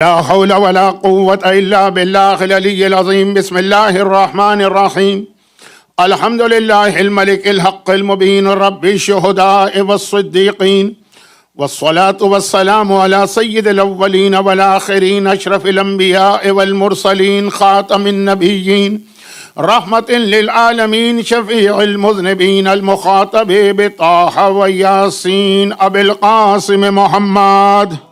لا حول ولا قوة إلا بالله العلي العظيم. بسم الله الرحمن الرحيم. الحمد لله الملك الحق المبين رب الشهداء والصديقين، والصلاة والسلام على سيد الأولين والآخرين أشرف الأنبياء والمرسلين خاتم النبيين رحمة للعالمين شفيع المذنبين المخاطب بطه وياسين أبي القاسم محمد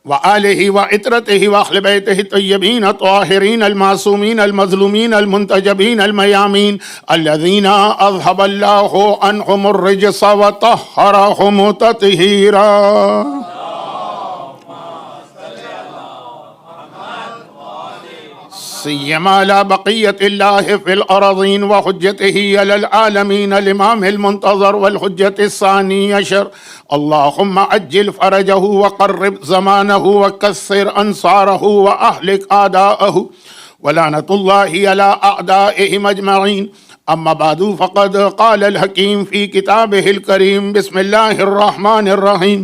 وآلہ وعطرتہ وأہل بیتہ الطیبین الطاہرین المعصومین المظلومین المنتجبین المیامین الذین اذھب اللہ عنہم الرجس وطہرہم تطہیرا. سیما لا بقیت اللہ فی الارضین وحجتہ علی العالمین الامام المنتظر والحجت الثانی عشر. اللہم عجل فرجہ وقرب زمانہ وکسر انصارہ واہلک اعداءہ ولعنۃ اللہ علی اعدائہم اجمعین. اما بعد فقد قال الحکیم فی کتابہ الکریم. بسم اللہ الرحمن الرحیم.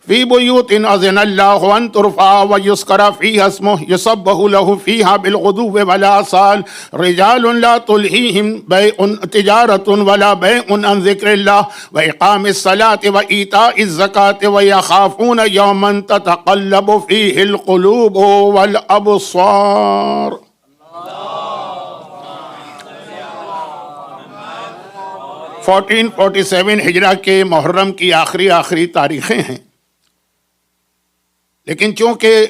فی بیوت اذن اللہ ان ترفع ویذکر فیہا اسمہ یسبح لہ فیہا بالغدو والآصال رجال لا تلہیہم بیع تجارۃ ولا بیع عن ذکر اللہ واقام الصلاۃ وایتاء الزکاۃ ویخافون یوما تتقلب فیہ القلوب والابصار. فورٹین 47 ہجرہ کے محرم کی آخری تاریخیں ہیں، لیکن چونکہ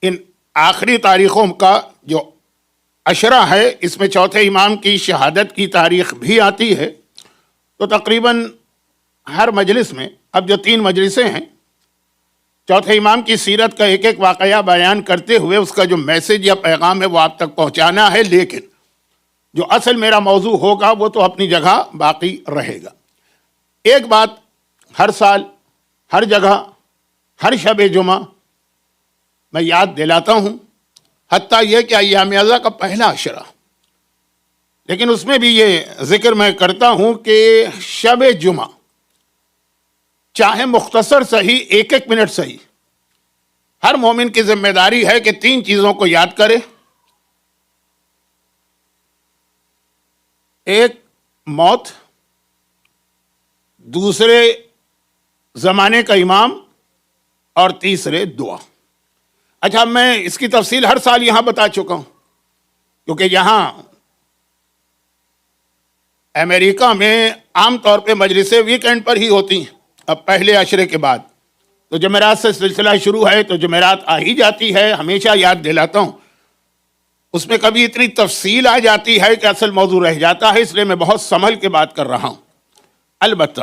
ان آخری تاریخوں کا جو عشرہ ہے اس میں چوتھے امام کی شہادت کی تاریخ بھی آتی ہے، تو تقریباً ہر مجلس میں اب جو 3 مجلسیں ہیں چوتھے امام کی سیرت کا ایک واقعہ بیان کرتے ہوئے اس کا جو میسج یا پیغام ہے وہ آپ تک پہنچانا ہے، لیکن جو اصل میرا موضوع ہوگا وہ تو اپنی جگہ باقی رہے گا. ایک بات ہر سال ہر جگہ ہر شب جمعہ میں یاد دلاتا ہوں، حتیٰ یہ کہ ایام اعضا کا پہلا عشرہ، لیکن اس میں بھی یہ ذکر میں کرتا ہوں کہ شب جمعہ چاہے مختصر صحیح 1 منٹ صحیح، ہر مومن کی ذمہ داری ہے کہ 3 چیزوں کو یاد کرے. ایک موت، دوسرے زمانے کا امام، اور تیسرے دعا. اچھا، میں اس کی تفصیل ہر سال یہاں بتا چکا ہوں، کیونکہ یہاں امریکہ میں عام طور پہ مجلسیں ویکینڈ پر ہی ہوتی ہیں. اب پہلے عشرے کے بعد تو جمعرات سے سلسلہ شروع ہے، تو جمعرات آ ہی جاتی ہے، ہمیشہ یاد دلاتا ہوں. اس میں کبھی اتنی تفصیل آ جاتی ہے کہ اصل موضوع رہ جاتا ہے، اس لیے میں بہت سنبھل کے بات کر رہا ہوں. البتہ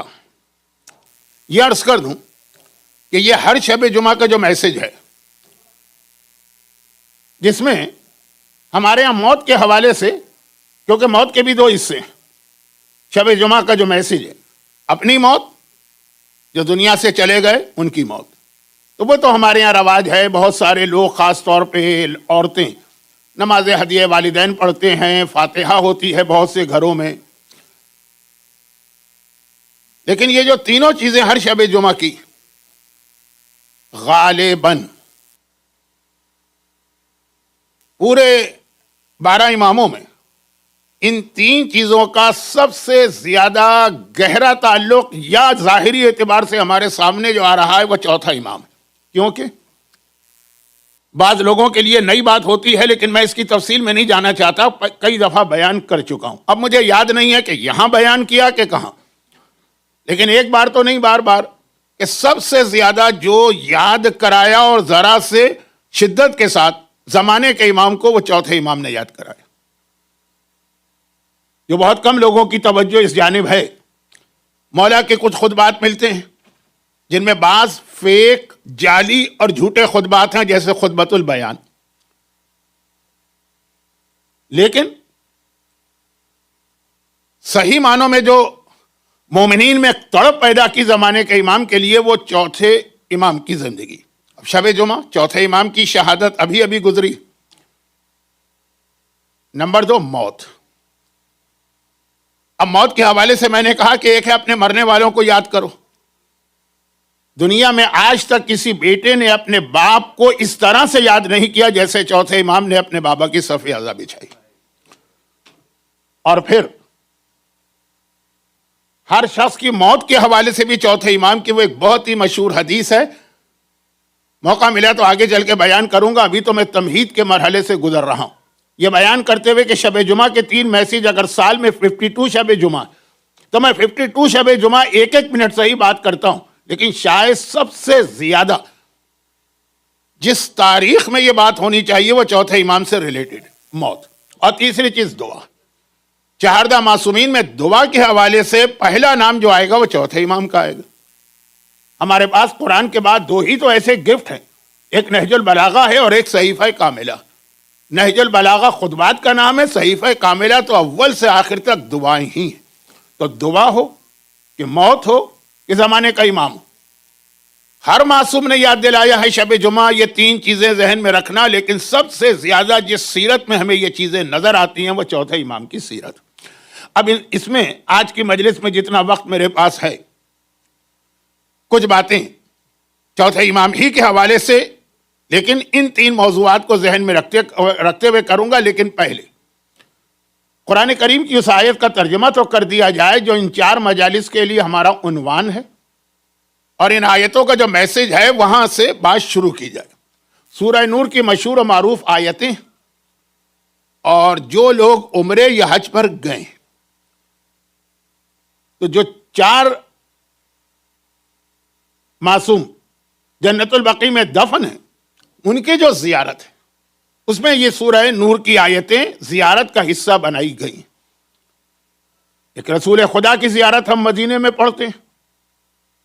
یہ عرض کر دوں کہ یہ ہر شب جمعہ کا جو میسج ہے، جس میں ہمارے ہاں موت کے حوالے سے، کیونکہ موت کے بھی 2 حصے ہیں، شب جمعہ کا جو میسج ہے اپنی موت، جو دنیا سے چلے گئے ان کی موت، تو وہ تو ہمارے ہاں رواج ہے. بہت سارے لوگ، خاص طور پہ عورتیں، نماز ہدیہ والدین پڑھتے ہیں، فاتحہ ہوتی ہے بہت سے گھروں میں. لیکن یہ جو تینوں چیزیں ہر شب جمعہ کی غالباً پورے 12 اماموں میں ان 3 چیزوں کا سب سے زیادہ گہرا تعلق یا ظاہری اعتبار سے ہمارے سامنے جو آ رہا ہے وہ چوتھا امام ہے. کیونکہ بعض لوگوں کے لیے نئی بات ہوتی ہے، لیکن میں اس کی تفصیل میں نہیں جانا چاہتا، کئی دفعہ بیان کر چکا ہوں. اب مجھے یاد نہیں ہے کہ یہاں بیان کیا کہ کہاں، لیکن ایک بار تو نہیں، بار کہ سب سے زیادہ جو یاد کرایا اور ذرا سے شدت کے ساتھ زمانے کے امام کو، وہ چوتھے امام نے یاد کرایا. جو بہت کم لوگوں کی توجہ اس جانب ہے. مولا کے کچھ خطبات ملتے ہیں جن میں بعض فیک، جعلی اور جھوٹے خطبات ہیں، جیسے خطبۃ البیان، لیکن صحیح معنوں میں جو مومنین میں تڑپ پیدا کی زمانے کے امام کے لیے، وہ چوتھے امام کی زندگی. اب شب جمعہ چوتھے امام کی شہادت ابھی گزری. نمبر 2 موت. اب موت کے حوالے سے میں نے کہا کہ ایک ہے اپنے مرنے والوں کو یاد کرو. دنیا میں آج تک کسی بیٹے نے اپنے باپ کو اس طرح سے یاد نہیں کیا جیسے چوتھے امام نے اپنے بابا کی صف اعضا بچھائی. اور پھر ہر شخص کی موت کے حوالے سے بھی چوتھے امام کی وہ ایک بہت ہی مشہور حدیث ہے. موقع ملا تو آگے چل کے بیان کروں گا، ابھی تو میں تمہید کے مرحلے سے گزر رہا ہوں. یہ بیان کرتے ہوئے کہ شب جمعہ کے 3 میسج اگر سال میں 52 شب جمعہ، تو میں 52 شب جمعہ 1 منٹ سے ہی بات کرتا ہوں، لیکن شاید سب سے زیادہ جس تاریخ میں یہ بات ہونی چاہیے وہ چوتھے امام سے ریلیٹڈ موت. اور تیسری چیز دعا. چہاردہ معصومین میں دعا کے حوالے سے پہلا نام جو آئے گا وہ چوتھے امام کا آئے گا. ہمارے پاس قرآن کے بعد 2 ہی تو ایسے گفٹ ہیں، ایک نہج البلاغہ ہے اور ایک صحیفہ کاملہ. نہج البلاغہ خطبات کا نام ہے، صحیفہ کاملہ تو اول سے آخر تک دعائیں ہی ہیں. تو دعا ہو کہ موت ہو کہ زمانے کا امام ہو، ہر معصوم نے یاد دلایا ہے شب جمعہ یہ 3 چیزیں ذہن میں رکھنا. لیکن سب سے زیادہ جس سیرت میں ہمیں یہ چیزیں نظر آتی ہیں وہ چوتھے امام کی سیرت. اب اس میں آج کی مجلس میں جتنا وقت میرے پاس ہے کچھ باتیں چوتھے امام ہی کے حوالے سے، لیکن ان 3 موضوعات کو ذہن میں رکھتے ہوئے کروں گا. لیکن پہلے قرآن کریم کی اس آیت کا ترجمہ تو کر دیا جائے جو ان 4 مجالس کے لیے ہمارا عنوان ہے، اور ان آیتوں کا جو میسج ہے وہاں سے بات شروع کی جائے. سورہ نور کی مشہور و معروف آیتیں، اور جو لوگ عمرے یا حج پر گئے تو جو 4 معصوم جنت البقیع میں دفن ہیں ان کی جو زیارت ہے اس میں یہ سورہ نور کی آیتیں زیارت کا حصہ بنائی گئی. ایک رسول خدا کی زیارت ہم مدینے میں پڑھتے ہیں،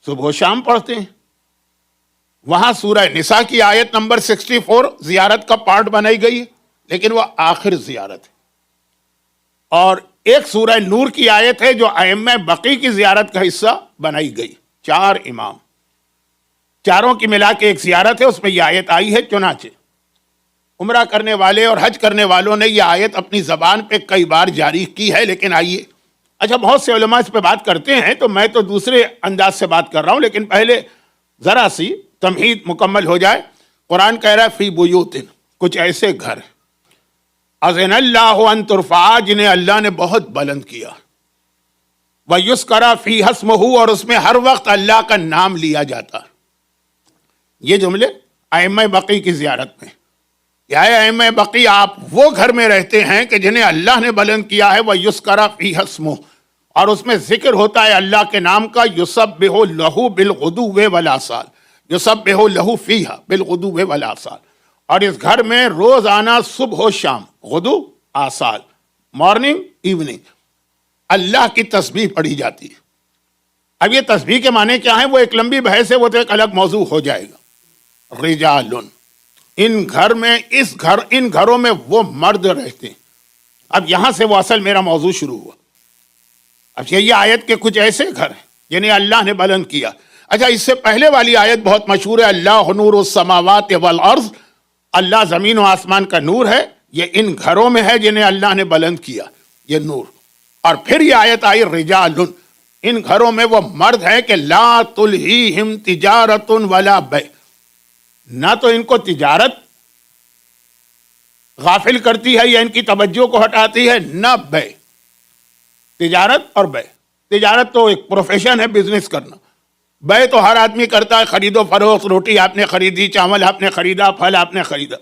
صبح و شام پڑھتے ہیں. وہاں سورہ نساء کی آیت نمبر 64 زیارت کا پارٹ بنائی گئی ہے، لیکن وہ آخر زیارت ہے. اور ایک سورہ نور کی آیت ہے جو ائمہ بقی کی زیارت کا حصہ بنائی گئی. 4 امام، چاروں کی ملا کے ایک زیارت ہے، اس میں یہ آیت آئی ہے. چنانچہ عمرہ کرنے والے اور حج کرنے والوں نے یہ آیت اپنی زبان پہ کئی بار جاری کی ہے. لیکن آئیے، اچھا بہت سے علماء اس پہ بات کرتے ہیں تو میں تو دوسرے انداز سے بات کر رہا ہوں، لیکن پہلے ذرا سی تمہید مکمل ہو جائے. قرآن کہہ رہا ہے فی بیوت، کچھ ایسے گھر اذن اللہ ان ترفع جنہیں اللہ نے بہت بلند کیا، ویذکر فیہا اسمہ اور اس میں ہر وقت اللہ کا نام لیا جاتا. یہ جملے ائمہ بقی کی زیارت میں. یا ائمہ بقی آپ وہ گھر میں رہتے ہیں کہ جنہیں اللہ نے بلند کیا ہے، ویذکر فیہا اسمہ اور اس میں ذکر ہوتا ہے اللہ کے نام کا. یسبح لہ بالغدو والآصال، یسبح لہ فیہا بالغدو والآصال. اور اس گھر میں روزانہ صبح و شام، غدو آصال، مارننگ ایوننگ، اللہ کی تسبیح پڑھی جاتی ہے. اب یہ تسبیح کے معنی کیا ہیں وہ ایک لمبی بحث ہے، وہ تو ایک الگ موضوع ہو جائے گا. رجال، ان گھروں میں وہ مرد رہتے ہیں. اب یہاں سے وہ اصل میرا موضوع شروع ہوا. اب یہ آیت کے کچھ ایسے گھر ہیں جنہیں اللہ نے بلند کیا. اچھا اس سے پہلے والی آیت بہت مشہور ہے، اللہ نور السماوات والارض، اللہ زمین و آسمان کا نور ہے. یہ ان گھروں میں ہے جنہیں اللہ نے بلند کیا، یہ نور. اور پھر یہ آیت آئی رجال، ان گھروں میں وہ مرد ہیں کہ لا تلہیہم تجارت ولا بیع، نہ تو ان کو تجارت غافل کرتی ہے یا ان کی توجہ کو ہٹاتی ہے، نہ بیع. تجارت اور بیع، تجارت تو ایک پروفیشن ہے، بزنس کرنا. بیع تو ہر آدمی کرتا ہے، خرید و فروخت، روٹی آپ نے خریدی، چاول آپ نے خریدا، پھل آپ نے خریدا.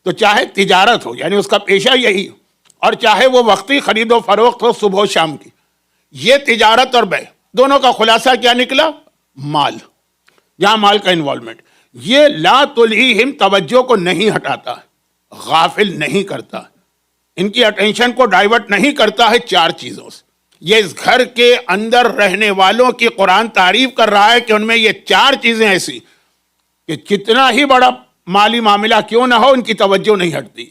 تو چاہے تجارت ہو یعنی اس کا پیشہ یہی ہو، اور چاہے وہ وقتی خرید و فروخت ہو صبح و شام کی، یہ تجارت اور بیع دونوں کا خلاصہ کیا نکلا؟ مال. جہاں مال کا انوالومنٹ. یہ لا تلہیہم توجہ کو نہیں ہٹاتا، غافل نہیں کرتا، ان کی اٹینشن کو ڈائیورٹ نہیں کرتا ہے 4 چیزوں سے. یہ اس گھر کے اندر رہنے والوں کی قرآن تعریف کر رہا ہے کہ ان میں یہ 4 چیزیں ایسی کہ کتنا ہی بڑا مالی معاملہ کیوں نہ ہو ان کی توجہ نہیں ہٹتی.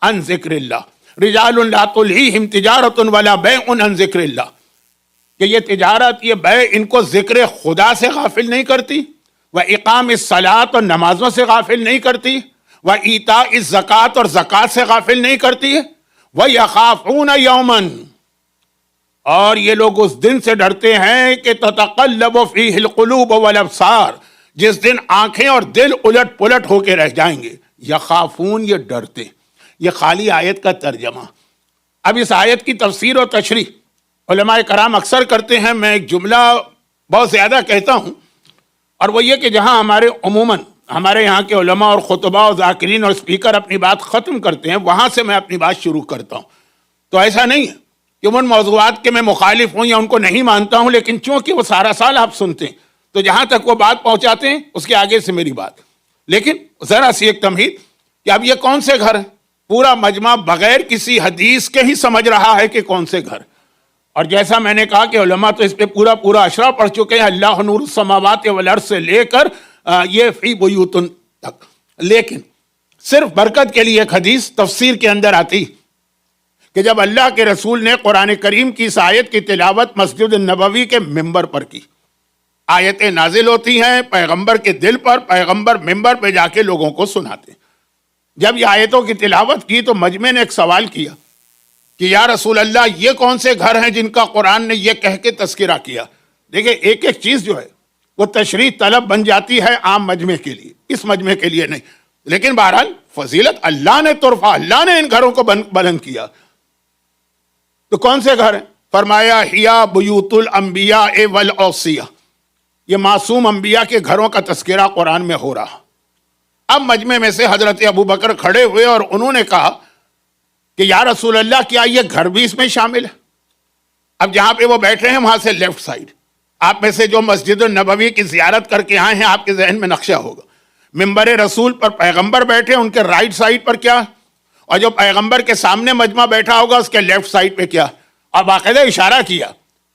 ان ذکر اللہ، رجال لا تلہیہم تجارت ولا بیع ان ذکر اللہ، کہ یہ تجارت یہ بیع ان کو ذکر خدا سے غافل نہیں کرتی، وہ اقام الصلاۃ اور نمازوں سے غافل نہیں کرتی، وہ ایتاء الزکوٰۃ اور زکوٰۃ سے غافل نہیں کرتی ہے، وہ یخافون یوماً اور یہ لوگ اس دن سے ڈرتے ہیں کہ تتقلب فیہ القلوب والابصار، جس دن آنکھیں اور دل الٹ پلٹ ہو کے رہ جائیں گے. یخافون، یہ ڈرتے. یہ خالی آیت کا ترجمہ. اب اس آیت کی تفسیر اور تشریح علماء کرام اکثر کرتے ہیں. میں ایک جملہ بہت زیادہ کہتا ہوں، اور وہ یہ کہ جہاں عموماً ہمارے یہاں کے علماء اور خطباء اور ذاکرین اور اسپیکر اپنی بات ختم کرتے ہیں، وہاں سے میں اپنی بات شروع کرتا ہوں. تو ایسا نہیں ہے کہ ان موضوعات کے میں مخالف ہوں یا ان کو نہیں مانتا ہوں، لیکن چونکہ وہ سارا سال آپ سنتے ہیں تو جہاں تک وہ بات پہنچاتے ہیں اس کے آگے سے میری بات. لیکن ذرا سی ایک تمہید کہ اب یہ کون سے گھر ہیں؟ پورا مجمع بغیر کسی حدیث کے ہی سمجھ رہا ہے کہ کون سے گھر. اور جیسا میں نے کہا کہ علماء تو اس پہ پورا اشرا پڑھ چکے ہیں، اللہ نور السماوات والارض سے لے کر یہ فی بیوتن تک. لیکن صرف برکت کے لیے ایک حدیث تفسیر کے اندر آتی کہ جب اللہ کے رسول نے قرآن کریم کی اس آیت کی تلاوت مسجد النبوی کے ممبر پر کی. آیتیں نازل ہوتی ہیں پیغمبر کے دل پر، پیغمبر ممبر پہ جا کے لوگوں کو سناتے. جب یہ آیتوں کی تلاوت کی تو مجمع نے ایک سوال کیا کہ یا رسول اللہ، یہ کون سے گھر ہیں جن کا قرآن نے یہ کہہ کے تذکرہ کیا؟ دیکھیں، ایک ایک چیز جو ہے وہ تشریح طلب بن جاتی ہے عام مجمع کے لیے، اس مجمع کے لیے نہیں. لیکن بہرحال فضیلت اللہ نے ترفع، اللہ نے ان گھروں کو بلند کیا. تو کون سے گھر ہیں؟ فرمایا ہیا بیوت الانبیاء والاوصیاء. یہ معصوم انبیاء کے گھروں کا تذکرہ قرآن میں ہو رہا. اب مجمع میں سے حضرت ابوبکر کھڑے ہوئے اور انہوں نے کہا کہ یا رسول اللہ، کیا یہ گھر بھی اس میں شامل ہے؟ اب جہاں پہ وہ بیٹھے ہیں وہاں سے لیفٹ سائیڈ، آپ میں سے جو مسجد النبوی کی زیارت کر کے آئے ہیں آپ کے ذہن میں نقشہ ہوگا. ممبر رسول پر پیغمبر بیٹھے، ان کے رائٹ سائیڈ پر کیا، اور جو پیغمبر کے سامنے مجمع بیٹھا ہوگا اس کے لیفٹ سائیڈ پہ کیا. اور باقاعدہ اشارہ کیا،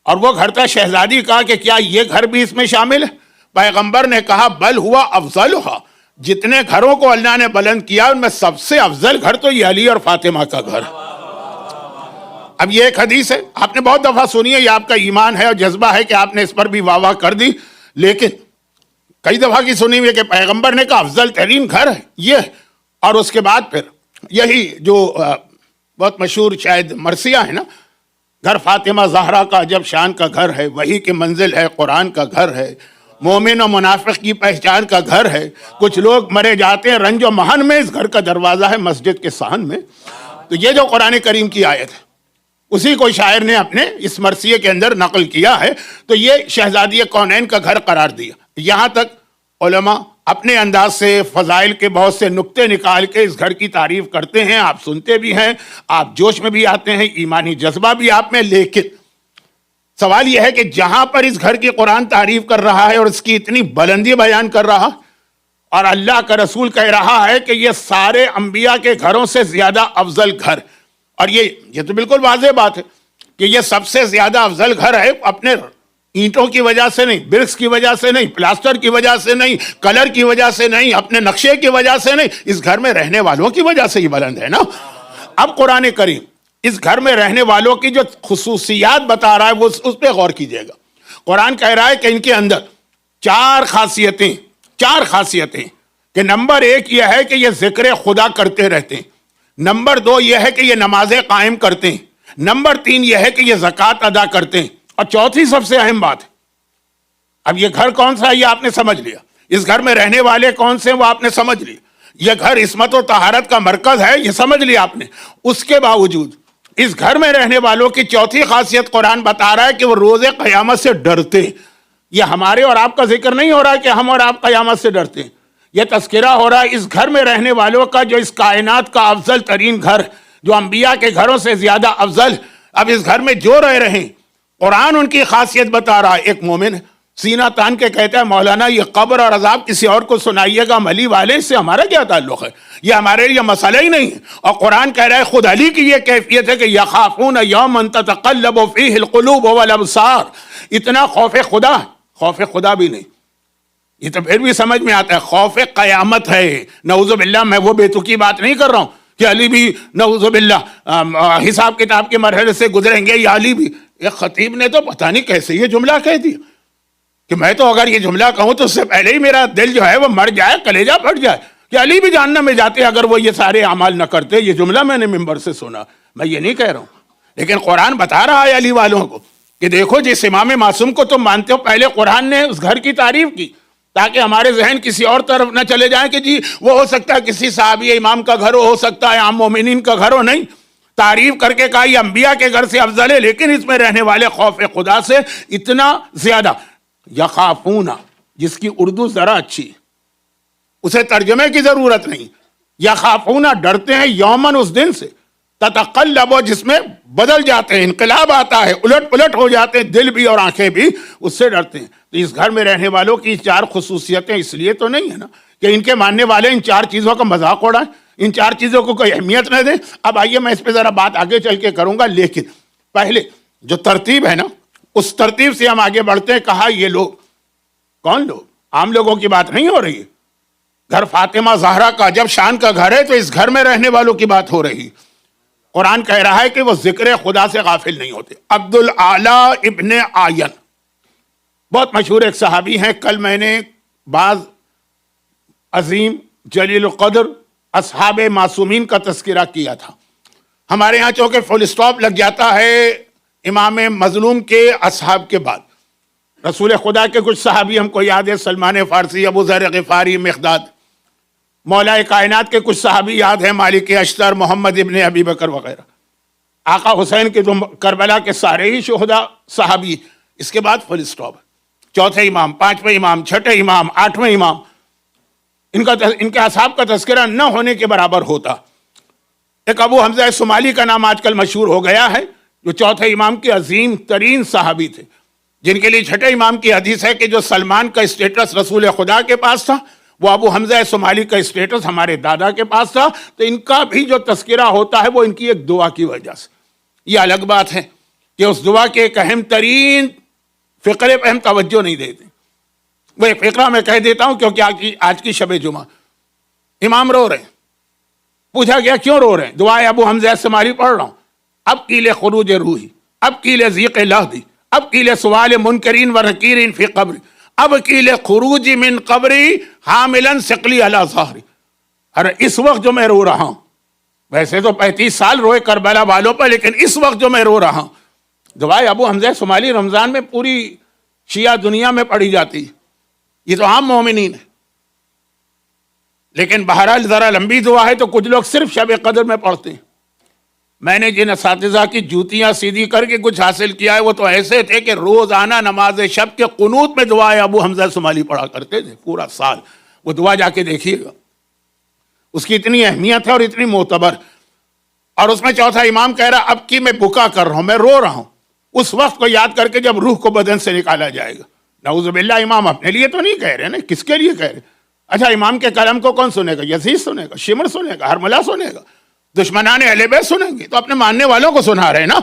اور وہ گھر تھا شہزادی. کہا کہ کیا یہ گھر بھی اس میں شامل ہے؟ پیغمبر نے کہا بل ہوا افضلھا، جتنے گھروں کو اللہ نے بلند کیا ان میں سب سے افضل گھر تو یہ علی اور فاطمہ کا گھر. اب یہ ایک حدیث ہے، آپ نے بہت دفعہ سنی ہے، یہ آپ کا ایمان ہے اور جذبہ ہے کہ آپ نے اس پر بھی واہ واہ کر دی. لیکن کئی دفعہ کی سنی ہوئی کہ پیغمبر نے کہا افضل ترین گھر ہے یہ. اور اس کے بعد پھر یہی جو بہت مشہور شاید مرثیہ ہے نا، گھر فاطمہ زہرا کا عجب شان کا گھر ہے، وہی کی منزل ہے، قرآن کا گھر ہے، مومن و منافق کی پہچان کا گھر ہے. کچھ لوگ مرے جاتے ہیں رنج و محن میں، اس گھر کا دروازہ ہے مسجد کے صحن میں. تو یہ جو قرآن کریم کی آیت ہے اسی کو شاعر نے اپنے اس مرثیے کے اندر نقل کیا ہے. تو یہ شہزادی کونین کا گھر قرار دیا. یہاں تک علماء اپنے انداز سے فضائل کے بہت سے نقطے نکال کے اس گھر کی تعریف کرتے ہیں، آپ سنتے بھی ہیں، آپ جوش میں بھی آتے ہیں، ایمانی جذبہ بھی آپ میں. لیکن سوال یہ ہے کہ جہاں پر اس گھر کی قرآن تعریف کر رہا ہے اور اس کی اتنی بلندی بیان کر رہا، اور اللہ کا رسول کہہ رہا ہے کہ یہ سارے انبیاء کے گھروں سے زیادہ افضل گھر، اور یہ تو بالکل واضح بات ہے کہ یہ سب سے زیادہ افضل گھر ہے. اپنے اینٹوں کی وجہ سے نہیں، برکس کی وجہ سے نہیں، پلاسٹر کی وجہ سے نہیں، کلر کی وجہ سے نہیں، اپنے نقشے کی وجہ سے نہیں، اس گھر میں رہنے والوں کی وجہ سے ہی بلند ہے نا. اب قرآن کریم اس گھر میں رہنے والوں کی جو خصوصیات بتا رہا ہے وہ اس پہ غور کیجئے گا. قرآن کہہ رہا ہے کہ ان کے اندر چار خاصیتیں کہ نمبر 1 یہ ہے کہ یہ ذکر خدا کرتے رہتے ہیں. نمبر 2 یہ ہے کہ یہ نمازیں قائم کرتے ہیں. نمبر 3 یہ ہے کہ یہ زکوٰۃ ادا کرتے ہیں. اور چوتھی سب سے اہم بات ہے، اب یہ گھر کون سا ہے یہ آپ نے سمجھ لیا، اس گھر میں رہنے والے کون سے ہیں وہ آپ نے سمجھ لیا، یہ گھر عصمت و طہارت کا مرکز ہے یہ سمجھ لیا آپ نے. اس کے باوجود اس گھر میں رہنے والوں کی چوتھی خاصیت قرآن بتا رہا ہے کہ وہ روز قیامت سے ڈرتے ہیں. یہ ہمارے اور آپ کا ذکر نہیں ہو رہا ہے کہ ہم اور آپ قیامت سے ڈرتے ہیں، یہ تذکرہ ہو رہا ہے اس گھر میں رہنے والوں کا جو اس کائنات کا افضل ترین گھر، جو انبیاء کے گھروں سے زیادہ افضل. اب اس گھر میں جو رہ رہے ہیں قرآن ان کی خاصیت بتا رہا ہے. ایک مومن سینہ تان کے کہتا ہے مولانا یہ قبر اور عذاب کسی اور کو سنائیے گا، ہم علی والے، اس سے ہمارا کیا تعلق ہے، یہ ہمارے لیے مسئلہ ہی نہیں ہے. اور قرآن کہہ رہا ہے خود علی کی یہ کیفیت ہے کہ یخافون یوما تتقلب فیہ القلوب والابصار. اتنا خوف خدا بھی نہیں، یہ تو پھر بھی سمجھ میں آتا ہے، خوف قیامت ہے. نعوذ باللہ، میں وہ بے تکی بات نہیں کر رہا ہوں کہ علی بھی نعوذ باللہ حساب کتاب کے مرحلے سے گزریں گے، یا علی بھی. ایک خطیب نے تو پتہ نہیں کیسے یہ جملہ کہہ دیا کہ میں تو اگر یہ جملہ کہوں تو اس سے پہلے ہی میرا دل جو ہے وہ مر جائے، کلیجہ پھٹ جائے کہ علی بھی جہنم میں جاتے اگر وہ یہ سارے اعمال نہ کرتے. یہ جملہ میں نے ممبر سے سنا، میں یہ نہیں کہہ رہا ہوں. لیکن قرآن بتا رہا ہے علی والوں کو کہ دیکھو جس امام معصوم کو تم مانتے ہو، پہلے قرآن نے اس گھر کی تعریف کی تاکہ ہمارے ذہن کسی اور طرف نہ چلے جائیں کہ جی وہ ہو سکتا ہے کسی صحابی امام کا گھر ہو سکتا ہے عام مومنین کا گھر ہو. نہیں، تعریف کر کے کہا یہ انبیاء کے گھر سے افضل ہے، لیکن اس میں رہنے والے خوف خدا سے اتنا زیادہ. یخافون، جس کی اردو ذرا اچھی، اسے ترجمے کی ضرورت نہیں. یخافون، ڈرتے ہیں، یومن، اس دن سے، تتقلب، جس میں بدل جاتے ہیں، انقلاب آتا ہے، الٹ پلٹ ہو جاتے ہیں دل بھی اور آنکھیں بھی، اس سے ڈرتے ہیں. تو اس گھر میں رہنے والوں کی چار خصوصیتیں اس لیے تو نہیں ہے نا کہ ان کے ماننے والے ان چار چیزوں کا مذاق اڑائیں، ان چار چیزوں کو کوئی اہمیت نہ دیں. اب آئیے میں اس پہ ذرا بات آگے چل کے کروں گا، لیکن پہلے جو ترتیب ہے نا اس ترتیب سے ہم آگے بڑھتے ہیں. کہا یہ لوگ، کون لوگ؟ عام لوگوں کی بات نہیں ہو رہی ہے. گھر فاطمہ زہرا کا جب شان کا گھر ہے تو اس گھر میں رہنے والوں کی بات ہو رہی. قرآن کہہ رہا ہے کہ وہ ذکر خدا سے غافل نہیں ہوتے. عبد الاعلی ابن آین بہت مشہور ایک صحابی ہیں. کل میں نے بعض عظیم جلیل القدر اصحاب معصومین کا تذکرہ کیا تھا. ہمارے ہاں چونکہ فل سٹاپ لگ جاتا ہے امام مظلوم کے اصحاب کے بعد. رسول خدا کے کچھ صحابی ہم کو یاد ہے، سلمان فارسی، ابو ذر غفاری، مقداد. مولا کائنات کے کچھ صحابی یاد ہیں، مالک اشتر، محمد ابن ابی بکر وغیرہ. آقا حسین کے کربلا کے سارے ہی شہداء صحابی. اس کے بعد فل سٹاپ. چوتھے امام، پانچویں امام، چھٹے امام، آٹھویں امام، ان کے اصحاب کا تذکرہ نہ ہونے کے برابر ہوتا. ایک ابو حمزہ صومالی کا نام آج کل مشہور ہو گیا ہے، جو چوتھے امام کے عظیم ترین صحابی تھے، جن کے لیے چھٹے امام کی حدیث ہے کہ جو سلمان کا اسٹیٹس رسول خدا کے پاس تھا، وہ ابو حمزہ صومالی کا اسٹیٹس ہمارے دادا کے پاس تھا. تو ان کا بھی جو تذکرہ ہوتا ہے وہ ان کی ایک دعا کی وجہ سے. یہ الگ بات ہے کہ اس دعا کے ایک اہم ترین فقرے پہ ہم توجہ نہیں دیتے. وہ ایک فقرہ میں کہہ دیتا ہوں کیونکہ آج کی شب جمعہ امام رو رہے ہیں. پوچھا گیا کیوں رو رہے ہیں؟ دعائے ابو حمزہ صومالی پڑھ رہا ہوں. اب کیلے خروج روحی، اب کیلے ذیق لہدی، اب کیلے سوال منکرین و نکیرین فی قبری، اب کیلے خروج من قبری حاملا ثقلی علی ظہری. ارے اس وقت جو میں رو رہا ہوں، ویسے تو 35 سال روئے کربلا والوں پر، لیکن اس وقت جو میں رو رہا ہوں، دعائے ابو حمزہ صومالی رمضان میں پوری شیعہ دنیا میں پڑھی جاتی ہے. یہ تو عام مومنین ہے، لیکن بہرحال ذرا لمبی دعا ہے تو کچھ لوگ صرف شب قدر میں پڑھتے ہیں. میں نے جن اساتذہ کی جوتیاں سیدھی کر کے کچھ حاصل کیا ہے وہ تو ایسے تھے کہ روزانہ نماز شب کے قنوت میں دعائے ابو حمزہ صومالی پڑھا کرتے تھے پورا سال. وہ دعا جا کے دیکھیے گا، اس کی اتنی اہمیت ہے اور اتنی معتبر. اور اس میں چوتھا امام کہہ رہا اب کی میں بکا کر رہا ہوں، میں رو رہا ہوں اس وقت کو یاد کر کے جب روح کو بدن سے نکالا جائے گا. نعوذ باللہ. امام اپنے لیے تو نہیں کہہ رہے نا، کس کے لیے کہہ رہے؟ اچھا امام کے کلام کو کون سنے گا؟ یزید سنے گا، شمر سنے گا، ہرملہ سنے گا، دشمنان اہل بیت سنیں گے. تو اپنے ماننے والوں کو سنا رہے نا.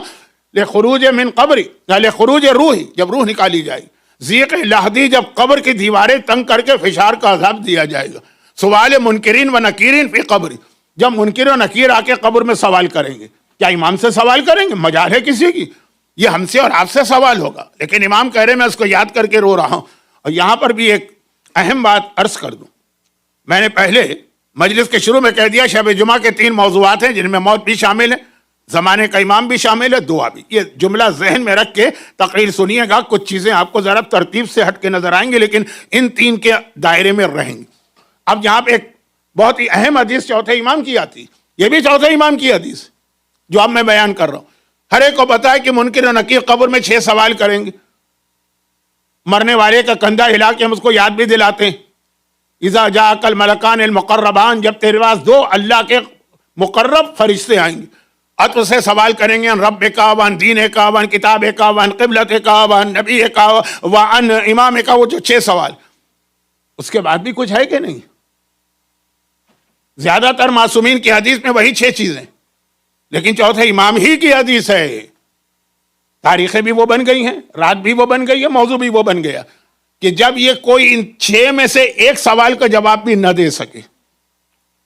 لخروج من قبری، لخروج روحی، جب روح نکالی جائے گی. ذیق لہدی، جب قبر کی دیواریں تنگ کر کے فشار کا عذاب دیا جائے گا. سوال منکرین و نکیرین فی قبری، جب منکر و نکیر آ کے قبر میں سوال کریں گے. کیا امام سے سوال کریں گے؟ مجال ہے کسی کی؟ یہ ہم سے اور آپ سے سوال ہوگا. لیکن امام کہہ رہے میں اس کو یاد کر کے رو رہا ہوں. اور یہاں پر بھی ایک اہم بات عرض کر دوں. میں نے پہلے مجلس کے شروع میں کہہ دیا شب جمعہ کے 3 موضوعات ہیں جن میں موت بھی شامل ہے، زمانے کا امام بھی شامل ہے، دعا بھی. یہ جملہ ذہن میں رکھ کے تقریر سنیے گا. کچھ چیزیں آپ کو ذرا ترتیب سے ہٹ کے نظر آئیں گے لیکن ان 3 کے دائرے میں رہیں گی. اب یہاں پہ ایک بہت ہی اہم حدیث چوتھے امام کی آتی، یہ بھی چوتھے امام کی حدیث جو اب میں بیان کر رہا ہوں. ہر ایک کو پتا ہے کہ منکر و نکیر قبر میں 6 سوال کریں گے. مرنے والے کا کندھا ہلا کے ہم اس کو یاد بھی دلاتے ہیں. اذا جاءک الملکان المقربان، جب تیرے پاس 2 اللہ کے مقرب فرشتے آئیں گے اور تجھ سے سوال کریں گے رب کا، وان دین کا، وان کتاب کا، وان قبلت کا، وان نبی کا، وان امام کا. وہ جو 6 سوال، اس کے بعد بھی کچھ ہے کہ نہیں؟ زیادہ تر معصومین کی حدیث میں وہی 6 چیزیں، لیکن چوتھے امام ہی کی حدیث ہے. تاریخیں بھی وہ بن گئی ہیں، رات بھی وہ بن گئی ہے، موضوع بھی وہ بن گیا کہ جب یہ کوئی ان 6 میں سے ایک سوال کا جواب بھی نہ دے سکے،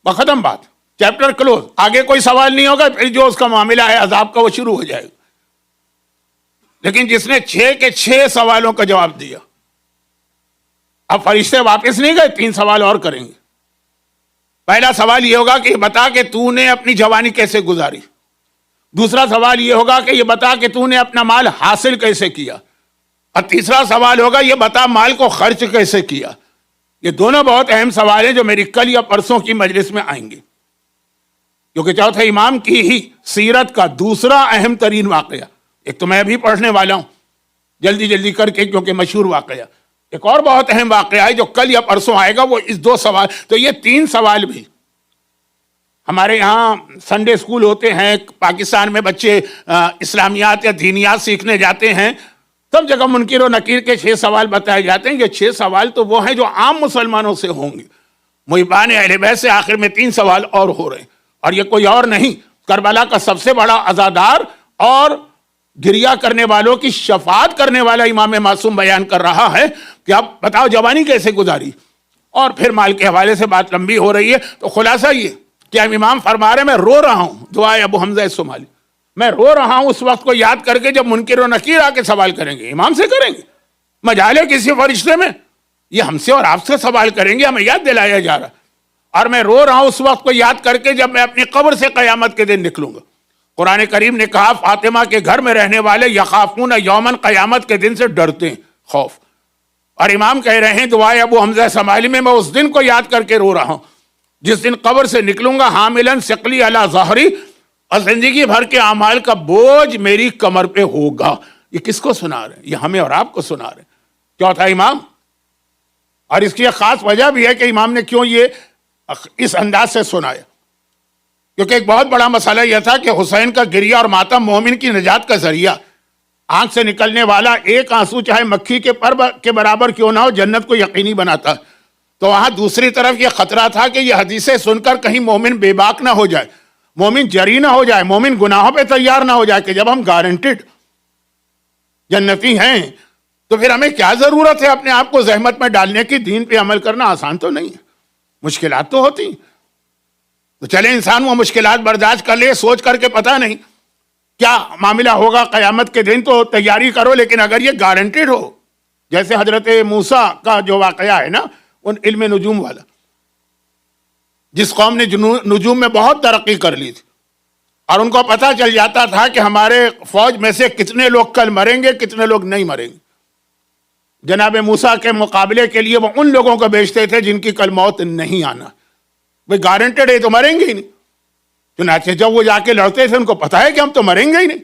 ختم بات، چیپٹر کلوز. آگے کوئی سوال نہیں ہوگا، پھر جو اس کا معاملہ ہے عذاب کا وہ شروع ہو جائے گا. لیکن جس نے 6 کے 6 سوالوں کا جواب دیا، اب فرشتے واپس نہیں گئے، 3 سوال اور کریں گے. پہلا سوال یہ ہوگا کہ بتا کہ تو نے اپنی جوانی کیسے گزاری. دوسرا سوال یہ ہوگا کہ یہ بتا کہ تو نے اپنا مال حاصل کیسے کیا، اور تیسرا سوال ہوگا یہ بتا مال کو خرچ کیسے کیا۔ یہ دونوں بہت اہم سوال ہیں جو میری کل یا پرسوں کی مجلس میں آئیں گے، کیونکہ چوتھے امام کی ہی سیرت کا دوسرا اہم ترین واقعہ، ایک تو میں ابھی پڑھنے والا ہوں جلدی کر کے کیونکہ مشہور واقعہ، ایک اور بہت اہم واقعہ ہے جو کل یا پرسوں آئے گا، وہ اس دو سوال، تو یہ تین سوال بھی ہمارے یہاں سنڈے اسکول ہوتے ہیں، پاکستان میں بچے اسلامیات یا دینیات سیکھنے جاتے ہیں، سب جگہ منکر و نکیر کے 6 سوال بتائے جاتے ہیں۔ یہ 6 سوال تو وہ ہیں جو عام مسلمانوں سے ہوں گے، محبان اہل بیت سے آخر میں 3 سوال اور ہو رہے ہیں، اور یہ کوئی اور نہیں، کربلا کا سب سے بڑا عزادار اور گریہ کرنے والوں کی شفاعت کرنے والا امام معصوم بیان کر رہا ہے کہ اب بتاؤ جوانی کیسے گزاری، اور پھر مال کے حوالے سے بات لمبی ہو رہی ہے۔ تو خلاصہ یہ کہ امام فرما رہے میں رو رہا ہوں، دعائے ابو حمزہ صومالی، میں رو رہا ہوں اس وقت کو یاد کر کے جب منکر و نکیر آ کے سوال کریں گے، امام سے کریں گے، مجالے کسی فرشتے میں، یہ ہم سے اور آپ سے سوال کریں گے، ہمیں یاد دلایا جا رہا، اور میں رو رہا ہوں اس وقت کو یاد کر کے جب میں اپنی قبر سے قیامت کے دن نکلوں گا۔ قرآن کریم نے کہا فاطمہ کے گھر میں رہنے والے یخافون یومن، قیامت کے دن سے ڈرتے ہیں، خوف، اور امام کہہ رہے ہیں دعائے ابو حمزہ صومالی میں اس دن کو یاد کر کے رو رہا ہوں جس دن قبر سے نکلوں گا حاملاً ثقلی علی ظہری، اور زندگی بھر کے اعمال کا بوجھ میری کمر پہ ہوگا۔ یہ کس کو سنا رہے ہیں؟ یہ ہمیں اور آپ کو سنا رہے ہیں، چوتھا امام۔ اور اس کی ایک خاص وجہ بھی ہے کہ امام نے کیوں یہ اس انداز سے سنایا، کیونکہ ایک بہت بڑا مسئلہ یہ تھا کہ حسین کا گریہ اور ماتم مومن کی نجات کا ذریعہ، آنکھ سے نکلنے والا ایک آنسو چاہے مکھی کے پر کے برابر کیوں نہ ہو جنت کو یقینی بناتا۔ تو وہاں دوسری طرف یہ خطرہ تھا کہ یہ حدیثیں سن کر کہیں مومن بے باک نہ ہو جائے، مومن جری نہ ہو جائے، مومن گناہوں پہ تیار نہ ہو جائے کہ جب ہم گارنٹیڈ جنتی ہیں تو پھر ہمیں کیا ضرورت ہے اپنے آپ کو زحمت میں ڈالنے کی۔ دین پہ عمل کرنا آسان تو نہیں ہے، مشکلات تو ہوتی، تو چلے انسان وہ مشکلات برداشت کر لے، سوچ کر کے پتہ نہیں کیا معاملہ ہوگا قیامت کے دن تو تیاری کرو، لیکن اگر یہ گارنٹیڈ ہو، جیسے حضرت موسیٰ کا جو واقعہ ہے نا، ان علم نجوم والا، جس قوم نے نجوم میں بہت ترقی کر لی تھی اور ان کو پتہ چل جاتا تھا کہ ہمارے فوج میں سے کتنے لوگ کل مریں گے، کتنے لوگ نہیں مریں گے، جناب موسیٰ کے مقابلے کے لیے وہ ان لوگوں کو بیچتے تھے جن کی کل موت نہیں آنا، بھئی گارنٹیڈ ہے تو مریں گے ہی نہیں۔ چنانچہ جب وہ جا کے لڑتے تھے ان کو پتہ ہے کہ ہم تو مریں گے ہی نہیں،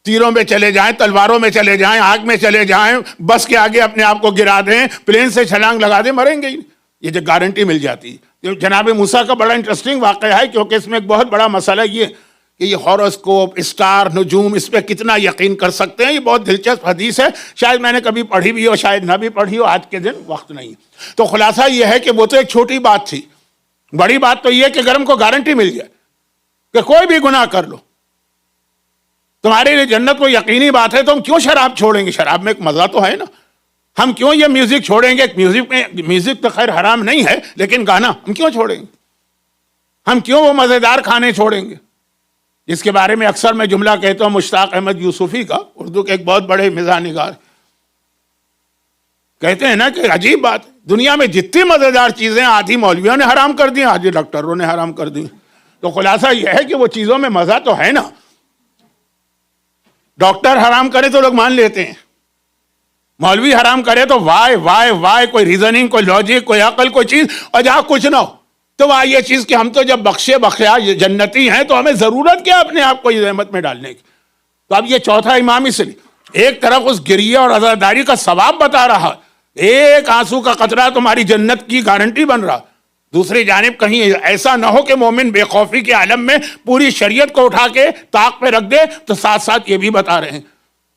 تیروں میں چلے جائیں، تلواروں میں چلے جائیں، آگ میں چلے جائیں، بس کے آگے اپنے آپ کو گرا دیں، پلین سے چھلانگ لگا دیں، مریں گے ہی نہیں، یہ جو گارنٹی مل جاتی ہے۔ جناب موسیٰ کا بڑا انٹرسٹنگ واقعہ ہے کیونکہ اس میں ایک بہت بڑا مسئلہ یہ کہ یہ ہاروسکوپ، اسٹار، نجوم، اس پہ کتنا یقین کر سکتے ہیں۔ یہ بہت دلچسپ حدیث ہے، شاید میں نے کبھی پڑھی بھی ہو، شاید نہ بھی پڑھی ہو، آج کے دن وقت نہیں۔ تو خلاصہ یہ ہے کہ وہ تو ایک چھوٹی بات تھی، بڑی بات تو یہ کہ اگر ہم کو گارنٹی مل جائے کہ کوئی بھی گناہ کر لو تمہارے لیے جنت کو یقینی بات ہے، تو ہم کیوں شراب چھوڑیں گے؟ شراب میں ایک مزہ تو ہے نا، ہم کیوں یہ میوزک چھوڑیں گے؟ میوزک تو خیر حرام نہیں ہے، لیکن گانا ہم کیوں چھوڑیں گے؟ ہم کیوں وہ مزیدار کھانے چھوڑیں گے؟ جس کے بارے میں اکثر میں جملہ کہتا ہوں مشتاق احمد یوسفی کا، اردو کے ایک بہت بڑے مزاح نگار، کہتے ہیں نا کہ عجیب بات، دنیا میں جتنی مزیدار چیزیں آدھی مولویوں نے حرام کر دی، آدھی ڈاکٹروں نے حرام کر دی۔ تو خلاصہ یہ ہے کہ وہ چیزوں میں مزہ تو ہے نا، ڈاکٹر حرام کرے تو لوگ مان لیتے ہیں، مولوی حرام کرے تو وائے وائے وائے، کوئی ریزننگ، کوئی لاجک، کوئی عقل، کوئی چیز، اور جہاں کچھ نہ ہو تو وہاں یہ چیز کہ ہم تو جب بخشے بخیا جنتی ہیں تو ہمیں ضرورت کیا اپنے آپ کو زحمت میں ڈالنے کی۔ تو اب یہ چوتھا امام اس لیے ایک طرف اس گریہ اور عزاداری کا ثواب بتا رہا، ایک آنسو کا قطرہ تمہاری جنت کی گارنٹی بن رہا، دوسری جانب کہیں ایسا نہ ہو کہ مومن بے خوفی کے عالم میں پوری شریعت کو اٹھا کے طاق پہ رکھ دے، تو ساتھ ساتھ یہ بھی بتا رہے ہیں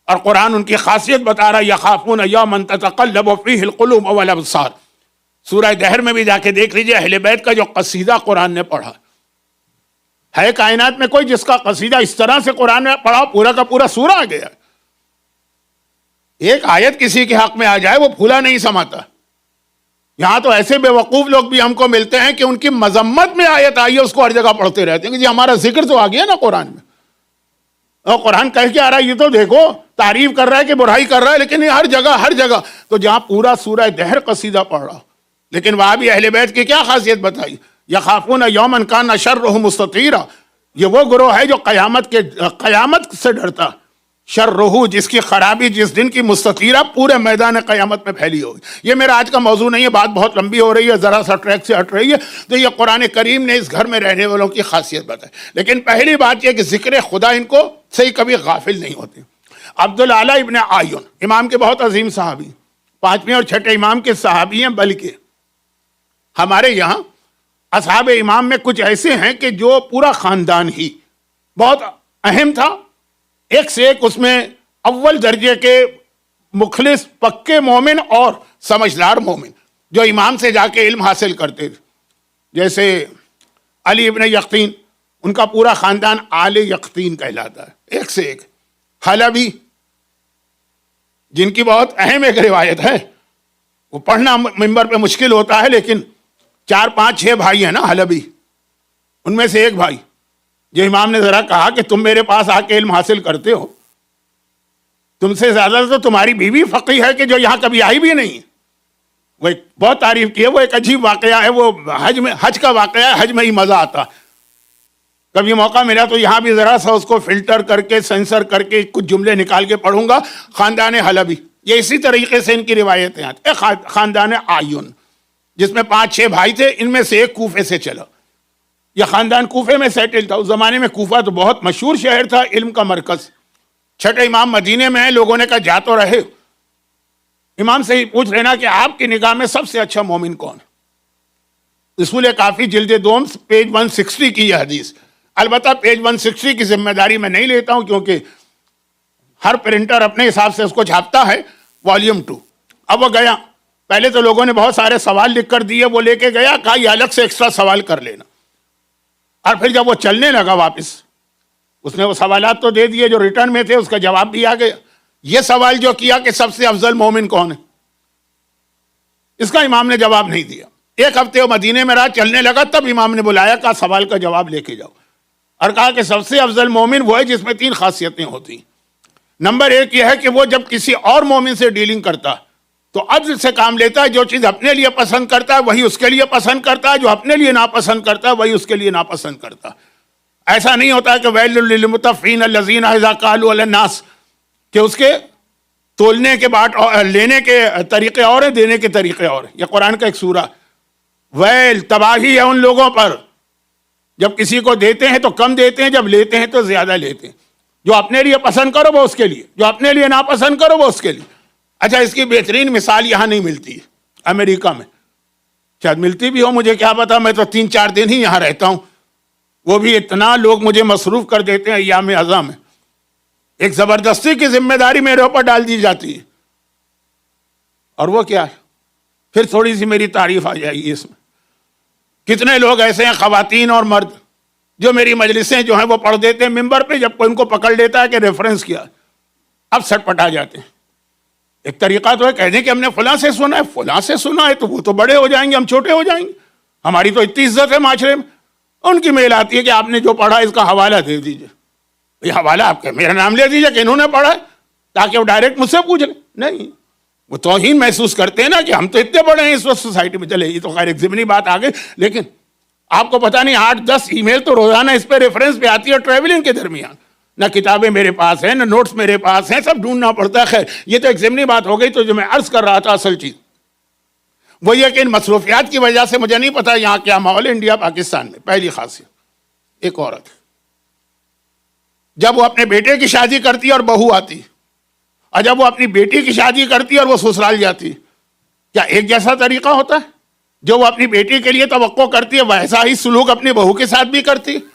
اور قرآن ان کی خاصیت بتا رہا ہے، یخافون یوما تتقلب فیہ القلوب والابصار۔ سورہ دہر میں بھی جا کے دیکھ لیجئے، اہل بیت کا جو قصیدہ قرآن نے پڑھا ہے، کائنات میں کوئی جس کا قصیدہ اس طرح سے قرآن میں پڑھا پورا کا پورا سورہ آ گیا، ایک آیت کسی کے حق میں آ جائے وہ پھولا نہیں سماتا۔ یہاں تو ایسے بے وقوف لوگ بھی ہم کو ملتے ہیں کہ ان کی مذمت میں آیت آئی ہے اس کو ہر جگہ پڑھتے رہتے ہیں کہ جی ہمارا ذکر تو آ گیا نا قرآن میں، اور قرآن کہہ کے آ رہا ہے یہ تو دیکھو تعریف کر رہا ہے کہ برائی کر رہا ہے، لیکن یہ ہر جگہ تو جہاں پورا سورہ دہر قصیدہ پڑھ رہا، لیکن وہاں بھی اہل بیت کی کیا خاصیت بتائی، یخافون یوما کان شرہ مستطیرا، یہ وہ گروہ ہے جو قیامت سے ڈرتا، شررہ، جس کی خرابی جس دن کی مستطیرہ پورے میدان قیامت میں پھیلی ہوگی۔ یہ میرا آج کا موضوع نہیں ہے، بات بہت لمبی ہو رہی ہے، ذرا سا ٹریک سے ہٹ رہی ہے، تو یہ قرآن کریم نے اس گھر میں رہنے والوں کی خاصیت بتائی۔ لیکن پہلی بات یہ کہ ذکر خدا ان کو سے کبھی غافل نہیں ہوتے۔ عبدالعالی ابن عیون امام کے بہت عظیم صحابی، 5ویں اور 6ٹھے امام کے صحابی ہیں، بلکہ ہمارے یہاں اصحاب امام میں کچھ ایسے ہیں کہ جو پورا خاندان ہی بہت اہم تھا، ایک سے ایک اس میں اول درجے کے مخلص پکے مومن اور سمجھدار مومن جو امام سے جا کے علم حاصل کرتے تھے، جیسے علی ابن یقطین، ان کا پورا خاندان آل یقطین کہلاتا ہے، ایک سے ایک۔ حلبی، جن کی بہت اہم ایک روایت ہے، وہ پڑھنا منبر پہ مشکل ہوتا ہے، لیکن 4 5 6 بھائی ہیں نا حلبی، ان میں سے ایک بھائی جو امام نے ذرا کہا کہ تم میرے پاس آ کے علم حاصل کرتے ہو، تم سے زیادہ تو تمہاری بیوی فقیہ ہے کہ جو یہاں کبھی آئی بھی نہیں۔ وہ ایک بہت تعریف کی ہے، وہ ایک عجیب واقعہ ہے، وہ حج کا واقعہ ہے، حج میں ہی مزہ آتا۔ کبھی موقع ملا تو یہاں بھی ذرا سا اس کو فلٹر کر کے سینسر کر کے کچھ جملے نکال کے پڑھوں گا۔ خاندان حلبی، یہ اسی طریقے سے ان کی روایتیں آتی۔ خاندان عیون جس میں 5 6 بھائی تھے، ان میں سے ایک کوفے سے چلا، یہ خاندان کوفے میں سیٹل تھا۔ اس زمانے میں کوفہ تو بہت مشہور شہر تھا، علم کا مرکز۔ 6ٹھے امام مدینے میں ہیں، لوگوں نے کہا جا تو رہے، امام سے ہی پوچھ لینا کہ آپ کی نگاہ میں سب سے اچھا مومن کون ہے۔ اصول کافی جلد 2 پیج 160 کی یہ حدیث، البتہ پیج 160 کی ذمہ داری میں نہیں لیتا ہوں، کیونکہ ہر پرنٹر اپنے حساب سے اس کو چھاپتا ہے، والیوم 2۔ اب وہ گیا، پہلے تو لوگوں نے بہت سارے سوال لکھ کر دیے، وہ لے کے گیا، کہا یہ الگ سے ایکسٹرا سوال کر لینا۔ اور پھر جب وہ چلنے لگا واپس، اس نے وہ سوالات تو دے دیے جو ریٹرن میں تھے، اس کا جواب بھی آ گیا۔ یہ سوال جو کیا کہ سب سے افضل مومن کون ہے، اس کا امام نے جواب نہیں دیا۔ 1 ہفتے وہ مدینے میں رہا، چلنے لگا، تب امام نے بلایا، کہا سوال کا جواب لے کے جاؤ، اور کہا کہ سب سے افضل مومن وہ ہے جس میں 3 خاصیتیں ہوتی۔ نمبر 1 یہ ہے کہ وہ جب کسی اور مومن سے ڈیلنگ کرتا تو عدل سے کام لیتا ہے، جو چیز اپنے لیے پسند کرتا ہے وہی اس کے لیے پسند کرتا ہے، جو اپنے لیے ناپسند کرتا ہے وہی اس کے لیے ناپسند کرتا ہے۔ ایسا نہیں ہوتا کہ ویل للمطففین الذین اذا قالوا علی الناس، کہ اس کے تولنے کے بعد لینے کے طریقے اور ہیں، دینے کے طریقے اور ہیں۔ یہ قرآن کا ایک سورہ، ویل، تباہی ہے ان لوگوں پر جب کسی کو دیتے ہیں تو کم دیتے ہیں، جب لیتے ہیں تو زیادہ لیتے ہیں۔ جو اپنے لیے پسند کرو وہ اس کے لیے، جو اپنے لیے ناپسند کرو وہ اس کے لیے۔ اچھا، اس کی بہترین مثال یہاں نہیں ملتی ہے، امریکہ میں شاید ملتی بھی ہو، مجھے کیا پتا، میں تو 3 4 دن ہی یہاں رہتا ہوں، وہ بھی اتنا لوگ مجھے مصروف کر دیتے ہیں ایام اعضاء میں، ایک زبردستی کی ذمہ داری میرے اوپر ڈال دی جاتی ہے۔ اور وہ کیا ہے، پھر تھوڑی سی میری تعریف آ جائے گی اس میں۔ کتنے لوگ ایسے ہیں، خواتین اور مرد، جو میری مجلسیں جو ہیں وہ پڑھ دیتے ہیں ممبر پہ، جب کوئی ان کو پکڑ لیتا ہے کہ ریفرنس کیا، اب سٹ پٹا جاتے ہیں۔ ایک طریقہ تو ہے کہہ دیں کہ ہم نے فلاں سے سنا ہے، فلاں سے سنا ہے، تو وہ تو بڑے ہو جائیں گے، ہم چھوٹے ہو جائیں گے، ہماری تو اتنی عزت ہے معاشرے میں۔ ان کی میل آتی ہے کہ آپ نے جو پڑھا اس کا حوالہ دے دیجئے، یہ حوالہ آپ کا، میرا نام لے دیجئے کہ انہوں نے پڑھا ہے، تاکہ وہ ڈائریکٹ مجھ سے پوچھ لیں۔ نہیں، وہ توہین محسوس کرتے ہیں نا کہ ہم تو اتنے بڑے ہیں اس وقت سوسائٹی میں۔ چلے، یہ تو خیر ایک ضمنی بات آ گئی، لیکن آپ کو پتہ نہیں 8 10 ای میل تو روزانہ اس پہ ریفرنس پہ آتی ہے ٹریولنگ کے درمیان۔ نہ کتابیں میرے پاس ہیں، نہ نوٹس میرے پاس ہیں، سب ڈھونڈنا پڑتا ہے۔ خیر، یہ تو ایک ضمنی بات ہو گئی۔ تو جو میں عرض کر رہا تھا، اصل چیز وہ یہ کہ ان مصروفیات کی وجہ سے مجھے نہیں پتا یہاں کیا ماحول ہے انڈیا پاکستان میں۔ پہلی خاصیت، ایک عورت جب وہ اپنے بیٹے کی شادی کرتی اور بہو آتی، اور جب وہ اپنی بیٹی کی شادی کرتی اور وہ سسرال جاتی، کیا ایک جیسا طریقہ ہوتا ہے؟ جو وہ اپنی بیٹی کے لیے توقع کرتی ہے ویسا ہی سلوک اپنی بہو کے ساتھ بھی کرتی ہے؟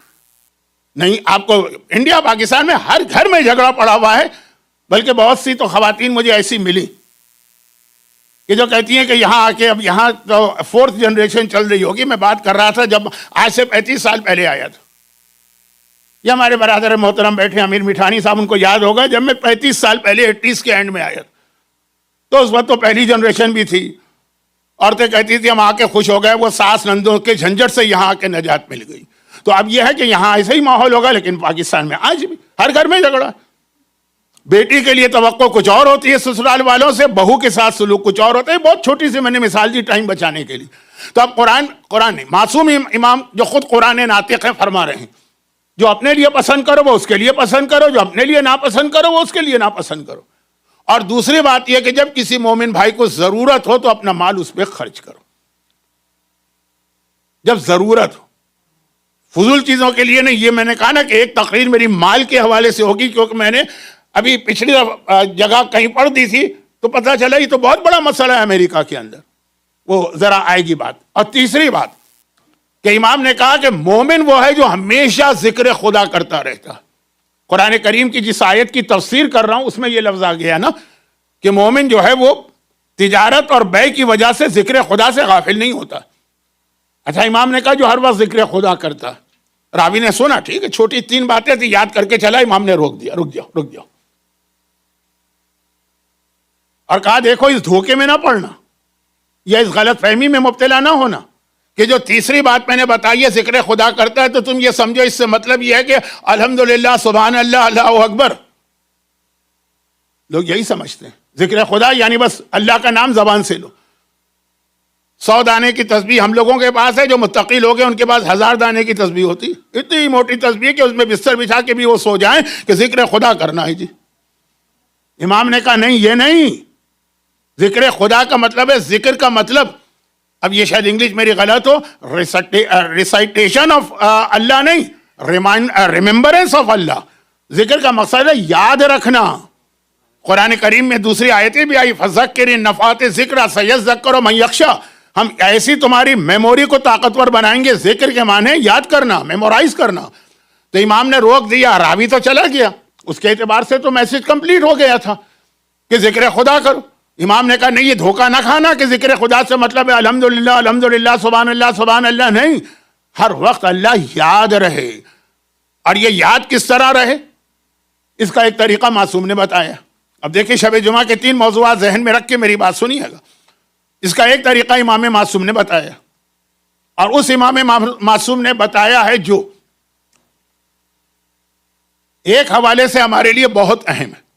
نہیں، آپ کو انڈیا پاکستان میں ہر گھر میں جھگڑا پڑا ہوا ہے۔ بلکہ بہت سی تو خواتین مجھے ایسی ملی کہ جو کہتی ہیں کہ یہاں آ کے، اب یہاں تو 4th جنریشن چل رہی ہوگی، میں بات کر رہا تھا جب آج سے 35 سال پہلے آیا تھا۔ یہ ہمارے برادر محترم بیٹھے امیر مٹھانی صاحب، ان کو یاد ہوگا جب میں 35 سال پہلے 80s کے اینڈ میں آیا تھا، تو اس وقت تو پہلی جنریشن بھی تھی۔ عورتیں کہتی تھی ہم آ کے خوش ہو گئے، وہ ساس نندوں کے جھنجٹ سے یہاں آ کے نجات مل گئی۔ تو اب یہ ہے کہ یہاں ایسا ہی ماحول ہوگا، لیکن پاکستان میں آج بھی ہر گھر میں جھگڑا۔ بیٹی کے لیے توقع کچھ اور ہوتی ہے سسرال والوں سے، بہو کے ساتھ سلوک کچھ اور ہوتا ہے۔ بہت چھوٹی سی میں نے مثال دی ٹائم بچانے کے لیے۔ تو اب قرآن نے معصوم امام جو خود قرآن ناطق ہیں فرما رہے ہیں، جو اپنے لیے پسند کرو وہ اس کے لیے پسند کرو، جو اپنے لیے ناپسند کرو وہ اس کے لیے ناپسند کرو. اور دوسری بات یہ کہ جب کسی مومن بھائی کو ضرورت ہو تو اپنا مال اس پہ خرچ کرو، جب ضرورت ہو، فضول چیزوں کے لیے نہیں. یہ میں نے کہا نا کہ ایک تقریر میری مال کے حوالے سے ہوگی، کیونکہ میں نے ابھی پچھلی جگہ کہیں پڑھ دی تھی تو پتہ چلا یہ تو بہت بڑا مسئلہ ہے امریکہ کے اندر، وہ ذرا آئے گی بات. اور تیسری بات کہ امام نے کہا کہ مومن وہ ہے جو ہمیشہ ذکر خدا کرتا رہتا. قرآن کریم کی جس آیت کی تفسیر کر رہا ہوں اس میں یہ لفظ آ گیا نا کہ مومن جو ہے وہ تجارت اور بے کی وجہ سے ذکر خدا سے غافل نہیں ہوتا. اچھا، امام نے کہا جو ہر وقت ذکر خدا کرتا. راوی نے سنا، ٹھیک ہے، چھوٹی 3 باتیں تھی، یاد کر کے چلا. امام نے روک دیا، رک جاؤ اور کہا دیکھو اس دھوکے میں نہ پڑنا یا اس غلط فہمی میں مبتلا نہ ہونا کہ جو تیسری بات میں نے بتائی ہے ذکر خدا کرتا ہے تو تم یہ سمجھو اس سے مطلب یہ ہے کہ الحمدللہ، سبحان اللہ، اللہ اکبر. لوگ یہی سمجھتے ہیں ذکر خدا یعنی بس اللہ کا نام زبان سے لو. 100 دانے کی تسبیح ہم لوگوں کے پاس ہے، جو متقی لوگ ہیں ان کے پاس 1000 دانے کی تسبیح ہوتی، اتنی موٹی تسبیح کہ اس میں بستر بچھا کے بھی وہ سو جائیں کہ ذکر خدا کرنا ہے. جی امام نے کہا نہیں، یہ نہیں. ذکر خدا کا مطلب ہے، ذکر کا مطلب، اب یہ شاید انگلش میری غلط ہو، ریسائٹیشن آف اللہ نہیں، ریممبرنس آف اللہ. ذکر کا مقصد ہے یاد رکھنا. قرآن کریم میں دوسری آیتیں بھی آئی، فذکر ان نفعت ذکر سیذکر من یخشی. ہم ایسی تمہاری میموری کو طاقتور بنائیں گے. ذکر کے معنی یاد کرنا، میمورائز کرنا. تو امام نے روک دیا، راوی تو چلا گیا، اس کے اعتبار سے تو میسج کمپلیٹ ہو گیا تھا کہ ذکر خدا کرو. امام نے کہا نہیں، یہ دھوکہ نہ کھانا کہ ذکر خدا سے مطلب ہے الحمدللہ، الحمدللہ، سبحان اللہ، سبحان اللہ. نہیں، ہر وقت اللہ یاد رہے. اور یہ یاد کس طرح رہے، اس کا ایک طریقہ معصوم نے بتایا. اب دیکھیں شب جمعہ کے 3 موضوعات ذہن میں رکھ کے میری بات سنیے گا. اس کا ایک طریقہ امام معصوم نے بتایا، اور اس امام معصوم نے بتایا ہے جو ایک حوالے سے ہمارے لیے بہت اہم ہے.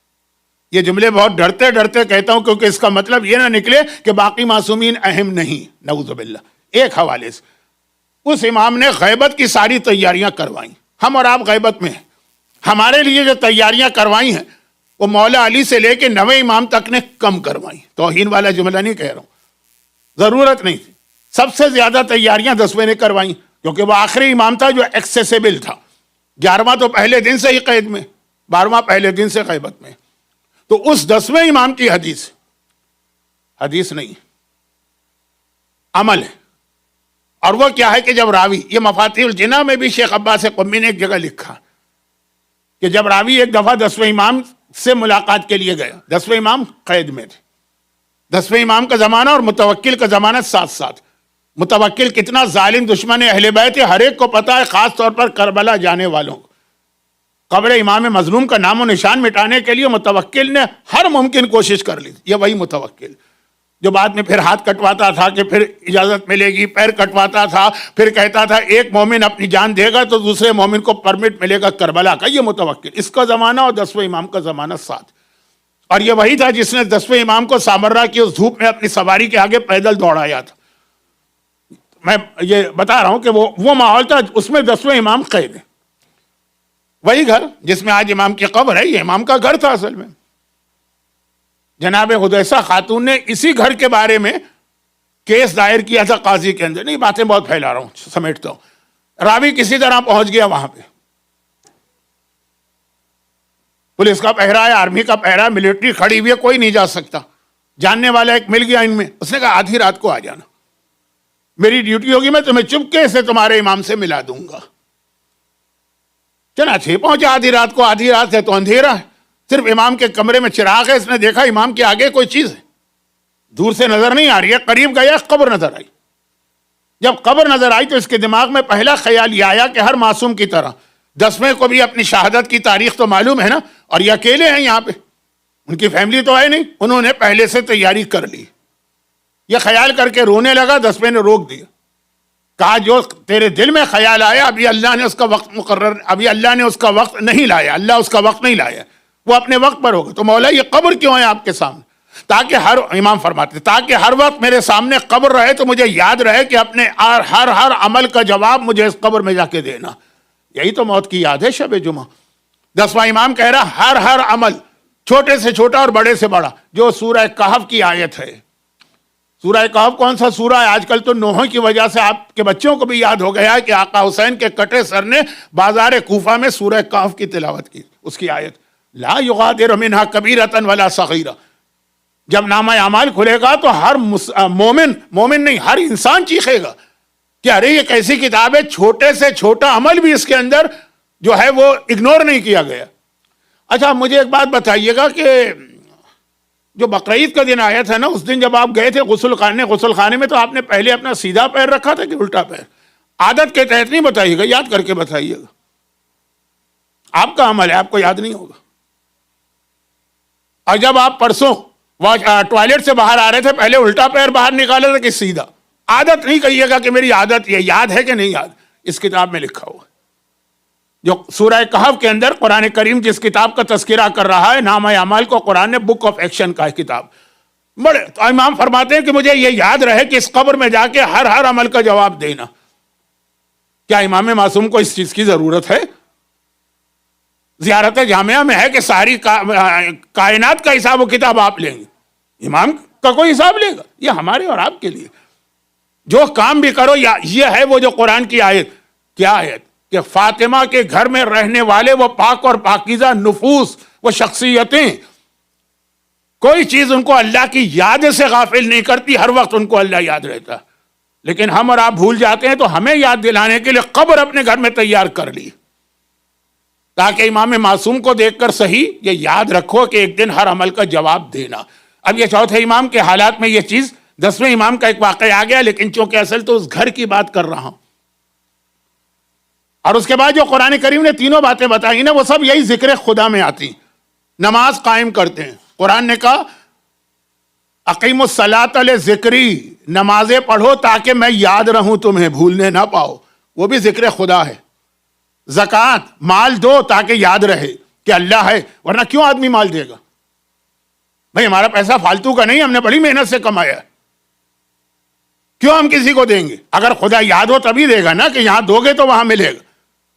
یہ جملے بہت ڈرتے ڈرتے کہتا ہوں کیونکہ اس کا مطلب یہ نہ نکلے کہ باقی معصومین اہم نہیں، نعوذ باللہ. ایک حوالے سے اس امام نے غیبت کی ساری تیاریاں کروائیں. ہم اور آپ غیبت میں ہیں، ہمارے لیے جو تیاریاں کروائی ہیں وہ مولا علی سے لے کے 9ویں امام تک نے کم کروائی. توہین والا جملہ نہیں کہہ رہا ہوں، ضرورت نہیں تھی. سب سے زیادہ تیاریاں 10ویں نے کروائی کیونکہ وہ آخری امام تھا جو ایکسیسیبل تھا. 11واں تو پہلے دن سے ہی قید میں، 12واں پہلے دن سے غیبت میں. تو اس 10ویں امام کی حدیث نہیں، عمل ہے. اور وہ کیا ہے کہ جب راوی، یہ مفاتیح الجناح میں بھی شیخ عباس قمی نے ایک جگہ لکھا کہ جب راوی ایک دفعہ 10ویں امام سے ملاقات کے لیے گیا، 10ویں امام قید میں تھے، 10ویں امام کا زمانہ اور متوکل کا زمانہ ساتھ ساتھ. متوکل کتنا ظالم دشمن اہل بیت ہے، ہر ایک کو پتا ہے، خاص طور پر کربلا جانے والوں کو. قبر امام مظلوم کا نام و نشان مٹانے کے لیے متوکل نے ہر ممکن کوشش کر لی. یہ وہی متوکل جو بعد میں پھر ہاتھ کٹواتا تھا کہ پھر اجازت ملے گی، پیر کٹواتا تھا، پھر کہتا تھا ایک مومن اپنی جان دے گا تو دوسرے مومن کو پرمٹ ملے گا کربلا کا. یہ متوکل، اس کا زمانہ اور 10ویں امام کا زمانہ ساتھ. اور یہ وہی تھا جس نے 10ویں امام کو سامرہ کی اس دھوپ میں اپنی سواری کے آگے پیدل دوڑایا تھا. میں یہ بتا رہا ہوں کہ وہ ماحول تھا، اس میں 10ویں امام قید ہے. وہی گھر جس میں آج امام کی قبر ہے، یہ امام کا گھر تھا اصل میں. جناب حدیثہ خاتون نے اسی گھر کے بارے میں کیس دائر کیا تھا قاضی کے اندر. نہیں، باتیں بہت پھیلا رہا ہوں، سمیٹتا ہوں. راوی کسی طرح پہنچ گیا وہاں پہ، پولیس کا پہرا ہے، آرمی کا پہرا ہے، ملٹری کھڑی ہوئی ہے، کوئی نہیں جا سکتا. جاننے والا ایک مل گیا ان میں، اس نے کہا آدھی رات کو آ جانا، میری ڈیوٹی ہوگی، میں تمہیں چپکے سے تمہارے امام سے ملا دوں گا. چنانچہ پہنچا آدھی رات کو. آدھی رات ہے تو اندھیرا ہے، صرف امام کے کمرے میں چراغ ہے. اس نے دیکھا امام کے آگے کوئی چیز ہے، دور سے نظر نہیں آ رہی ہے. قریب گیا، قبر نظر آئی. جب قبر نظر آئی تو اس کے دماغ میں پہلا خیال یہ آیا کہ ہر معصوم کی طرح 10ویں کو بھی اپنی شہادت کی تاریخ تو معلوم ہے نا، اور یہ اکیلے ہیں یہاں پہ، ان کی فیملی تو ہے نہیں، انہوں نے پہلے سے تیاری کر لی. یہ خیال کر کے رونے لگا. 10ویں نے روک دیا، کہا جو تیرے دل میں خیال آیا ابھی اللہ نے اس کا وقت مقرر، ابھی اللہ نے اس کا وقت نہیں لایا، اللہ اس کا وقت نہیں لایا، وہ اپنے وقت پر ہوگا. تو مولا یہ قبر کیوں ہے آپ کے سامنے؟ تاکہ امام فرماتے تاکہ ہر وقت میرے سامنے قبر رہے تو مجھے یاد رہے کہ اپنے ہر عمل کا جواب مجھے اس قبر میں جا کے دینا. یہی تو موت کی یاد ہے شب جمعہ. 10واں امام کہہ رہا ہر عمل چھوٹے سے چھوٹا اور بڑے سے بڑا جو سورہ کہف کی آیت ہے. سورہ کہف کون سا سورہ ہے؟ آج کل تو نوحوں کی وجہ سے آپ کے بچوں کو بھی یاد ہو گیا ہے کہ آقا حسین کے کٹے سر نے بازار کوفہ میں سورہ کہف کی تلاوت کی. اس کی آیت لا یغادر منہا کبیرۃ ولا صغیرہ. جب نامہ اعمال کھلے گا تو ہر مومن نہیں، ہر انسان چیخے گا کہ ارے یہ کیسی کتاب ہے، چھوٹے سے چھوٹا عمل بھی اس کے اندر جو ہے وہ اگنور نہیں کیا گیا. اچھا مجھے ایک بات بتائیے گا کہ جو بقرعید کا دن آیا تھا نا، اس دن جب آپ گئے تھے غسل خانے میں تو آپ نے پہلے اپنا سیدھا پیر رکھا تھا کہ الٹا پیر؟ عادت کے تحت نہیں بتائیے گا، یاد کر کے بتائیے گا. آپ کا عمل ہے، آپ کو یاد نہیں ہوگا. اور جب آپ پرسوں ٹوائلٹ سے باہر آ رہے تھے پہلے الٹا پیر باہر نکالا تھا کہ سیدھا؟ عادت نہیں کہیے گا کہ میری عادت یہ یاد ہے کہ نہیں یاد. اس کتاب میں لکھا ہوا ہے. جو سورہ کہف کے اندر قرآن کریم جس کتاب کا تذکرہ کر رہا ہے، نامہ اعمال کو قرآن نے بک آف ایکشن کا ہے کتاب. بڑے تو امام فرماتے ہیں کہ مجھے یہ یاد رہے کہ اس قبر میں جا کے ہر عمل کا جواب دینا. کیا امام معصوم کو اس چیز کی ضرورت ہے؟ زیارت جامعہ میں ہے کہ ساری کائنات کا حساب و کتاب آپ لیں گے، امام کا کوئی حساب لے گا؟ یہ ہمارے اور آپ کے لیے جو کام بھی کرو یہ ہے وہ جو قرآن کی آیت. کیا آیت؟ کہ فاطمہ کے گھر میں رہنے والے وہ پاک اور پاکیزہ نفوس، وہ شخصیتیں، کوئی چیز ان کو اللہ کی یاد سے غافل نہیں کرتی، ہر وقت ان کو اللہ یاد رہتا. لیکن ہم اور آپ بھول جاتے ہیں، تو ہمیں یاد دلانے کے لیے قبر اپنے گھر میں تیار کر لی تاکہ امام معصوم کو دیکھ کر صحیح یہ یاد رکھو کہ ایک دن ہر عمل کا جواب دینا. اب یہ چوتھے امام کے حالات میں یہ چیز، 10ویں امام کا ایک واقعہ آ گیا، لیکن چونکہ اصل تو اس گھر کی بات کر رہا ہوں. اور اس کے بعد جو قرآن کریم نے تینوں باتیں بتائی نا، وہ سب یہی ذکر خدا میں آتی. نماز قائم کرتے ہیں، قرآن نے کہا اقیموا الصلاۃ لذکری، نمازیں پڑھو تاکہ میں یاد رہوں، تمہیں بھولنے نہ پاؤ، وہ بھی ذکر خدا ہے. زکوٰۃ، مال دو تاکہ یاد رہے کہ اللہ ہے، ورنہ کیوں آدمی مال دے گا؟ بھئی ہمارا پیسہ فالتو کا نہیں، ہم نے بڑی محنت سے کمایا ہے، کیوں ہم کسی کو دیں گے؟ اگر خدا یاد ہو تبھی دے گا نا، کہ یہاں دو گے تو وہاں ملے گا.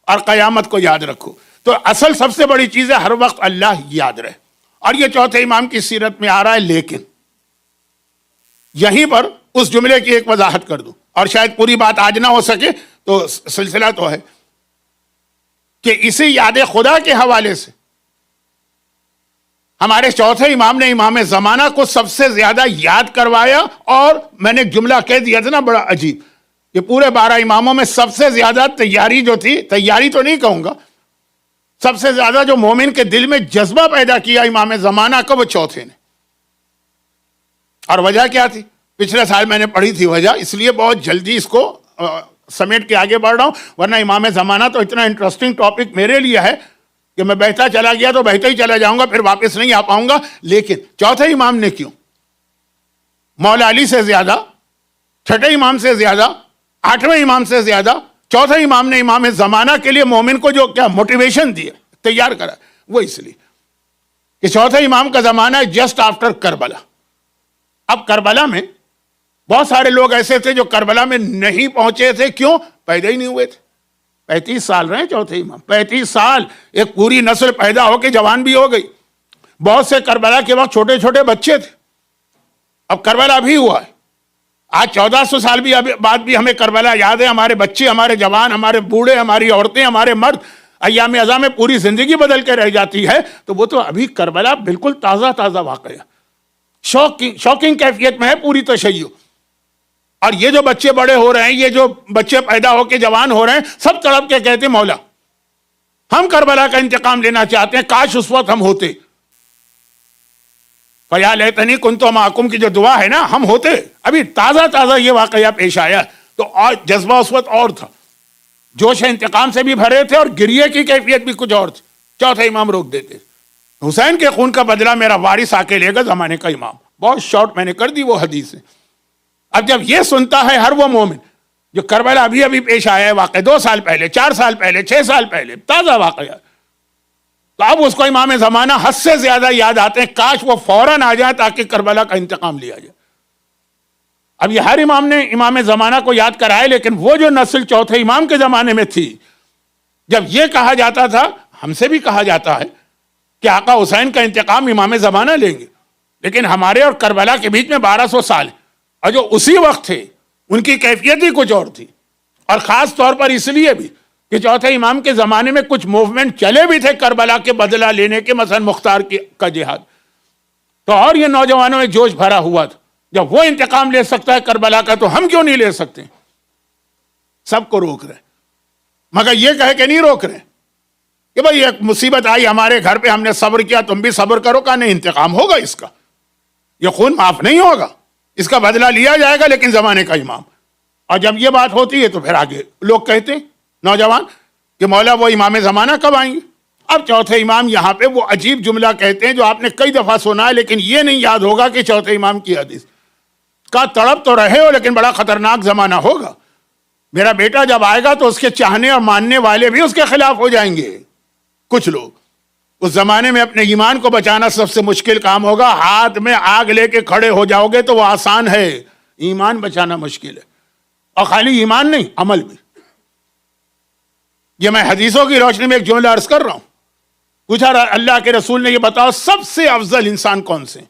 اور قیامت کو یاد رکھو. تو اصل سب سے بڑی چیز ہے ہر وقت اللہ یاد رہے. اور یہ چوتھے امام کی سیرت میں آ رہا ہے. لیکن یہیں پر اس جملے کی ایک وضاحت کر دوں، اور شاید پوری بات آج نہ ہو سکے تو سلسلہ تو ہے کہ اسی یاد خدا کے حوالے سے ہمارے چوتھے امام نے امام زمانہ کو سب سے زیادہ یاد کروایا. اور میں نے ایک جملہ کہہ دیا تھا نا بڑا عجیب، کہ پورے 12 اماموں میں سب سے زیادہ تیاری جو تھی، تیاری تو نہیں کہوں گا، سب سے زیادہ جو مومن کے دل میں جذبہ پیدا کیا امام زمانہ کا، وہ چوتھے نے. اور وجہ کیا تھی؟ پچھلے سال میں نے پڑھی تھی وجہ، اس لیے بہت جلدی اس کو سمیٹ کے آگے بڑھ رہا ہوں، ورنہ امام زمانہ تو اتنا انٹرسٹنگ ٹاپک میرے لیے ہے کہ میں بہتا چلا گیا تو بہتا ہی چلا جاؤں گا، پھر واپس نہیں آ پاؤں گا. لیکن چوتھے امام نے کیوں مولا علی سے زیادہ، چھٹے امام سے زیادہ، 8ویں امام سے زیادہ چوتھے امام نے امام زمانہ کے لیے مومن کو جو کیا موٹیویشن دی، تیار کرا، وہ اس لیے کہ چوتھے امام کا زمانہ ہے جسٹ آفٹر کربلا. اب کربلا میں بہت سارے لوگ ایسے تھے جو کربلا میں نہیں پہنچے تھے. کیوں؟ پیدا ہی نہیں ہوئے تھے. 35 سال رہے چوتھے امام، 35 سال، ایک پوری نسل پیدا ہو کے جوان بھی ہو گئی. بہت سے کربلا کے وقت چھوٹے چھوٹے بچے تھے. اب کربلا بھی ہوا ہے. آج 1400 سال بھی بعد بھی ہمیں کربلا یاد ہے. ہمارے بچے، ہمارے جوان، ہمارے بوڑھے، ہماری عورتیں، ہمارے مرد ایام ازاں میں پوری زندگی بدل کے رہ جاتی ہے. تو وہ تو ابھی کربلا بالکل تازہ تازہ واقعہ، شوکنگ کیفیت میں ہے پوری تشیع. اور یہ جو بچے بڑے ہو رہے ہیں، یہ جو بچے پیدا ہو کے جوان ہو رہے ہیں، سب تڑپ کے کہتے مولا ہم کربلا کا انتقام لینا چاہتے ہیں، کاش اس وقت ہم ہوتے. فَيَا لَيْتَنِي كُنْتُ مَعَكُمْ کی جو دعا ہے نا، ہم ہوتے. ابھی تازہ تازہ یہ واقعہ پیش آیا تو اور جذبہ اس وقت اور تھا، جوش انتقام سے بھی بھرے تھے اور گریے کی کیفیت بھی کچھ اور تھی. چوتھے امام روک دیتے، حسین کے خون کا بدلہ میرا وارث آ کے لے گا، زمانے کا امام. بہت شارٹ میں نے کر دی وہ حدیث. اب جب یہ سنتا ہے ہر وہ مومن جو کربلا ابھی پیش آیا ہے، واقع 2 سال پہلے، 4 سال پہلے، 6 سال پہلے، تازہ واقعہ، تو اب اس کو امام زمانہ حد سے زیادہ یاد آتے ہیں. کاش وہ فوراً آ جائے تاکہ کربلا کا انتقام لیا جائے. اب یہ ہر امام نے امام زمانہ کو یاد کرایا، لیکن وہ جو نسل چوتھے امام کے زمانے میں تھی، جب یہ کہا جاتا تھا، ہم سے بھی کہا جاتا ہے کہ آقا حسین کا انتقام امام زمانہ لیں گے، لیکن ہمارے اور کربلا کے بیچ میں 1200 سال، اور جو اسی وقت تھے ان کی کیفیت ہی کچھ اور تھی، اور خاص طور پر اس لیے بھی کہ چوتھے امام کے زمانے میں کچھ موومنٹ چلے بھی تھے کربلا کے بدلہ لینے کے، مثلا مختار کا جہاد، تو اور یہ نوجوانوں میں جوش بھرا ہوا تھا، جب وہ انتقام لے سکتا ہے کربلا کا تو ہم کیوں نہیں لے سکتے؟ سب کو روک رہے، مگر یہ کہے کہ نہیں روک رہے کہ بھئی ایک مصیبت آئی ہمارے گھر پہ، ہم نے صبر کیا، تم بھی صبر کرو، کہ نہیں انتقام ہوگا اس کا، یہ خون معاف نہیں ہوگا، اس کا بدلہ لیا جائے گا، لیکن زمانے کا امام۔ اور جب یہ بات ہوتی ہے تو پھر آگے لوگ کہتے ہیں نوجوان کہ مولا وہ امام زمانہ کب آئیں گے؟ اب چوتھے امام یہاں پہ وہ عجیب جملہ کہتے ہیں جو آپ نے کئی دفعہ سنا ہے، لیکن یہ نہیں یاد ہوگا کہ چوتھے امام کی حدیث کا تڑپ تو رہے ہو، لیکن بڑا خطرناک زمانہ ہوگا، میرا بیٹا جب آئے گا تو اس کے چاہنے اور ماننے والے بھی اس کے خلاف ہو جائیں گے۔ کچھ لوگ اس زمانے میں اپنے ایمان کو بچانا سب سے مشکل کام ہوگا، ہاتھ میں آگ لے کے کھڑے ہو جاؤ گے تو وہ آسان ہے، ایمان بچانا مشکل ہے، اور خالی ایمان نہیں، عمل بھی۔ یہ میں حدیثوں کی روشنی میں ایک جملہ عرض کر رہا ہوں، پوچھا اللہ کے رسول نے یہ بتاؤ سب سے افضل انسان کون سے؟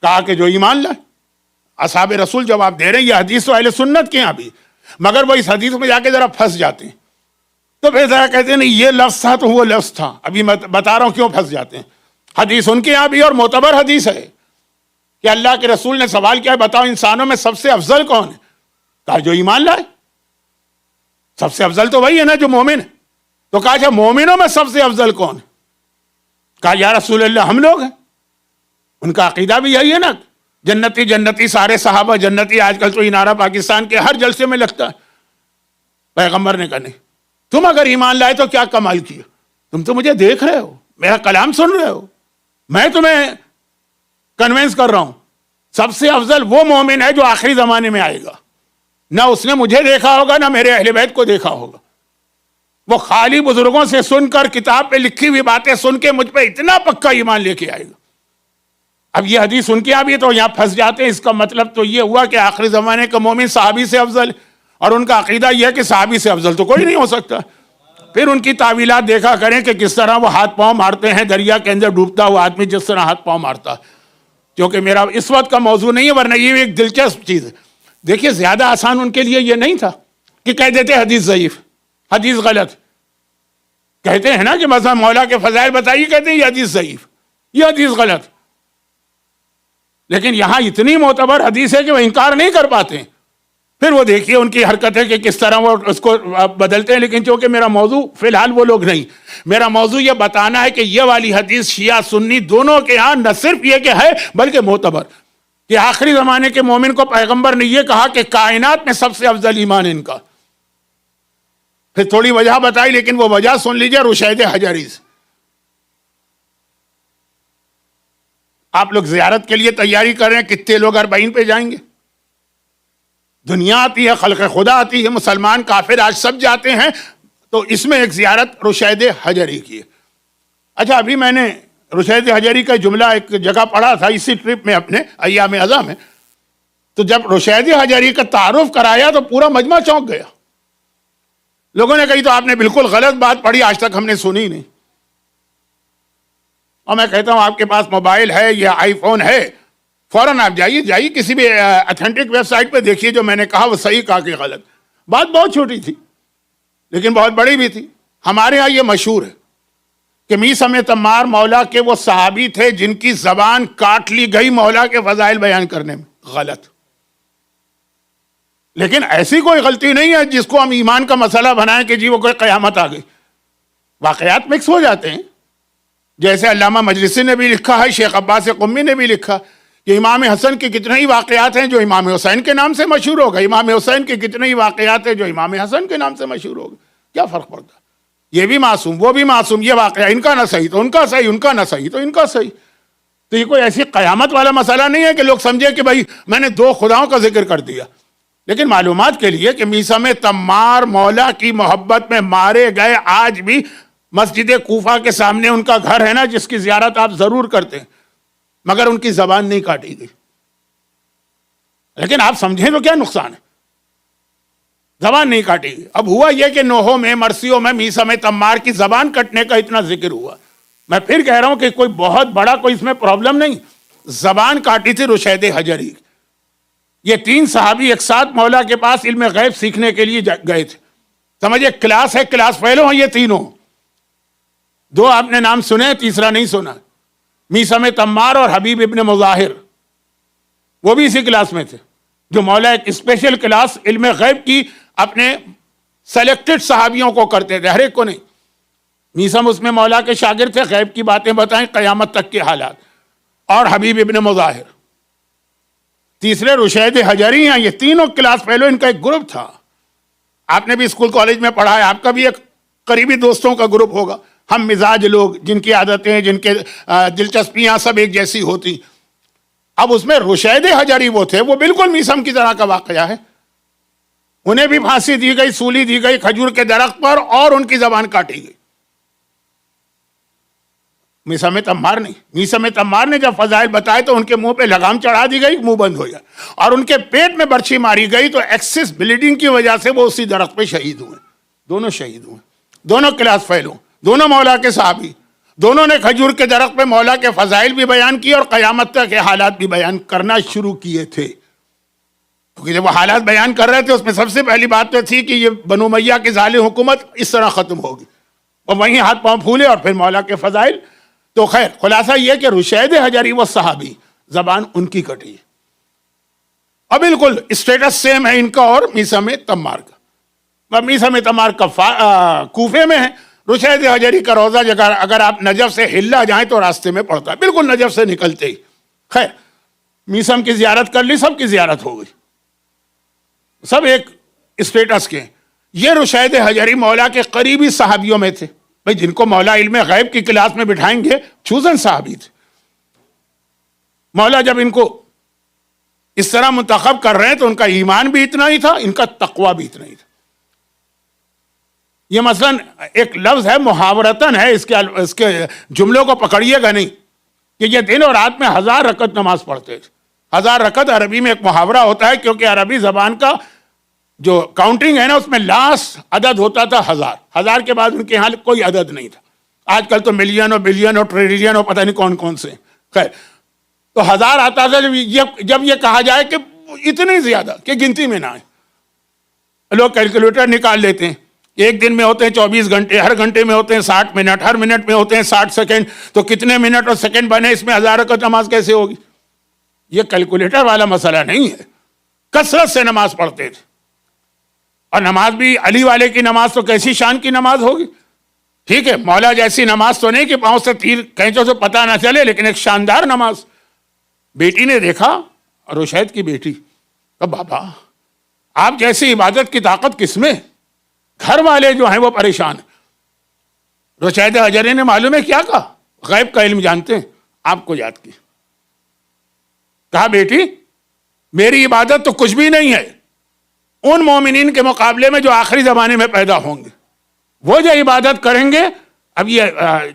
کہا کہ جو ایمان لائے۔ اصحاب رسول جواب دے رہے ہیں یہ حدیث تو اہل سنت کے یہاں بھی، مگر وہ اس حدیث میں جا کے ذرا پھنس جاتے ہیں، تو پھر ذرا کہتے ہیں نہیں یہ لفظ تھا تو وہ لفظ تھا، ابھی میں بتا رہا ہوں کیوں پھنس جاتے ہیں۔ حدیث ان کے یہاں بھی اور معتبر حدیث ہے کہ اللہ کے رسول نے سوال کیا ہے بتاؤ انسانوں میں سب سے افضل کون ہے؟ کہا جو ایمان لائے۔ سب سے افضل تو وہی ہے نا جو مومن ہے، تو کہا اچھا مومنوں میں سب سے افضل کون ہے؟ کہا یا رسول اللہ ہم لوگ ہیں۔ ان کا عقیدہ بھی یہی ہے نا، جنتی جنتی سارے صحابہ جنتی، آج کل تو یہ نعرہ پاکستان کے ہر جلسے میں لگتا ہے۔ پیغمبر نے کہا نہیں، تم اگر ایمان لائے تو کیا کمال کیا، تم تو مجھے دیکھ رہے ہو، میرا کلام سن رہے ہو، میں تمہیں کنونس کر رہا ہوں، سب سے افضل وہ مومن ہے جو آخری زمانے میں آئے گا، نہ اس نے مجھے دیکھا ہوگا نہ میرے اہل بیت کو دیکھا ہوگا، وہ خالی بزرگوں سے سن کر کتاب پہ لکھی ہوئی باتیں سن کے مجھ پہ اتنا پکا ایمان لے کے آئے گا۔ اب یہ حدیث ان کی آ بھی تو یہاں پھنس جاتے ہیں، اس کا مطلب تو یہ ہوا کہ آخری زمانے کا مومن صحابی سے افضل، اور ان کا عقیدہ یہ ہے کہ صحابی سے افضل تو کوئی نہیں ہو سکتا۔ پھر ان کی تعویلات دیکھا کریں کہ کس طرح وہ ہاتھ پاؤں مارتے ہیں، دریا کے اندر ڈوبتا ہوا آدمی جس طرح ہاتھ پاؤں مارتا ہے، کیونکہ میرا اس وقت کا موضوع نہیں ہے، ورنہ یہ ایک دلچسپ چیز ہے۔ دیکھیے زیادہ آسان ان کے لیے یہ نہیں تھا کہ کہہ دیتے حدیث ضعیف، حدیث غلط، کہتے ہیں نا کہ مثلا مولا کے فضائل بتائیے، کہتے ہیں یہ حدیث ضعیف، یہ حدیث غلط، لیکن یہاں اتنی معتبر حدیث ہے کہ وہ انکار نہیں کر پاتے۔ پھر وہ دیکھیے ان کی حرکت ہے کہ کس طرح وہ اس کو بدلتے ہیں، لیکن چونکہ میرا موضوع فی الحال وہ لوگ نہیں، میرا موضوع یہ بتانا ہے کہ یہ والی حدیث شیعہ سنی دونوں کے ہاں نہ صرف یہ کہ ہے بلکہ معتبر، کہ آخری زمانے کے مومن کو پیغمبر نے یہ کہا کہ کائنات میں سب سے افضل ایمان ان کا۔ پھر تھوڑی وجہ بتائی، لیکن وہ وجہ سن لیجیے رشید حجری سے۔ آپ لوگ زیارت کے لیے تیاری کر رہے ہیں، کتنے لوگ 40 پہ جائیں گے؟ دنیا آتی ہے، خلق خدا آتی ہے، مسلمان کافر آج سب جاتے ہیں، تو اس میں ایک زیارت رشید حجری کی ہے۔ اچھا ابھی میں نے رشید حجری کا جملہ ایک جگہ پڑھا تھا اسی ٹرپ میں اپنے ایام اعظم میں، تو جب رشید حجری کا تعارف کرایا تو پورا مجمع چونک گیا، لوگوں نے کہی تو آپ نے بالکل غلط بات پڑھی، آج تک ہم نے سنی نہیں۔ اور میں کہتا ہوں آپ کے پاس موبائل ہے یا آئی فون ہے، فوراً آپ جائیے کسی بھی اتھینٹک ویب سائٹ پہ دیکھیے جو میں نے کہا وہ صحیح کہا کہ غلط۔ بات بہت چھوٹی تھی لیکن بہت بڑی بھی تھی۔ ہمارے ہاں یہ مشہور ہے کہ میثم تمار مولا کے وہ صحابی تھے جن کی زبان کاٹ لی گئی مولا کے فضائل بیان کرنے میں، غلط۔ لیکن ایسی کوئی غلطی نہیں ہے جس کو ہم ایمان کا مسئلہ بنائیں کہ جی وہ کوئی قیامت آ گئی۔ واقعات مکس ہو جاتے ہیں، جیسے علامہ مجلسی نے بھی لکھا ہے، شیخ عباس قمی نے بھی لکھا کہ امام حسن کے کتنے ہی واقعات ہیں جو امام حسین کے نام سے مشہور ہو گئے، امام حسین کے کتنے ہی واقعات ہیں جو امام حسن کے نام سے مشہور ہو گئے۔ کیا فرق پڑتا ہے؟ یہ بھی معصوم وہ بھی معصوم، یہ واقعہ ان کا نہ صحیح تو ان کا صحیح، ان کا نہ صحیح تو ان کا صحیح۔ تو یہ کوئی ایسی قیامت والا مسئلہ نہیں ہے کہ لوگ سمجھے کہ بھائی میں نے 2 خداؤں کا ذکر کر دیا۔ لیکن معلومات کے لیے کہ میثم تمار مولا کی محبت میں مارے گئے، آج بھی مسجد کوفہ کے سامنے ان کا گھر ہے نا، جس کی زیارت آپ ضرور کرتے ہیں، مگر ان کی زبان نہیں کاٹی گئی۔ لیکن آپ سمجھیں تو کیا نقصان ہے؟ زبان نہیں کاٹی گئی. اب ہوا یہ کہ نوحوں میں مرثیوں میں میسا میں تمار کی زبان کٹنے کا اتنا ذکر ہوا. میں پھر کہہ رہا ہوں کہ کوئی بہت بڑا کوئی اس میں پرابلم نہیں. زبان کاٹی تھی رشید حجری. یہ 3 صحابی ایک ساتھ مولا کے پاس علم غیب سیکھنے کے لیے گئے تھے. سمجھے کلاس ہے, کلاس فیلو ہیں یہ تینوں. 2 آپ نے نام سنے, تیسرا نہیں سنا. میسا میں تمار اور حبیب ابن مظاہر, وہ بھی اسی کلاس میں تھے, جو مولا ایک اسپیشل کلاس علم غیب کی اپنے سلیکٹڈ صحابیوں کو کرتے تھے, ہر ایک کو نہیں. میسم اس میں مولا کے شاگرد تھے, غیب کی باتیں بتائیں, قیامت تک کے حالات. اور حبیب ابن مظاہر تیسرے رشید حجری ہیں. یہ تینوں کلاس فیلو ان کا ایک گروپ تھا. آپ نے بھی اسکول کالج میں پڑھا ہے, آپ کا بھی ایک قریبی دوستوں کا گروپ ہوگا. ہم مزاج لوگ, جن کی عادتیں, جن کے دلچسپیاں سب ایک جیسی ہوتی. اب اس میں رشید حجری وہ تھے, وہ بالکل میسم کی طرح کا واقعہ ہے. انہیں بھی پھانسی دی گئی, سولی دی گئی کھجور کے درخت پر, اور ان کی زبان کاٹی گئی. میسا میں تمار نہیں. میسا میں تمار نے جب فضائل بتائے تو ان کے منہ پہ لگام چڑھا دی گئی, منہ بند ہو گیا, اور ان کے پیٹ میں برچھی ماری گئی تو ایکسس بلیڈنگ کی وجہ سے وہ اسی درخت پہ شہید ہوئے. دونوں شہید ہوئے, دونوں کلاس فیلو, دونوں مولا کے صحابی. دونوں نے کھجور کے درخت پہ مولا کے فضائل بھی بیان کیے اور قیامت تک کے حالات بھی بیان کرنا شروع کیے تھے. کیونکہ جب وہ حالات بیان کر رہے تھے اس میں سب سے پہلی بات تو تھی کہ یہ بنو امیہ کی ظالم حکومت اس طرح ختم ہوگی, اور وہیں ہاتھ پاؤں پھولے, اور پھر مولا کے فضائل. تو خیر خلاصہ یہ کہ رشید حجری وہ صحابی, زبان ان کی کٹی ہے. اور بالکل اسٹیٹس سیم ہے ان کا اور میسا میں تمار کا. میسا میں تمار کا کوفے میں ہے, رشید حجری کا روزہ جگہ اگر آپ نجف سے ہلا جائیں تو راستے میں پڑتا ہے, بالکل نجف سے نکلتے ہی. خیر میسم کی زیارت کر لی, سب کی زیارت ہو گئی, سب ایک اسٹیٹس کے. یہ رشید حجری مولا کے قریبی صحابیوں میں تھے, بھئی جن کو مولا علم غیب کی کلاس میں بٹھائیں گے, چوزن صحابی تھے. مولا جب ان کو اس طرح منتخب کر رہے ہیں تو ان کا ایمان بھی اتنا ہی تھا, ان کا تقوی بھی اتنا ہی تھا. یہ مثلا ایک لفظ ہے محاورتن ہے, اس کے جملوں کو پکڑیے گا نہیں, کہ یہ دن اور رات میں 1000 رکعت نماز پڑھتے تھے. 1000 رکعت عربی میں ایک محاورہ ہوتا ہے, کیونکہ عربی زبان کا جو کاؤنٹنگ ہے نا اس میں لاسٹ عدد ہوتا تھا 1000. 1000 کے بعد ان کے یہاں کوئی عدد نہیں تھا. آج کل تو ملین اور بلین اور ٹریلین اور پتہ نہیں کون کون سے. خیر تو 1000 آتا تھا جب یہ کہا جائے کہ اتنی زیادہ کہ گنتی میں نہ آئے. لوگ کیلکولیٹر نکال لیتے ہیں, ایک دن میں ہوتے ہیں 24 گھنٹے, ہر گھنٹے میں ہوتے ہیں 60 منٹ, ہر منٹ میں ہوتے ہیں 60 سیکنڈ, تو کتنے منٹ اور سیکنڈ بنے, اس میں 1000 رکعت نماز کیسے ہوگی؟ یہ کیلکولیٹر والا مسئلہ نہیں ہے. کثرت سے نماز پڑھتے تھے, اور نماز بھی علی والے کی نماز تو کیسی شان کی نماز ہوگی. ٹھیک ہے, مولا جیسی نماز تو نہیں کہ پاؤں سے تیر کھینچو تو پتہ نہ چلے, لیکن ایک شاندار نماز. بیٹی نے دیکھا, اور رشید کی بیٹی, کہ بابا آپ جیسی عبادت کی طاقت کس میں؟ گھر والے جو ہیں وہ پریشان ہیں. رشید حجری نے معلوم ہے کیا کہا, غیب کا علم جانتے ہیں, آپ کو یاد کی. کہا بیٹی میری عبادت تو کچھ بھی نہیں ہے ان مومنین کے مقابلے میں جو آخری زمانے میں پیدا ہوں گے. وہ جو عبادت کریں گے, اب یہ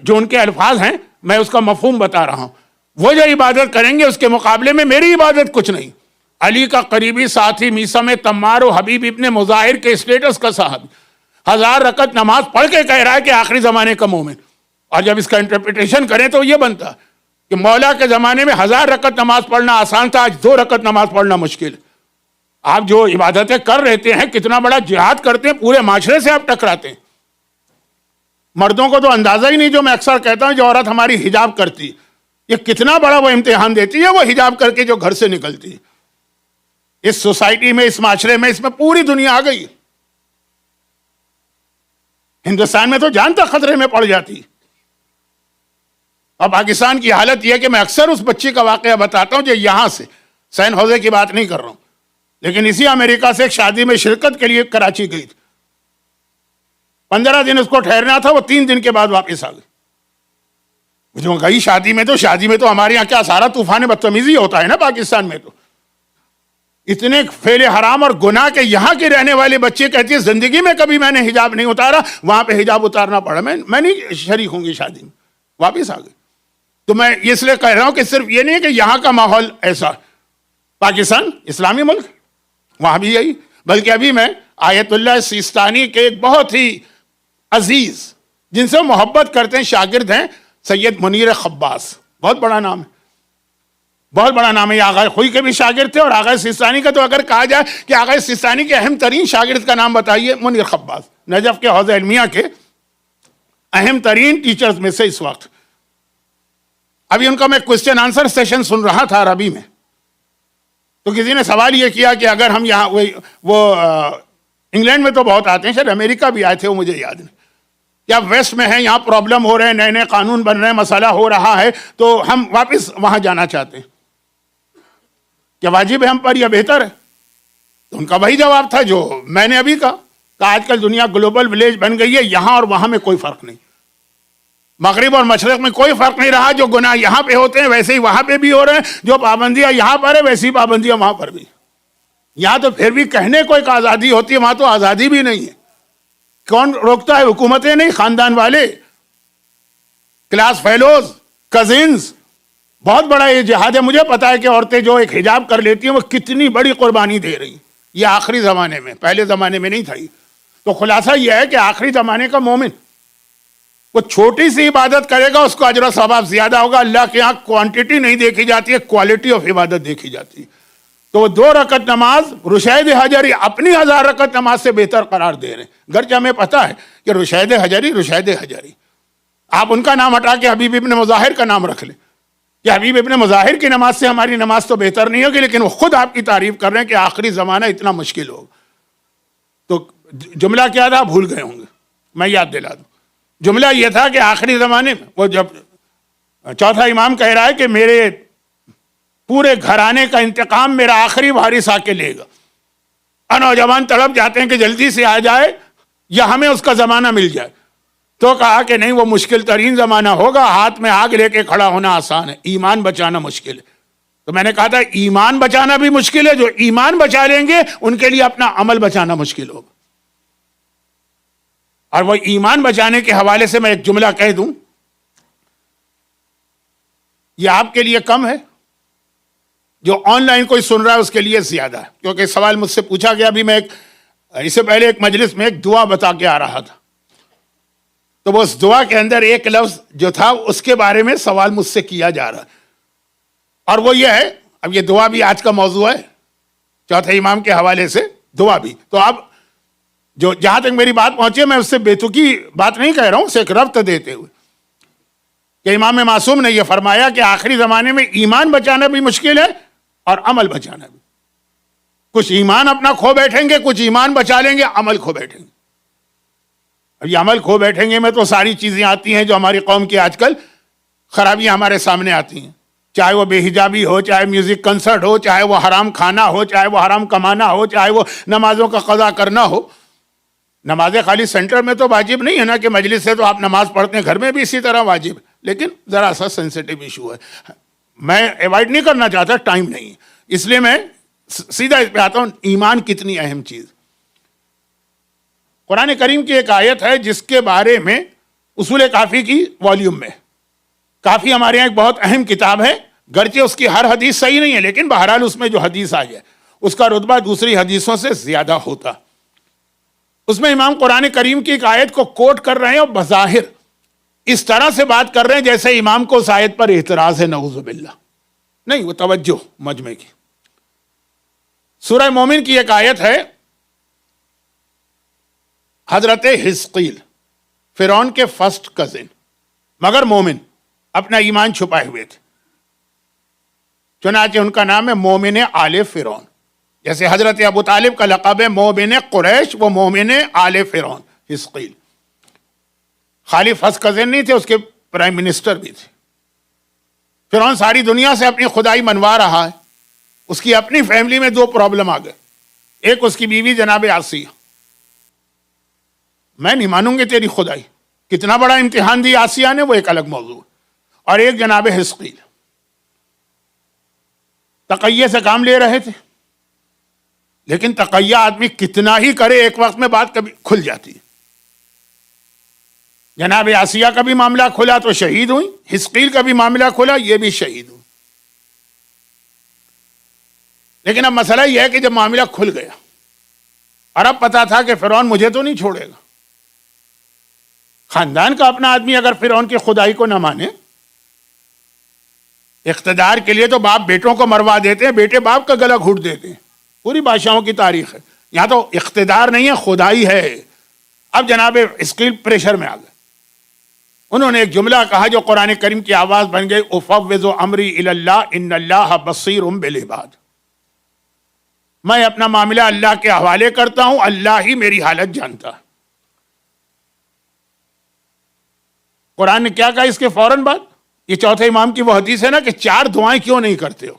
جو ان کے الفاظ ہیں میں اس کا مفہوم بتا رہا ہوں, وہ جو عبادت کریں گے اس کے مقابلے میں میری عبادت کچھ نہیں. علی کا قریبی ساتھی میسا میں تمار و حبیب ابن مظاہر کے اسٹیٹس کا صاحب 1000 رکعت نماز پڑھ کے کہہ رہا ہے کہ آخری زمانے کا مومن. اور جب اس کا انٹرپریٹیشن کریں تو یہ بنتا کہ مولا کے زمانے میں 1000 رکعت نماز پڑھنا آسان تھا, آج 2 رکعت نماز پڑھنا مشکل. آپ جو عبادتیں کر رہتے ہیں, کتنا بڑا جہاد کرتے ہیں, پورے معاشرے سے آپ ٹکراتے ہیں. مردوں کو تو اندازہ ہی نہیں, جو میں اکثر کہتا ہوں جو عورت ہماری حجاب کرتی, یہ کتنا بڑا وہ امتحان دیتی ہے, وہ حجاب کر کے جو گھر سے نکلتی. اس سوسائٹی میں, اس معاشرے میں, اس میں پوری دنیا آ گئی. ہندوستان میں تو جان تک خطرے میں پڑ جاتی. اور پاکستان کی حالت یہ ہے کہ میں اکثر اس بچی کا واقعہ بتاتا ہوں جو یہاں سے, سین ہوزے کی بات نہیں کر رہا ہوں, لیکن اسی امریکہ سے ایک شادی میں شرکت کے لیے کراچی گئی تھی. 15 دن اس کو ٹھہرنا تھا, وہ 3 دن کے بعد واپس آ گئی. جو گئی شادی میں تو ہمارے یہاں کیا سارا طوفان بدتمیزی ہوتا ہے نا, پاکستان میں تو اتنے فعل حرام اور گناہ کے یہاں کے رہنے والے بچے کہتی ہے زندگی میں کبھی میں نے حجاب نہیں اتارا, وہاں پہ حجاب اتارنا پڑا, میں نہیں شریک ہوں گی شادی میں, واپس آ گئی. تو میں اس لیے کہہ رہا ہوں کہ صرف یہ نہیں ہے کہ یہاں کا ماحول ایسا, پاکستان اسلامی ملک, وہاں بھی یہی. بلکہ ابھی میں آیت اللہ سیستانی کے ایک بہت ہی عزیز جن سے محبت کرتے ہیں شاگرد ہیں سید منیر خباس، بہت بڑا نام ہے، بہت بڑا نام ہے. یہ آغا خوئی کے بھی شاگرد تھے، اور آغا سیستانی کا تو اگر کہا جائے کہ آغا سیستانی کے اہم ترین شاگرد کا نام بتائیے، منیر خباس، نجف کے حوزہ علمیہ کے اہم ترین ٹیچرز میں سے اس وقت. ابھی ان کا میں کوسچن آنسر سیشن سن رہا تھا عربی میں، تو کسی نے سوال یہ کیا کہ اگر ہم یہاں وہ انگلینڈ میں تو بہت آتے ہیں، شاید امریکہ بھی آئے تھے، وہ مجھے یاد نہیں، کہ آپ ویسٹ میں ہیں، یہاں پرابلم ہو رہے ہیں، نئے نئے قانون بن رہے ہیں، مسئلہ ہو رہا ہے، تو ہم واپس وہاں جانا چاہتے ہیں، کیا واجب ہے ہم پر یا بہتر ہے؟ تو ان کا وہی جواب تھا جو میں نے ابھی کہا کہ آج کل دنیا گلوبل ولیج بن گئی ہے، یہاں اور وہاں میں کوئی فرق نہیں، مغرب اور مشرق میں کوئی فرق نہیں رہا. جو گناہ یہاں پہ ہوتے ہیں ویسے ہی وہاں پہ بھی ہو رہے ہیں، جو پابندیاں یہاں پر ہیں ویسی پابندیاں وہاں پر بھی. یہاں تو پھر بھی کہنے کو ایک آزادی ہوتی ہے، وہاں تو آزادی بھی نہیں ہے. کون روکتا ہے؟ حکومتیں نہیں، خاندان والے، کلاس فیلوز، کزنز. بہت بڑا یہ جہاد ہے. مجھے پتا ہے کہ عورتیں جو ایک حجاب کر لیتی ہیں وہ کتنی بڑی قربانی دے رہی ہیں. یہ آخری زمانے میں، پہلے زمانے میں نہیں تھا یہ. تو خلاصہ یہ ہے کہ آخری زمانے کا مومن وہ چھوٹی سی عبادت کرے گا، اس کو اجر و ثواب زیادہ ہوگا. اللہ کے یہاں کوانٹٹی نہیں دیکھی جاتی ہے، کوالٹی آف عبادت دیکھی جاتی ہے. تو وہ 2 رکعت نماز رشید حجری اپنی 1000 رکعت نماز سے بہتر قرار دے رہے ہیں، گرچہ ہمیں پتا ہے کہ رشید حجری آپ ان کا نام ہٹا کے حبیب ابن مظاہر کا نام رکھ لیں کہ حبیب ابن مظاہر کی نماز سے ہماری نماز تو بہتر نہیں ہوگی، لیکن وہ خود آپ کی تعریف کر رہے ہیں کہ آخری زمانہ اتنا مشکل ہوگا. تو جملہ کیا تھا؟ بھول گئے ہوں گے، میں یاد دلا دوں. جملہ یہ تھا کہ آخری زمانے میں وہ جب چوتھا امام کہہ رہا ہے کہ میرے پورے گھرانے کا انتقام میرا آخری وارث آ کے لے گا، اور نوجوان تڑپ جاتے ہیں کہ جلدی سے آ جائے یا ہمیں اس کا زمانہ مل جائے. تو کہا کہ نہیں، وہ مشکل ترین زمانہ ہوگا. ہاتھ میں آگ لے کے کھڑا ہونا آسان ہے، ایمان بچانا مشکل ہے. تو میں نے کہا تھا ایمان بچانا بھی مشکل ہے، جو ایمان بچا لیں گے ان کے لیے اپنا عمل بچانا مشکل ہوگا. اور وہ ایمان بچانے کے حوالے سے میں ایک جملہ کہہ دوں، یہ آپ کے لیے کم ہے، جو آن لائن کوئی سن رہا ہے اس کے لیے زیادہ ہے. کیونکہ سوال مجھ سے پوچھا گیا، ابھی میں اس سے پہلے ایک مجلس میں ایک دعا بتا کے آ رہا تھا، تو وہ اس دعا کے اندر ایک لفظ جو تھا اس کے بارے میں سوال مجھ سے کیا جا رہا ہے، اور وہ یہ ہے، اب یہ دعا بھی آج کا موضوع ہے، چوتھے امام کے حوالے سے دعا بھی. تو اب جو جہاں تک میری بات پہنچی، میں اس سے بیتوکی بات نہیں کہہ رہا ہوں، اسے ایک ربط دیتے ہوئے کہ امام معصوم نے یہ فرمایا کہ آخری زمانے میں ایمان بچانا بھی مشکل ہے اور عمل بچانا بھی. کچھ ایمان اپنا کھو بیٹھیں گے، کچھ ایمان بچا لیں گے، عمل کھو بیٹھیں گے. اب یہ عمل کھو بیٹھیں گے میں تو ساری چیزیں آتی ہیں جو ہماری قوم کی آج کل خرابیاں ہمارے سامنے آتی ہیں، چاہے وہ بے حجابی ہو، چاہے میوزک کنسرٹ ہو، چاہے وہ حرام کھانا ہو، چاہے وہ حرام کمانا ہو، چاہے وہ نمازوں کا قضا کرنا ہو. نمازیں خالی سینٹر میں تو واجب نہیں ہے نا کہ مجلس سے تو آپ نماز پڑھتے ہیں، گھر میں بھی اسی طرح واجب ہے، لیکن ذرا سا سینسیٹیو ایشو ہے. میں ایوائڈ نہیں کرنا چاہتا، ٹائم نہیں ہے، اس لیے میں سیدھا اس پہ آتا ہوں. ایمان کتنی اہم چیز. قرآن کریم کی ایک آیت ہے جس کے بارے میں اصول کافی کی والیوم میں، کافی ہمارے یہاں ایک بہت اہم کتاب ہے، گرچہ اس کی ہر حدیث صحیح نہیں ہے، لیکن بہرحال اس میں جو حدیث آئی ہے اس کا رتبہ دوسری حدیثوں سے زیادہ ہوتا. اس میں امام قرآن کریم کی ایک آیت کو کوٹ کر رہے ہیں اور بظاہر اس طرح سے بات کر رہے ہیں جیسے امام کو اس آیت پر اعتراض ہے، نعوذ باللہ. نہیں، وہ توجہ مجمع کی. سورہ مومن کی ایک آیت ہے، حضرت حزقیل فرعون کے فرسٹ کزن، مگر مومن، اپنا ایمان چھپائے ہوئے تھے، چنانچہ ان کا نام ہے مومن آل فرعون. جیسے حضرت ابو طالب کا لقب ہے مومن قریش، وہ مومن آل فرعون حزقیل. خالی فرسٹ کزن نہیں تھے، اس کے پرائم منسٹر بھی تھے. فرعون ساری دنیا سے اپنی خدائی منوا رہا ہے. اس کی اپنی فیملی میں 2 پرابلم آ گئے. ایک اس کی بیوی جناب آسیہ، میں نہیں مانوں گی تیری خدائی، کتنا بڑا امتحان دی آسیہ نے، وہ ایک الگ موضوع. اور ایک جناب حزقیل، تقیہ سے کام لے رہے تھے، لیکن تقیہ آدمی کتنا ہی کرے ایک وقت میں بات کبھی کھل جاتی ہے. جناب آسیہ کا بھی معاملہ کھلا تو شہید ہوئی، حزقیل کا بھی معاملہ کھلا، یہ بھی شہید ہوئی. لیکن اب مسئلہ یہ ہے کہ جب معاملہ کھل گیا اور اب پتا تھا کہ فرعون مجھے تو نہیں چھوڑے گا. خاندان کا اپنا آدمی اگر فرعون کی خدائی کو نہ مانے, اقتدار کے لیے تو باپ بیٹوں کو مروا دیتے ہیں, بیٹے باپ کا گلا گھونٹ دیتے ہیں. پوری بادشاہوں کی تاریخ ہے. یہاں تو اقتدار نہیں ہے, خدائی ہے. اب جناب اسکیل پریشر میں آ گئے. انہوں نے ایک جملہ کہا جو قرآن کریم کی آواز بن گئی, افوض امری الی اللہ ان اللہ بصیر بالعباد. میں اپنا معاملہ اللہ کے حوالے کرتا ہوں, اللہ ہی میری حالت جانتا ہے. قرآن نے کیا کہا اس کے فوراً بعد؟ یہ چوتھے امام کی وہ حدیث ہے نا کہ 4 دعائیں کیوں نہیں کرتے ہو,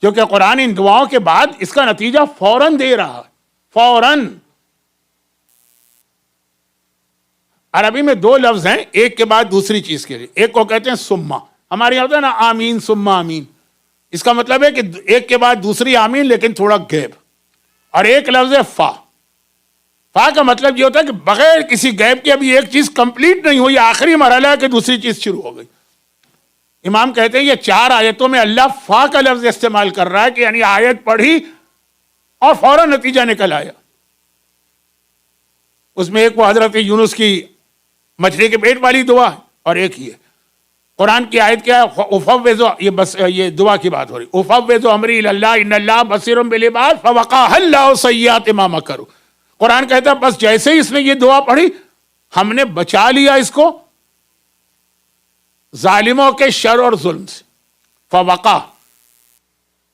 کیونکہ قرآن ان دعاؤں کے بعد اس کا نتیجہ فوراً دے رہا ہے. فوراً. عربی میں 2 لفظ ہیں ایک کے بعد دوسری چیز کے لیے. ایک کو کہتے ہیں سما, ہمارے یہاں ہوتا ہے نا آمین سما آمین, اس کا مطلب ہے کہ ایک کے بعد دوسری آمین لیکن تھوڑا گیپ. اور ایک لفظ ہے فا. فا کا مطلب یہ ہوتا ہے کہ بغیر کسی گیپ کے ابھی ایک چیز کمپلیٹ نہیں ہوئی, آخری مرحلہ ہے کہ دوسری چیز شروع ہو گئی. امام کہتے ہیں یہ 4 آیتوں میں اللہ فا کا لفظ استعمال کر رہا ہے کہ یعنی آیت پڑھی اور فوراً نتیجہ نکل آیا. اس میں ایک وہ حضرت یونس کی مچھلی کے پیٹ والی دعا ہے, اور ایک یہ قرآن کی آیت کیا ہے, افوض, یہ بس یہ دعا کی بات ہو رہی, افوض امری الی اللہ ان اللہ بصیر بالعباد فوقاہ اللہ سیئات ما مکروا. قرآن کہتا ہے بس جیسے ہی اس نے یہ دعا پڑھی ہم نے بچا لیا اس کو ظالموں کے شر اور ظلم سے. فوقاہ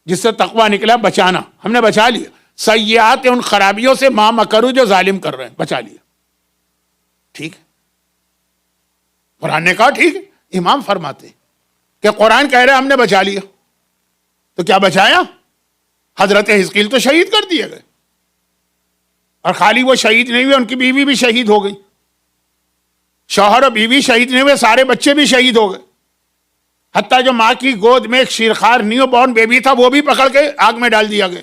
جس سے تقوی نکلا بچانا, ہم نے بچا لیا. سیئات ان خرابیوں سے ما مکروا جو ظالم کر رہے ہیں, بچا لیا. ٹھیک ہے, قرآن نے کہا ٹھیک ہے. امام فرماتے کہ قرآن کہہ رہے ہم نے بچا لیا, تو کیا بچایا؟ حضرت حزقیل تو شہید کر دیے گئے, اور خالی وہ شہید نہیں ہوئے, ان کی بیوی بھی شہید ہو گئی. شوہر اور بیوی شہید نہیں ہوئے, سارے بچے بھی شہید ہو گئے. حتیٰ جو ماں کی گود میں ایک شیرخوار نیو بورن بیبی تھا وہ بھی پکڑ کے آگ میں ڈال دیا گیا.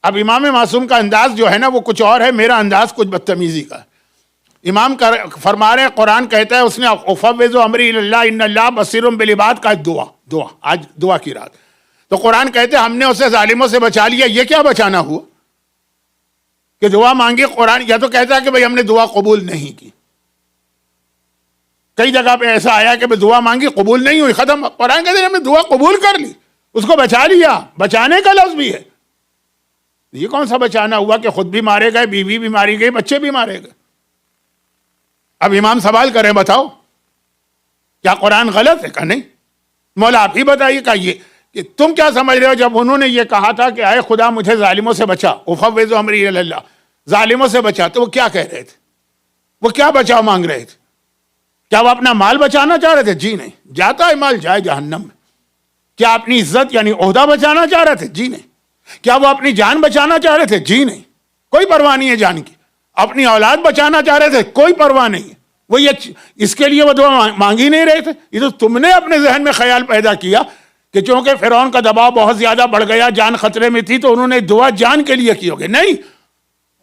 اب امام معصوم کا انداز جو ہے نا وہ کچھ اور ہے, میرا انداز کچھ بدتمیزی کا ہے. امام فرما رہے ہیں قرآن کہتا ہے اس نے افوض امری الی اللہ ان اللہ بصیر بالعباد کا دعا آج دعا کی رات. تو قرآن کہتے ہیں ہم نے اسے ظالموں سے بچا لیا. یہ کیا بچانا ہوا کہ دعا مانگی؟ قرآن یا تو کہتا ہے کہ بھئی ہم نے دعا قبول نہیں کی. کئی جگہ پہ ایسا آیا کہ دعا مانگی قبول نہیں ہوئی, ختم. قرآن کہتے ہیں ہم نے دعا قبول کر لی, اس کو بچا لیا. بچانے کا لفظ بھی ہے. یہ کون سا بچانا ہوا کہ خود بھی مارے گئے, بیوی بھی ماری گئی, بچے بھی مارے گئے. اب امام سوال کریں بتاؤ کیا قرآن غلط ہے؟ کہ نہیں. مولا آپ ہی بتائیے کہ یہ کہ تم کیا سمجھ رہے ہو جب انہوں نے یہ کہا تھا کہ اے خدا مجھے ظالموں سے بچا, افوض امری الی اللہ, ظالموں سے بچا, تو وہ کیا کہہ رہے تھے؟ وہ کیا بچاؤ مانگ رہے تھے؟ کیا وہ اپنا مال بچانا چاہ رہے تھے؟ جی نہیں, جاتا ہے مال جائے جہنم میں. کیا اپنی عزت یعنی عہدہ بچانا چاہ رہے تھے؟ جی نہیں. کیا وہ اپنی جان بچانا چاہ رہے تھے؟ جی نہیں, کوئی پرواہ نہیں ہے جان کی. اپنی اولاد بچانا چاہ رہے تھے؟ کوئی پرواہ نہیں ہے. وہ یہ اس کے لیے وہ دعا مانگ ہی نہیں رہے تھے. یہ تو تم نے اپنے ذہن میں خیال پیدا کیا کہ چونکہ فرعون کا دباؤ بہت زیادہ بڑھ گیا, جان خطرے میں تھی, تو انہوں نے دعا جان کے لیے کی ہوگی. نہیں,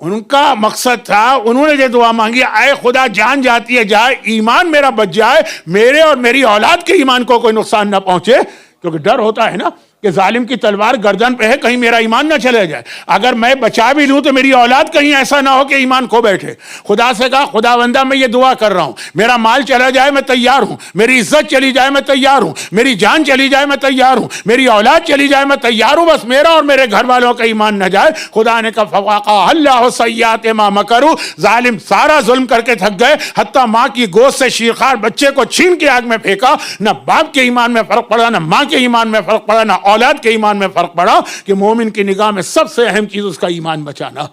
ان کا مقصد تھا, انہوں نے یہ دعا مانگی اے خدا جان جاتی ہے جائے, ایمان میرا بچ جائے, میرے اور میری اولاد کے ایمان کو کوئی نقصان نہ پہنچے. کیونکہ ڈر ہوتا ہے نا کہ ظالم کی تلوار گردن پہ ہے, کہیں میرا ایمان نہ چلے جائے. اگر میں بچا بھی لوں تو میری اولاد کہیں ایسا نہ ہو کہ ایمان کھو بیٹھے. خدا سے کہا خدا بندہ میں یہ دعا کر رہا ہوں, میرا مال چلا جائے میں تیار ہوں, میری عزت چلی جائے میں تیار ہوں, میری جان چلی جائے میں تیار ہوں, میری اولاد چلی جائے میں تیار ہوں, بس میرا اور میرے گھر والوں کا ایمان نہ جائے. خدا نے کہا فوقاہ اللہ سیئات ما مکروا. ظالم سارا ظلم کر کے تھک گئے, حتیٰ ماں کی گود سے شیرخوار بچے کو چھین کے آگ میں پھینکا. نہ باپ کے ایمان میں فرق پڑا, نہ ماں کے ایمان میں فرق پڑا, نہ اولاد کے ایمان میں فرق پڑا. کہ مومن کی نگاہ میں سب سے اہم چیز اس کا ایمان بچانا.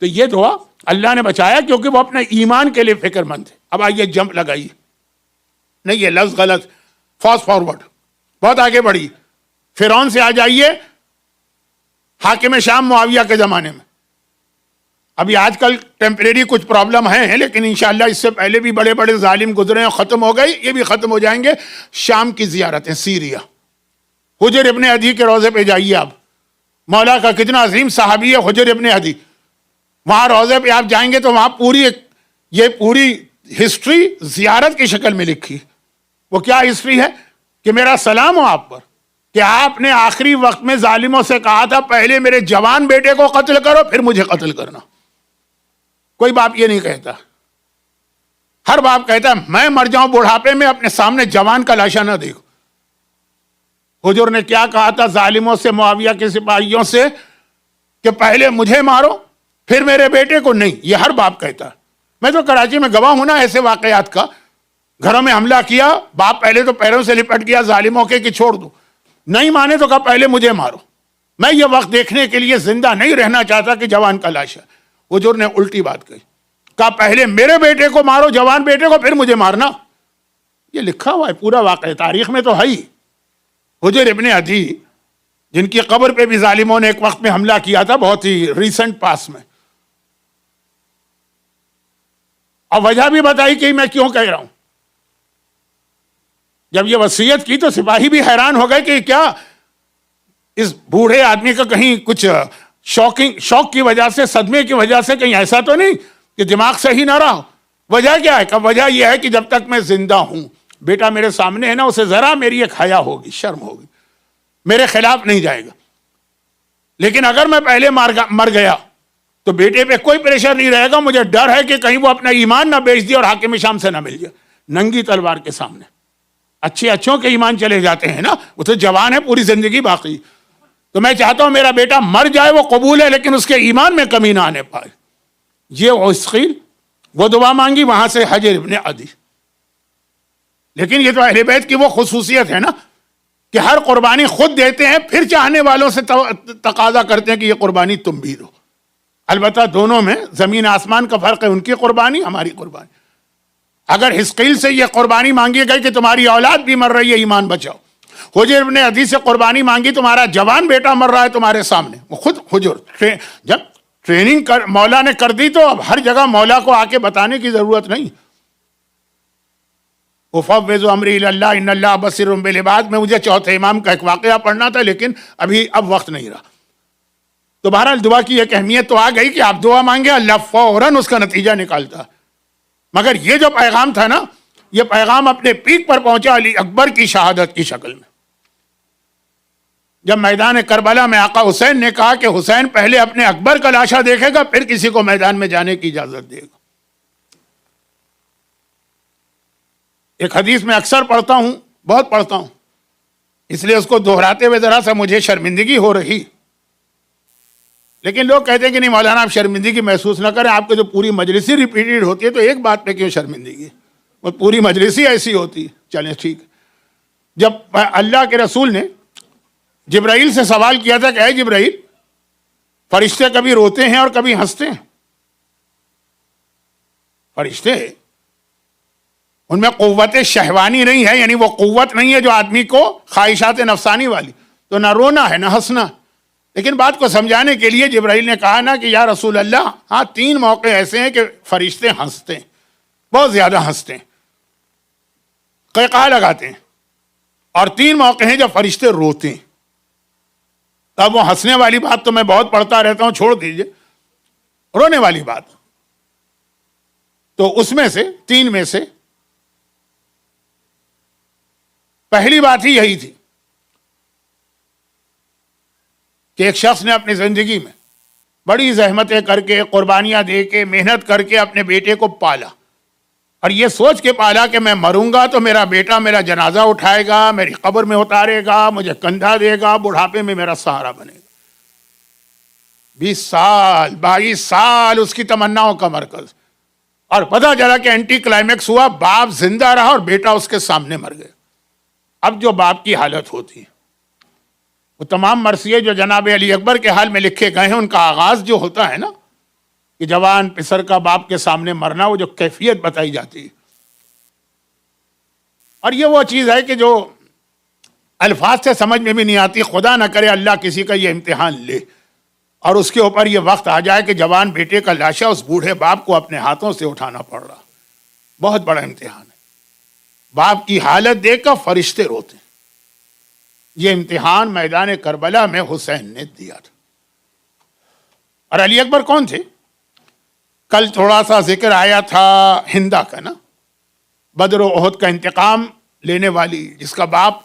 تو یہ دعا اللہ نے بچایا کیونکہ وہ اپنے ایمان کے لیے فکر مند ہے. اب آئیے جمپ لگائیے, نہیں یہ لفظ غلط, فاسٹ فارورڈ, بہت آگے بڑھی. فرعون سے آ جائیے حاکم شام معاویہ کے زمانے میں. ابھی آج کل ٹیمپریری کچھ پرابلم ہیں, لیکن انشاءاللہ اس سے پہلے بھی بڑے بڑے ظالم گزرے ہیں, ختم ہو گئی, یہ بھی ختم ہو جائیں گے. شام کی زیارتیں, سیریا, حجر ابن عدی کے روضے پہ جائیے آپ. مولا کا کتنا عظیم صحابی ہے حجر ابن عدی. وہاں روضے پہ آپ جائیں گے تو وہاں یہ پوری ہسٹری زیارت کی شکل میں لکھی. وہ کیا ہسٹری ہے کہ میرا سلام ہو آپ پر, کہ آپ نے آخری وقت میں ظالموں سے کہا تھا پہلے میرے جوان بیٹے کو قتل کرو پھر مجھے قتل کرنا. کوئی باپ یہ نہیں کہتا. ہر باپ کہتا ہے میں مر جاؤں بڑھاپے میں اپنے سامنے جوان کا لاشا نہ دیکھو. حضور نے کیا کہا تھا ظالموں سے, معاویہ کے سپاہیوں سے, کہ پہلے مجھے مارو پھر میرے بیٹے کو. نہیں, یہ ہر باپ کہتا ہے. میں تو کراچی میں گواہ ہوں نا ایسے واقعات کا. گھروں میں حملہ کیا, باپ پہلے تو پیروں سے لپٹ گیا ظالموں کے کہ چھوڑ دو, نہیں مانے تو کہا پہلے مجھے مارو. میں یہ وقت دیکھنے کے لیے زندہ نہیں رہنا چاہتا کہ جوان کا لاش ہے. حضور نے الٹی بات کہی, کہا پہلے میرے بیٹے کو مارو, جوان بیٹے کو, پھر مجھے مارنا. یہ لکھا ہوا ہے پورا واقعہ, تاریخ میں تو ہے ہی. حجر ابن عدی جن کی قبر پہ بھی ظالموں نے ایک وقت میں حملہ کیا تھا, بہت ہی ریسنٹ پاس میں. اور وجہ بھی بتائی کہ میں کیوں کہہ رہا ہوں. جب یہ وصیت کی تو سپاہی بھی حیران ہو گئے کہ کیا اس بوڑھے آدمی کا کہیں کچھ شوق کی وجہ سے, صدمے کی وجہ سے کہیں ایسا تو نہیں کہ دماغ صحیح نہ رہا. وجہ کیا ہے؟ کہ وجہ یہ ہے کہ جب تک میں زندہ ہوں, بیٹا میرے سامنے ہے نا, اسے ذرا میری ایک حیا ہوگی, شرم ہوگی, میرے خلاف نہیں جائے گا. لیکن اگر میں پہلے مر گیا تو بیٹے پہ کوئی پریشر نہیں رہے گا. مجھے ڈر ہے کہ کہیں وہ اپنا ایمان نہ بیچ دے اور حاکم شام سے نہ مل جائے ننگی تلوار کے سامنے. اچھوں کے ایمان چلے جاتے ہیں نا, وہ تو جوان ہے پوری زندگی باقی. تو میں چاہتا ہوں میرا بیٹا مر جائے وہ قبول ہے, لیکن اس کے ایمان میں کمی نہ آنے پائے. یہ عسقیل وہ دعا مانگی, وہاں سے حجر ابن عدی. لیکن یہ تو اہل بیت کی وہ خصوصیت ہے نا کہ ہر قربانی خود دیتے ہیں, پھر چاہنے والوں سے تقاضا کرتے ہیں کہ یہ قربانی تم بھی دو. البتہ دونوں میں زمین آسمان کا فرق ہے, ان کی قربانی ہماری قربانی. اگر حزقیل سے یہ قربانی مانگی گئی کہ تمہاری اولاد بھی مر رہی ہے ایمان بچاؤ, حجر ابن عدی سے قربانی مانگی تمہارا جوان بیٹا مر رہا ہے تمہارے سامنے, وہ خود حجر جب ٹریننگ مولا نے کر دی تو اب ہر جگہ مولا کو آ کے بتانے کی ضرورت نہیں. وَفَوِّضُ أَمْرِي إِلَى اللَّهِ إِنَّ اللَّهَ بَصِيرٌ بِالْعِبَادِ. میں مجھے چوتھے امام کا ایک واقعہ پڑھنا تھا لیکن ابھی اب وقت نہیں رہا. تو بہرحال دعا کی ایک اہمیت تو آ گئی کہ آپ دعا مانگے, اللہ فوراً اس کا نتیجہ نکالتا. مگر یہ جو پیغام تھا نا, یہ پیغام اپنے پیک پر پہنچا علی اکبر کی شہادت کی شکل میں. جب میدان کربلا میں آقا حسین نے کہا کہ حسین پہلے اپنے اکبر کا لاشا دیکھے گا پھر کسی کو میدان میں جانے کی اجازت دے گا. ایک حدیث میں اکثر پڑھتا ہوں, بہت پڑھتا ہوں, اس لیے اس کو دہراتے ہوئے ذرا سا مجھے شرمندگی ہو رہی. لیکن لوگ کہتے ہیں کہ نہیں مولانا آپ شرمندگی محسوس نہ کریں, آپ کے جو پوری مجلسی ریپیٹڈ ہوتی ہے تو ایک بات پہ کیوں شرمندگی, وہ پوری مجلسی ایسی ہوتی ہے. چلیں ٹھیک. جب اللہ کے رسول نے جبرائیل سے سوال کیا تھا کہ اے جبرائیل, فرشتے کبھی روتے ہیں اور کبھی ہنستے ہیں. فرشتے ان میں قوت شہوانی نہیں ہے, یعنی وہ قوت نہیں ہے جو آدمی کو خواہشات نفسانی والی, تو نہ رونا ہے نہ ہنسنا. لیکن بات کو سمجھانے کے لیے جبرائیل نے کہا نا کہ یا رسول اللہ, ہاں 3 موقع ایسے ہیں کہ فرشتے ہنستے ہیں, بہت زیادہ ہنستے ہیں, قہقہا لگاتے ہیں, اور 3 موقع ہیں جب فرشتے روتے ہیں. اب وہ ہنسنے والی بات تو میں بہت پڑھتا رہتا ہوں, چھوڑ دیجئے. رونے والی بات تو اس میں سے 3 میں سے پہلی بات ہی یہی تھی کہ ایک شخص نے اپنی زندگی میں بڑی زحمتیں کر کے, قربانیاں دے کے, محنت کر کے اپنے بیٹے کو پالا, اور یہ سوچ کے پالا کہ میں مروں گا تو میرا بیٹا میرا جنازہ اٹھائے گا, میری قبر میں اتارے گا, مجھے کندھا دے گا, بڑھاپے میں میرا سہارا بنے گا. 20 سال 22 سال اس کی تمناؤں کا مرکز, اور پتہ چلا کہ اینٹی کلائمیکس ہوا, باپ زندہ رہا اور بیٹا اس کے سامنے مر گیا. اب جو باپ کی حالت ہوتی ہے, وہ تمام مرثیے جو جناب علی اکبر کے حال میں لکھے گئے ہیں, ان کا آغاز جو ہوتا ہے نا کہ جوان پسر کا باپ کے سامنے مرنا, وہ جو کیفیت بتائی جاتی ہے. اور یہ وہ چیز ہے کہ جو الفاظ سے سمجھ میں بھی نہیں آتی. خدا نہ کرے اللہ کسی کا یہ امتحان لے اور اس کے اوپر یہ وقت آ جائے کہ جوان بیٹے کا لاشا اس بوڑھے باپ کو اپنے ہاتھوں سے اٹھانا پڑ رہا. بہت بڑا امتحان ہے. باپ کی حالت دیکھ کر فرشتے روتے. یہ امتحان میدان کربلا میں حسین نے دیا تھا. اور علی اکبر کون تھے؟ کل تھوڑا سا ذکر آیا تھا ہندا کا نا, بدر و احد کا انتقام لینے والی, جس کا باپ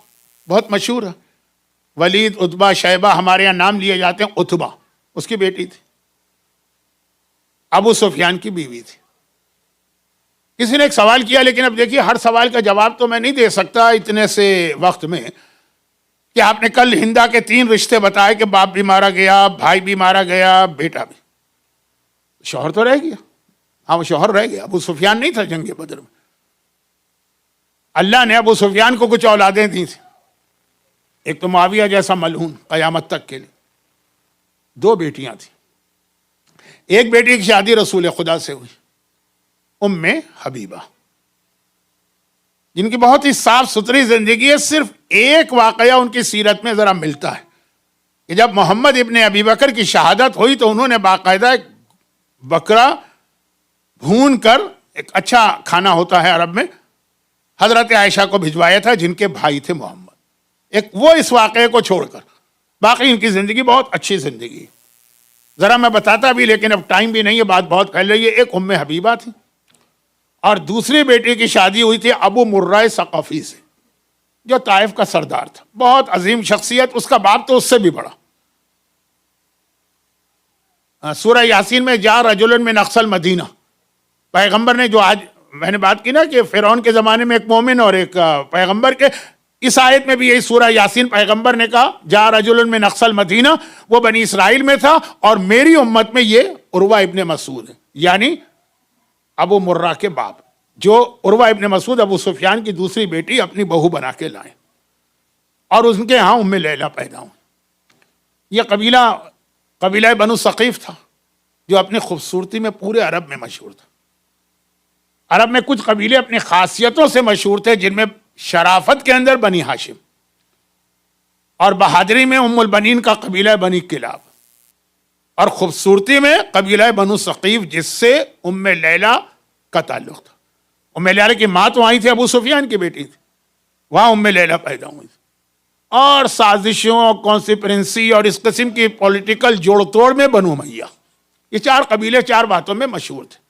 بہت مشہور ہے. ولید، عتبہ، شیبہ، ہمارے یہاں نام لیے جاتے ہیں. عتبہ اس کی بیٹی تھی، ابو سفیان کی بیوی تھی. کسی نے ایک سوال کیا، لیکن اب دیکھیے ہر سوال کا جواب تو میں نہیں دے سکتا اتنے سے وقت میں، کہ آپ نے کل ہندا کے 3 رشتے بتائے کہ باپ بھی مارا گیا، بھائی بھی مارا گیا، بیٹا بھی. شوہر تو رہ گیا. ہاں وہ شوہر رہ گیا، ابو سفیان نہیں تھا جنگ بدر میں. اللہ نے ابو سفیان کو کچھ اولادیں دی تھیں. ایک تو معاویہ جیسا ملعون قیامت تک کے لیے. 2 بیٹیاں تھیں. ایک بیٹی کی شادی رسول خدا سے ہوئی، ام حبیبہ، جن کی بہت ہی صاف ستھری زندگی ہے. صرف ایک واقعہ ان کی سیرت میں ذرا ملتا ہے کہ جب محمد ابن ابی بکر کی شہادت ہوئی تو انہوں نے باقاعدہ ایک بکرا بھون کر، ایک اچھا کھانا ہوتا ہے عرب میں، حضرت عائشہ کو بھجوایا تھا جن کے بھائی تھے محمد. ایک وہ اس واقعے کو چھوڑ کر باقی ان کی زندگی بہت اچھی زندگی ہے. ذرا میں بتاتا بھی، لیکن اب ٹائم بھی نہیں ہے، بات بہت پھیل رہی ہے. ایک ام حبیبہ تھی، اور دوسری بیٹی کی شادی ہوئی تھی ابو مرہ ثقفی سے، جو طائف کا سردار تھا، بہت عظیم شخصیت. اس کا باپ تو اس سے بھی بڑا. سورہ یاسین میں جا رجل من اقصى المدینہ، پیغمبر نے، جو آج میں نے بات کی نا کہ فرعون کے زمانے میں ایک مومن اور ایک پیغمبر کے، اس آیت میں بھی یہی سورہ یاسین پیغمبر نے کہا جا رجل من اقصى المدینہ، وہ بنی اسرائیل میں تھا، اور میری امت میں یہ عروہ ابن مسعود ہے، یعنی ابو مرہ کے باپ، جو عروہ ابن مسعود ابو سفیان کی دوسری بیٹی اپنی بہو بنا کے لائے، اور ان کے ہاں ام لیلہ پیدا ہوئی. یہ قبیلہ بنو ثقیف تھا، جو اپنی خوبصورتی میں پورے عرب میں مشہور تھا. عرب میں کچھ قبیلے اپنی خاصیتوں سے مشہور تھے، جن میں شرافت کے اندر بنی ہاشم، اور بہادری میں ام البنین کا قبیلہ بنی کلاب، اور خوبصورتی میں قبیلہ بنو ثقیف جس سے ام لیلہ کا تعلق تھا. ام لیلہ کی ماں تو آئی تھی، ابو سفیان کی بیٹی تھی، وہاں ام لیلہ پیدا ہوئی تھی. اور سازشوں، کانسپیرنسی اور اس قسم کی پولیٹیکل جوڑ توڑ میں بنو امیہ. یہ 4 قبیلے 4 باتوں میں مشہور تھے.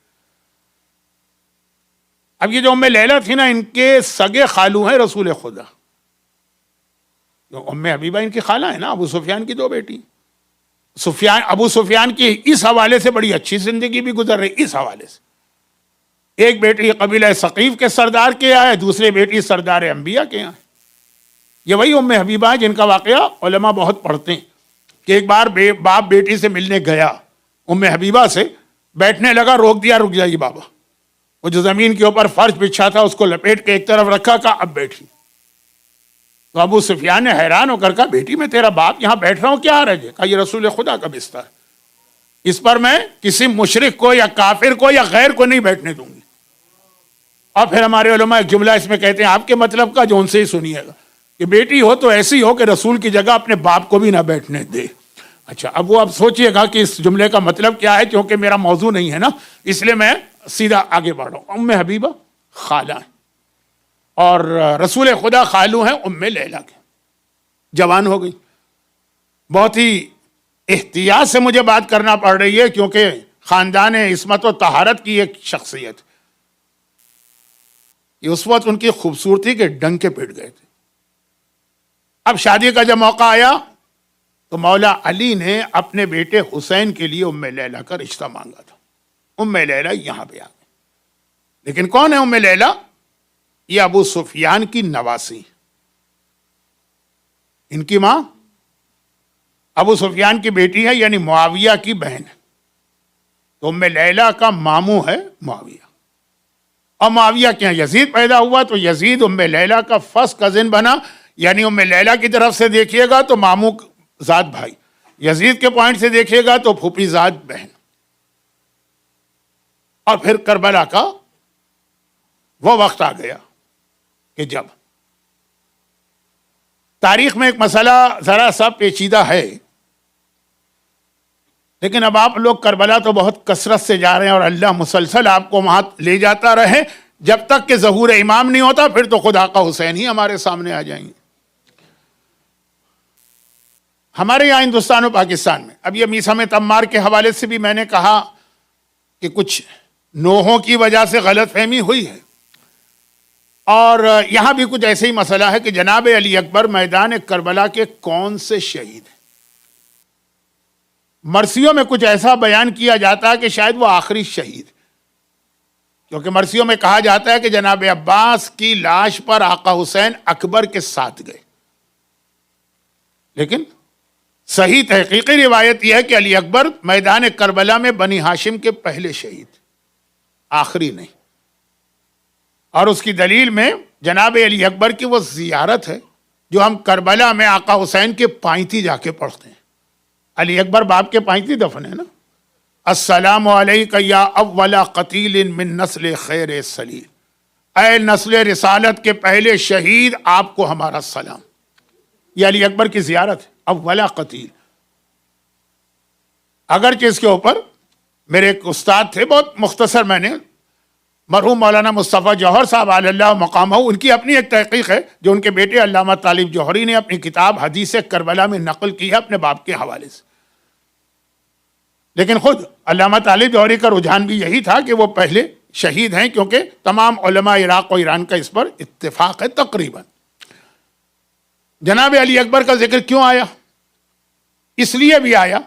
اب یہ جو ام لیلہ تھی نا، ان کے سگے خالو ہیں رسول خدا. ام حبیبہ ان کی خالہ ہے نا، ابو سفیان کی 2 بیٹی. ابو سفیان کی اس حوالے سے بڑی اچھی زندگی بھی گزر رہی. اس حوالے سے ایک بیٹی قبیلہ ثقیف کے سردار کے یہاں ہے، دوسری بیٹی سردار انبیاء کے یہاں ہے. یہ وہی ام حبیبہ ہے جن کا واقعہ علماء بہت پڑھتے ہیں کہ ایک بار باپ بیٹی سے ملنے گیا، ام حبیبہ سے بیٹھنے لگا، روک دیا، رک جائیے بابا. وہ جو زمین کے اوپر فرش بچھا تھا اس کو لپیٹ کے ایک طرف رکھا، کہا اب بیٹھی. تو ابو سفیان نے حیران ہو کر کہا بیٹی میں تیرا باپ یہاں بیٹھ رہا ہوں، کیا حرج ہے؟ کہا یہ رسول خدا کا بستر، اس پر میں کسی مشرک کو یا کافر کو یا غیر کو نہیں بیٹھنے دوں گی. اور پھر ہمارے علماء ایک جملہ اس میں کہتے ہیں، آپ کے مطلب کا جو ان سے ہی سنیے گا، کہ بیٹی ہو تو ایسی ہو کہ رسول کی جگہ اپنے باپ کو بھی نہ بیٹھنے دے. اچھا اب وہ اب سوچئے گا کہ اس جملے کا مطلب کیا ہے، کیونکہ میرا موضوع نہیں ہے نا، اس لیے میں سیدھا آگے بڑھ رہا ہوں. ام حبیبہ خالہ ہیں، اور رسول خدا خالو ہیں ام لیلہ کے. جوان ہو گئی. بہت ہی احتیاط سے مجھے بات کرنا پڑ رہی ہے، کیونکہ خاندان عصمت و طہارت کی ایک شخصیت، یہ اس وقت ان کی خوبصورتی کے ڈنکے پٹ گئے تھے. اب شادی کا جب موقع آیا تو مولا علی نے اپنے بیٹے حسین کے لیے ام لیلہ کا رشتہ مانگا تھا. ام لیلہ یہاں پہ آ گئی. لیکن کون ہے ام لیلہ؟ یہ ابو سفیان کی نواسی، ان کی ماں ابو سفیان کی بیٹی ہے، یعنی معاویہ کی بہن. تو ام لیلہ کا ماموں ہے معاویہ، اور معاویہ کے یہاں یزید پیدا ہوا تو یزید ام لیلہ کا فرسٹ کزن بنا. یعنی ام لیلہ کی طرف سے دیکھیے گا تو ماموں ذات بھائی، یزید کے پوائنٹ سے دیکھیے گا تو پھوپھی ذات بہن. اور پھر کربلا کا وہ وقت آ گیا کہ جب تاریخ میں ایک مسئلہ ذرا سا پیچیدہ ہے، لیکن اب آپ لوگ کربلا تو بہت کثرت سے جا رہے ہیں، اور اللہ مسلسل آپ کو وہاں لے جاتا رہے جب تک کہ ظہور امام نہیں ہوتا. پھر تو خدا کا حسین ہی ہمارے سامنے آ جائیں گے. ہمارے یہاں ہندوستان و پاکستان میں اب یہ میثم تمار کے حوالے سے بھی میں نے کہا کہ کچھ نوحوں کی وجہ سے غلط فہمی ہوئی ہے. اور یہاں بھی کچھ ایسے ہی مسئلہ ہے کہ جناب علی اکبر میدان کربلا کے کون سے شہید ہیں؟ مرثیوں میں کچھ ایسا بیان کیا جاتا ہے کہ شاید وہ آخری شہید، کیونکہ مرثیوں میں کہا جاتا ہے کہ جناب عباس کی لاش پر آقا حسین اکبر کے ساتھ گئے، لیکن صحیح تحقیقی روایت یہ ہے کہ علی اکبر میدان کربلا میں بنی ہاشم کے پہلے شہید، آخری نہیں۔ اور اس کی دلیل میں جناب علی اکبر کی وہ زیارت ہے جو ہم کربلا میں آقا حسین کے پائنتی جا کے پڑھتے ہیں۔ علی اکبر باپ کے پائنتی دفن ہے نا، السلام علیک یا اول قتیل من نسل خیر سلیل، اے نسل رسالت کے پہلے شہید آپ کو ہمارا سلام۔ یہ علی اکبر کی زیارت ہے، اول قتیل۔ اگرچہ اس کے اوپر میرے ایک استاد تھے، بہت مختصر، میں نے مرحوم مولانا مصطفیٰ جوہر صاحب علی اللہ مقامہ، ان کی اپنی ایک تحقیق ہے جو ان کے بیٹے علامہ طالب جوہری نے اپنی کتاب حدیث کربلا میں نقل کی ہے اپنے باپ کے حوالے سے، لیکن خود علامہ طالب جوہری کا رجحان بھی یہی تھا کہ وہ پہلے شہید ہیں، کیونکہ تمام علماء عراق و ایران کا اس پر اتفاق ہے تقریباً۔ جناب علی اکبر کا ذکر کیوں آیا؟ اس لیے بھی آیا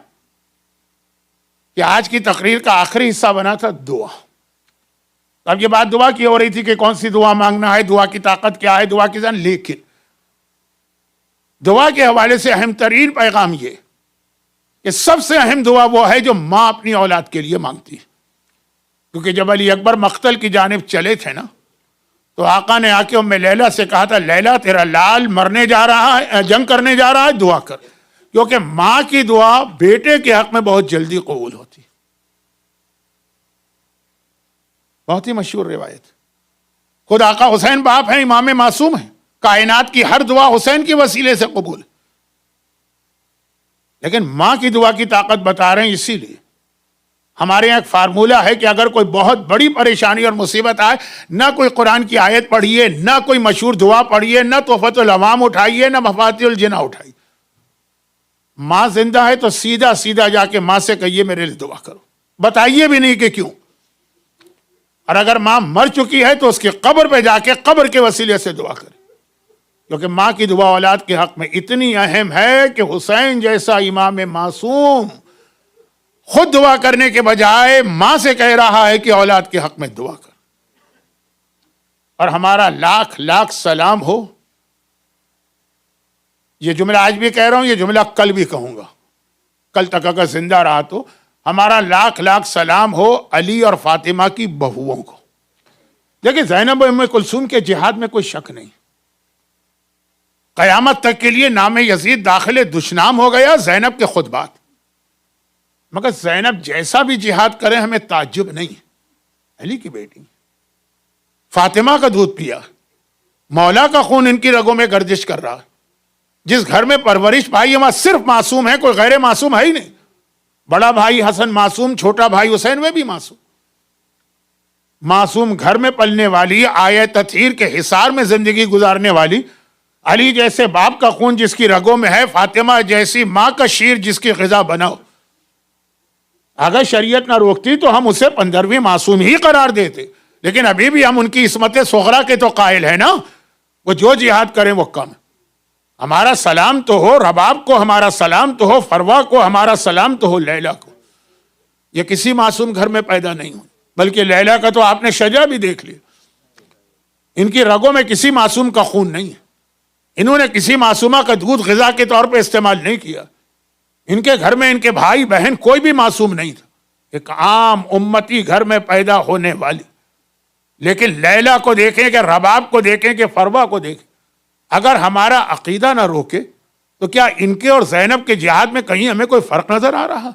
کہ آج کی تقریر کا آخری حصہ بنا تھا دعا۔ اب یہ بات دعا کی ہو رہی تھی کہ کون سی دعا مانگنا ہے، دعا کی طاقت کیا ہے، دعا کی جان، لیکن دعا کے حوالے سے اہم ترین پیغام یہ کہ سب سے اہم دعا وہ ہے جو ماں اپنی اولاد کے لیے مانگتی ہے، کیونکہ جب علی اکبر مقتل کی جانب چلے تھے نا، تو آقا نے آ کے ام لیلہ سے کہا تھا، لیلہ تیرا لال مرنے جا رہا ہے، جنگ کرنے جا رہا ہے، دعا کر، کیونکہ ماں کی دعا بیٹے کے حق میں بہت جلدی قبول ہوتی ہے۔ بہت ہی مشہور روایت، خود آقا حسین باپ ہیں، امام معصوم ہیں، کائنات کی ہر دعا حسین کے وسیلے سے قبول ہے، لیکن ماں کی دعا کی طاقت بتا رہے ہیں۔ اسی لیے ہمارے یہاں ایک فارمولہ ہے کہ اگر کوئی بہت بڑی پریشانی اور مصیبت آئے، نہ کوئی قرآن کی آیت پڑھیے، نہ کوئی مشہور دعا پڑھیے، نہ تحفۃ العوام اٹھائیے، نہ مفاتیح الجنہ اٹھائیے، ماں زندہ ہے تو سیدھا سیدھا جا کے ماں سے کہیے میرے لیے دعا کرو، بتائیے بھی نہیں کہ کیوں۔ اور اگر ماں مر چکی ہے تو اس کی قبر پہ جا کے قبر کے وسیلے سے دعا کرے، کیونکہ ماں کی دعا اولاد کے حق میں اتنی اہم ہے کہ حسین جیسا امام معصوم خود دعا کرنے کے بجائے ماں سے کہہ رہا ہے کہ اولاد کے حق میں دعا کر۔ اور ہمارا لاکھ لاکھ سلام ہو، یہ جملہ آج بھی کہہ رہا ہوں، یہ جملہ کل بھی کہوں گا، کل تک اگر زندہ رہا تو، ہمارا لاکھ لاکھ سلام ہو علی اور فاطمہ کی بہوؤں کو۔ دیکھیں، زینب و ام کلثوم کے جہاد میں کوئی شک نہیں، قیامت تک کے لیے نام یزید داخل دشنام ہو گیا زینب کے خطبات، مگر زینب جیسا بھی جہاد کرے ہمیں تعجب نہیں، علی کی بیٹی، فاطمہ کا دودھ پیا، مولا کا خون ان کی رگوں میں گردش کر رہا ہے، جس گھر میں پرورش پائی وہاں صرف معصوم ہے، کوئی غیر معصوم ہے ہی نہیں۔ بڑا بھائی حسن معصوم، چھوٹا بھائی حسین وہ بھی معصوم۔ معصوم گھر میں پلنے والی، آیہ تطہیر کے حصار میں زندگی گزارنے والی، علی جیسے باپ کا خون جس کی رگوں میں ہے، فاطمہ جیسی ماں کا شیر جس کی غذا بناؤ، اگر شریعت نہ روکتی تو ہم اسے 15ویں معصوم ہی قرار دیتے، لیکن ابھی بھی ہم ان کی عصمت صغرا کے تو قائل ہیں نا، وہ جو جہاد کریں وہ کم ہے۔ ہمارا سلام تو ہو رباب کو، ہمارا سلام تو ہو فروا کو، ہمارا سلام تو ہو لیلا کو۔ یہ کسی معصوم گھر میں پیدا نہیں ہوئی، بلکہ لیلا کا تو آپ نے شجا بھی دیکھ لیا، ان کی رگوں میں کسی معصوم کا خون نہیں ہے، انہوں نے کسی معصومہ کا دودھ غذا کے طور پہ استعمال نہیں کیا، ان کے گھر میں ان کے بھائی بہن کوئی بھی معصوم نہیں تھا، ایک عام امتی گھر میں پیدا ہونے والی۔ لیکن لیلا کو دیکھیں کہ رباب کو دیکھیں کہ فروا کو دیکھیں، اگر ہمارا عقیدہ نہ روکے تو کیا ان کے اور زینب کے جہاد میں کہیں ہمیں کوئی فرق نظر آ رہا؟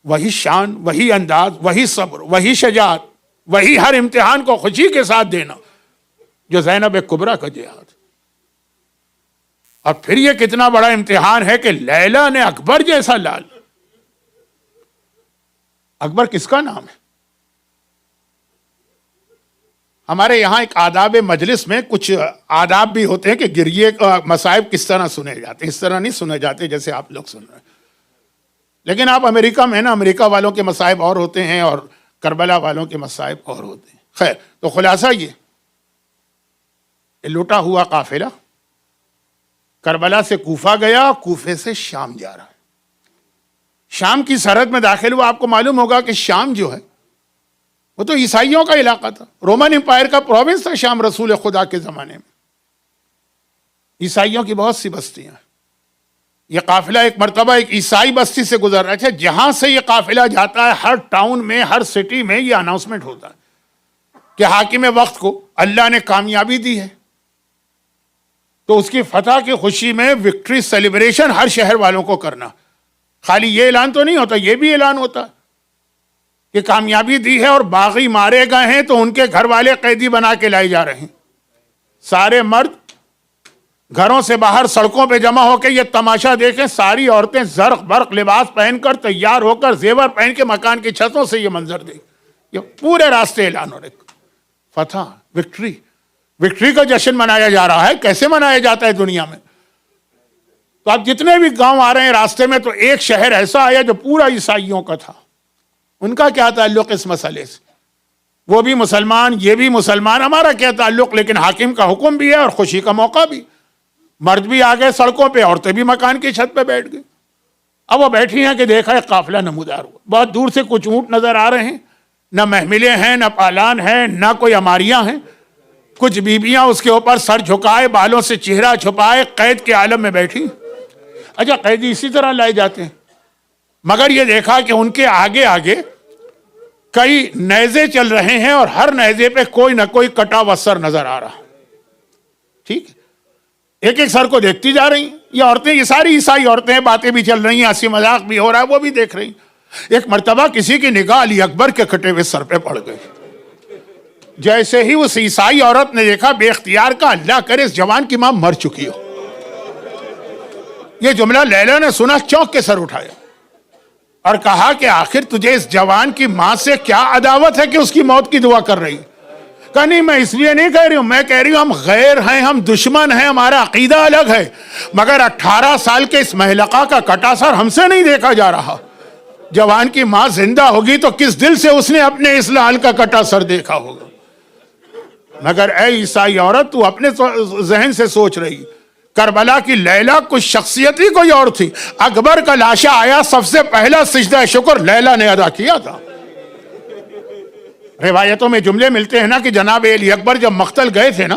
وہی شان، وہی انداز، وہی صبر، وہی شجاعت، وہی ہر امتحان کو خوشی کے ساتھ دینا جو زینب کبریٰ کا جہاد۔ اور پھر یہ کتنا بڑا امتحان ہے کہ لیلا نے اکبر جیسا لال، اکبر کس کا نام ہے؟ ہمارے یہاں ایک آداب مجلس میں کچھ آداب بھی ہوتے ہیں کہ گریے کا مصائب کس طرح سنے جاتے ہیں، اس طرح نہیں سنے جاتے جیسے آپ لوگ سن رہے ہیں۔ لیکن آپ امریکہ میں نا، امریکہ والوں کے مصائب اور ہوتے ہیں اور کربلا والوں کے مصائب اور ہوتے ہیں۔ خیر، تو خلاصہ یہ یہ لوٹا ہوا قافلہ کربلا سے کوفہ گیا، کوفے سے شام جا رہا ہے، شام کی سرحد میں داخل ہوا۔ آپ کو معلوم ہوگا کہ شام جو ہے وہ تو عیسائیوں کا علاقہ تھا، رومن امپائر کا پروونس تھا شام رسول خدا کے زمانے میں، عیسائیوں کی بہت سی بستیاں ہیں۔ یہ قافلہ ایک مرتبہ ایک عیسائی بستی سے گزر رہا ہے، جہاں سے یہ قافلہ جاتا ہے ہر ٹاؤن میں، ہر سٹی میں یہ اناؤنسمنٹ ہوتا ہے کہ حاکم وقت کو اللہ نے کامیابی دی ہے، تو اس کی فتح کی خوشی میں وکٹری سیلیبریشن ہر شہر والوں کو کرنا۔ خالی یہ اعلان تو نہیں ہوتا، یہ بھی اعلان ہوتا کہ کامیابی دی ہے اور باغی مارے گئے ہیں تو ان کے گھر والے قیدی بنا کے لائے جا رہے ہیں۔ سارے مرد گھروں سے باہر سڑکوں پہ جمع ہو کے یہ تماشا دیکھیں، ساری عورتیں زرق برق لباس پہن کر تیار ہو کر زیور پہن کے مکان کی چھتوں سے یہ منظر دیکھ، یہ پورے راستے اعلان ہو رہے، فتح، وکٹری، وکٹری کا جشن منایا جا رہا ہے۔ کیسے منایا جاتا ہے دنیا میں؟ تو آپ جتنے بھی گاؤں آ رہے ہیں راستے میں، تو ایک شہر ایسا آیا جو پورا عیسائیوں کا تھا، ان کا کیا تعلق اس مسئلے سے؟ وہ بھی مسلمان، یہ بھی مسلمان، ہمارا کیا تعلق؟ لیکن حاکم کا حکم بھی ہے اور خوشی کا موقع بھی۔ مرد بھی آ گئے سڑکوں پہ، عورتیں بھی مکان کی چھت پہ بیٹھ گئی۔ اب وہ بیٹھی ہیں کہ دیکھا ہے قافلہ نمودار ہوا، بہت دور سے کچھ اونٹ نظر آ رہے ہیں، نہ محملیں ہیں، نہ پالان ہیں، نہ کوئی اماریاں ہیں، کچھ بیبیاں اس کے اوپر سر جھکائے، بالوں سے چہرہ چھپائے، قید کے عالم میں بیٹھی۔ اچھا، قیدی اسی طرح لائے جاتے ہیں، مگر یہ دیکھا کہ ان کے آگے آگے کئی نیزے چل رہے ہیں اور ہر نیزے پہ کوئی نہ کوئی کٹا ہوا سر نظر آ رہا۔ ٹھیک ہے، ایک ایک سر کو دیکھتی جا رہی ہیں یہ عورتیں، یہ ساری عیسائی عورتیں، باتیں بھی چل رہی ہیں، ہنسی مذاق بھی ہو رہا ہے، وہ بھی دیکھ رہی ہیں۔ ایک مرتبہ کسی کی نگاہ علی اکبر کے کٹے ہوئے سر پہ پڑ گئی۔ جیسے ہی اس عیسائی عورت نے دیکھا، بے اختیار کا اللہ کرے اس جوان کی ماں مر چکی ہو۔ یہ جملہ لیلا نے سنا، چونک کے سر اٹھایا اور کہا کہ آخر تجھے اس جوان کی ماں سے کیا عداوت ہے کہ اس کی موت کی دعا کر رہی؟ کہا نہیں، میں اس لیے نہیں کہہ رہی ہوں، میں کہہ رہی ہوں ہم غیر ہیں، ہم دشمن ہیں، ہمارا عقیدہ الگ ہے، مگر 18 سال کے اس مہلکہ کا کٹا سر ہم سے نہیں دیکھا جا رہا۔ جوان کی ماں زندہ ہوگی تو کس دل سے اس نے اپنے اس لال کا کٹا سر دیکھا ہوگا؟ مگر اے عیسائی عورت، تو اپنے ذہن سے سوچ رہی، کربلا کی لیلا کچھ شخصیت ہی کوئی اور تھی۔ اکبر کا لاشا آیا، سب سے پہلا سجدہ شکر لیلا نے ادا کیا تھا۔ روایتوں میں جملے ملتے ہیں نا کہ جناب علی اکبر جب مقتل گئے تھے نا،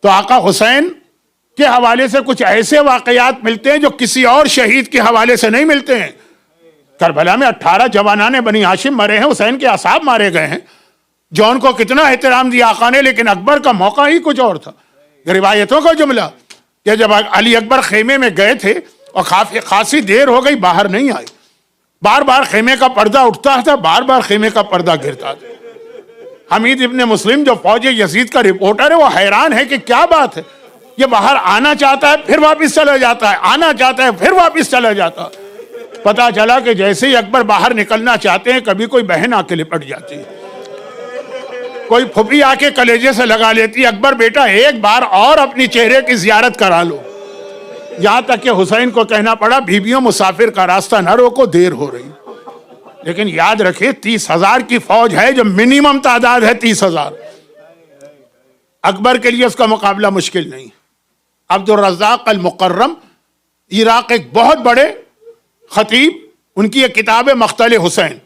تو آقا حسین کے حوالے سے کچھ ایسے واقعات ملتے ہیں جو کسی اور شہید کے حوالے سے نہیں ملتے ہیں۔ کربلا میں 18 جوانان بنی ہاشم مرے ہیں، حسین کے اصحاب مارے گئے ہیں، جو ان کو کتنا احترام دیا آقا نے، لیکن اکبر کا موقع ہی کچھ اور تھا۔ روایتوں کا جملہ کہ جب علی اکبر خیمے میں گئے تھے اور خاصی دیر ہو گئی، باہر نہیں آئے، بار بار خیمے کا پردہ اٹھتا تھا، بار بار خیمے کا پردہ گرتا تھا۔ حمید ابن مسلم جو فوج یزید کا رپورٹر ہے، وہ حیران ہے کہ کیا بات ہے، یہ باہر آنا چاہتا ہے پھر واپس چلا جاتا ہے، آنا چاہتا ہے پھر واپس چلا جاتا ہے۔ پتا چلا کہ جیسے ہی اکبر باہر نکلنا چاہتے ہیں، کبھی کوئی بہن آ کے لپٹ جاتی ہے، کوئی پھپھی آ کے کلیجے سے لگا لیتی، اکبر بیٹا ایک بار اور اپنی چہرے کی زیارت کرا لو۔ یہاں تک کہ حسین کو کہنا پڑا، بیویوں مسافر کا راستہ نہ روکو، دیر ہو رہی۔ لیکن یاد رکھیں 30,000 کی فوج ہے، جو منیمم تعداد ہے 30,000۔ اکبر کے لیے اس کا مقابلہ مشکل نہیں۔ عبد الرزاق المقرم عراق ایک بہت بڑے خطیب، ان کی ایک کتاب ہے مقتل حسین،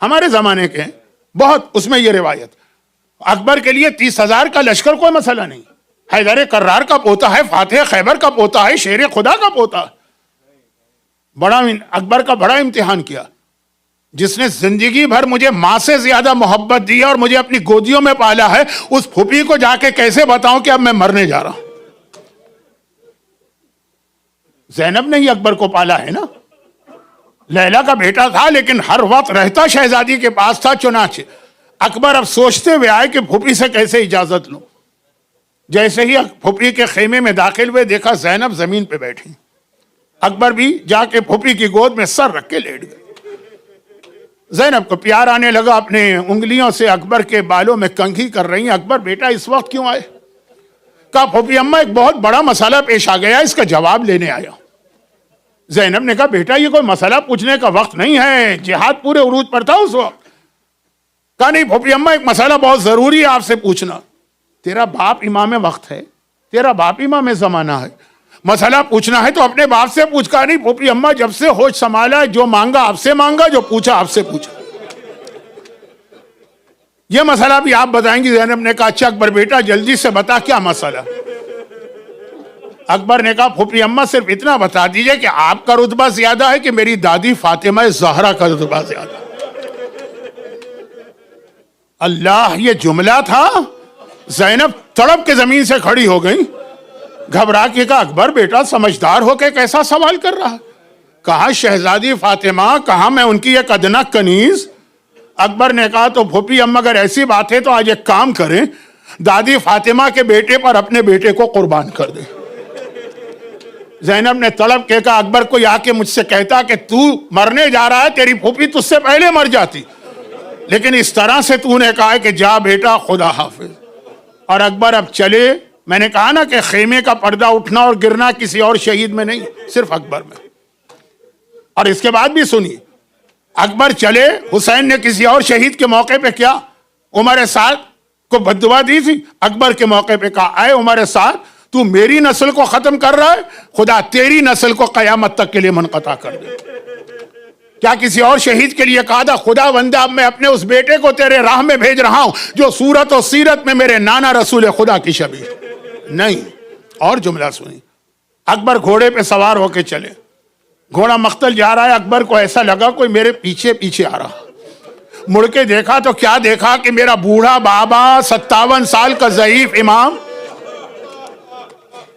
ہمارے زمانے کے ہیں بہت، اس میں یہ روایت، اکبر کے لیے 30,000 کا لشکر کوئی مسئلہ نہیں۔ حیدر کرار کا پوتا ہے، فاتح خیبر کا پوتا ہے، شیر خدا کا پوتا ہے۔ اکبر کا بڑا امتحان کیا، جس نے زندگی بھر مجھے ماں سے زیادہ محبت دی اور مجھے اپنی گودیوں میں پالا ہے، اس پھوپھی کو جا کے کیسے بتاؤں کہ اب میں مرنے جا رہا ہوں؟ زینب نے ہی اکبر کو پالا ہے نا، لیلا کا بیٹا تھا لیکن ہر وقت رہتا شہزادی کے پاس تھا۔ چنانچہ اکبر اب سوچتے ہوئے آئے کہ پھوپھی سے کیسے اجازت لوں۔ جیسے ہی پھوپھی کے خیمے میں داخل ہوئے، دیکھا زینب زمین پہ بیٹھی، اکبر بھی جا کے پھوپھی کی گود میں سر رکھ کے لیٹ گئے۔ زینب کو پیار آنے لگا، اپنے انگلیوں سے اکبر کے بالوں میں کنگھی کر رہی ہیں۔ اکبر بیٹا اس وقت کیوں آئے؟ کہا پھوپھی اماں ایک بہت بڑا مسئلہ پیش آ گیا، اس کا جواب لینے آیا۔ زینب نے کہا بیٹا یہ کوئی مسئلہ پوچھنے کا وقت نہیں ہے، جہاد پورے عروج پر تھا اس وقت۔ کہا نہیں پھوپھی اماں ایک مسئلہ بہت ضروری ہے آپ سے پوچھنا۔ تیرا باپ امام وقت ہے, تیرا باپ امام زمانہ ہے, مسئلہ پوچھنا ہے تو اپنے باپ سے پوچھ کر نہیں. پھوپھی اماں جب سے ہوش سنبھالا ہے, جو مانگا آپ سے مانگا, جو پوچھا آپ سے پوچھا. یہ مسئلہ بھی آپ بتائیں گی. زینب نے کہا اچھا اکبر بیٹا جلدی سے بتا کیا مسئلہ. اکبر نے کہا پھوپھی اماں صرف اتنا بتا دیجئے کہ آپ کا رتبہ زیادہ ہے کہ میری دادی فاطمہ زہرا کا رتبہ زیادہ. اللہ, یہ جملہ تھا. زینب تڑپ کے زمین سے کھڑی ہو گئی, گھبرا کے کہا اکبر بیٹا سمجھدار ہو کے کیسا سوال کر رہا ہے. کہا شہزادی فاطمہ, کہا میں ان کی ایک ادنا کنیز. اکبر نے کہا تو پھوپھی اماں اگر ایسی بات ہے تو آج ایک کام کریں, دادی فاطمہ کے بیٹے پر اپنے بیٹے کو قربان کر دیں. زینب نے تڑپ کے کہا اکبر کوئی آ کے مجھ سے کہتا کہ تو مرنے جا رہا ہے, تیری پھوپھی تجھ سے پہلے مر جاتی, لیکن اس طرح سے تو نے کہا کہ جا بیٹا خدا حافظ. اور اکبر اب چلے. میں نے کہا نا کہ خیمے کا پردہ اٹھنا اور گرنا کسی اور شہید میں نہیں, صرف اکبر میں. اور اس کے بعد بھی سنیے, اکبر چلے. حسین نے کسی اور شہید کے موقع پہ کیا, عمر سعد کو بددعا دی تھی. اکبر کے موقع پہ کہا اے عمر سعد, تو میری نسل کو ختم کر رہا ہے, خدا تیری نسل کو قیامت تک کے لیے منقطع کر دے. کیا کسی اور شہید کے لیے کہا تھا خدا بندہ اب میں اپنے اس بیٹے کو تیرے راہ میں بھیج رہا ہوں جو صورت و سیرت میں میرے نانا رسول خدا کی شبیہ نہیں. اور جملہ سنی, اکبر گھوڑے پہ سوار ہو کے چلے. گھوڑا مقتل جا رہا ہے, اکبر کو ایسا لگا کوئی میرے پیچھے پیچھے آ رہا. مڑ کے دیکھا تو کیا دیکھا کہ میرا بوڑھا بابا 57 سال کا ضعیف امام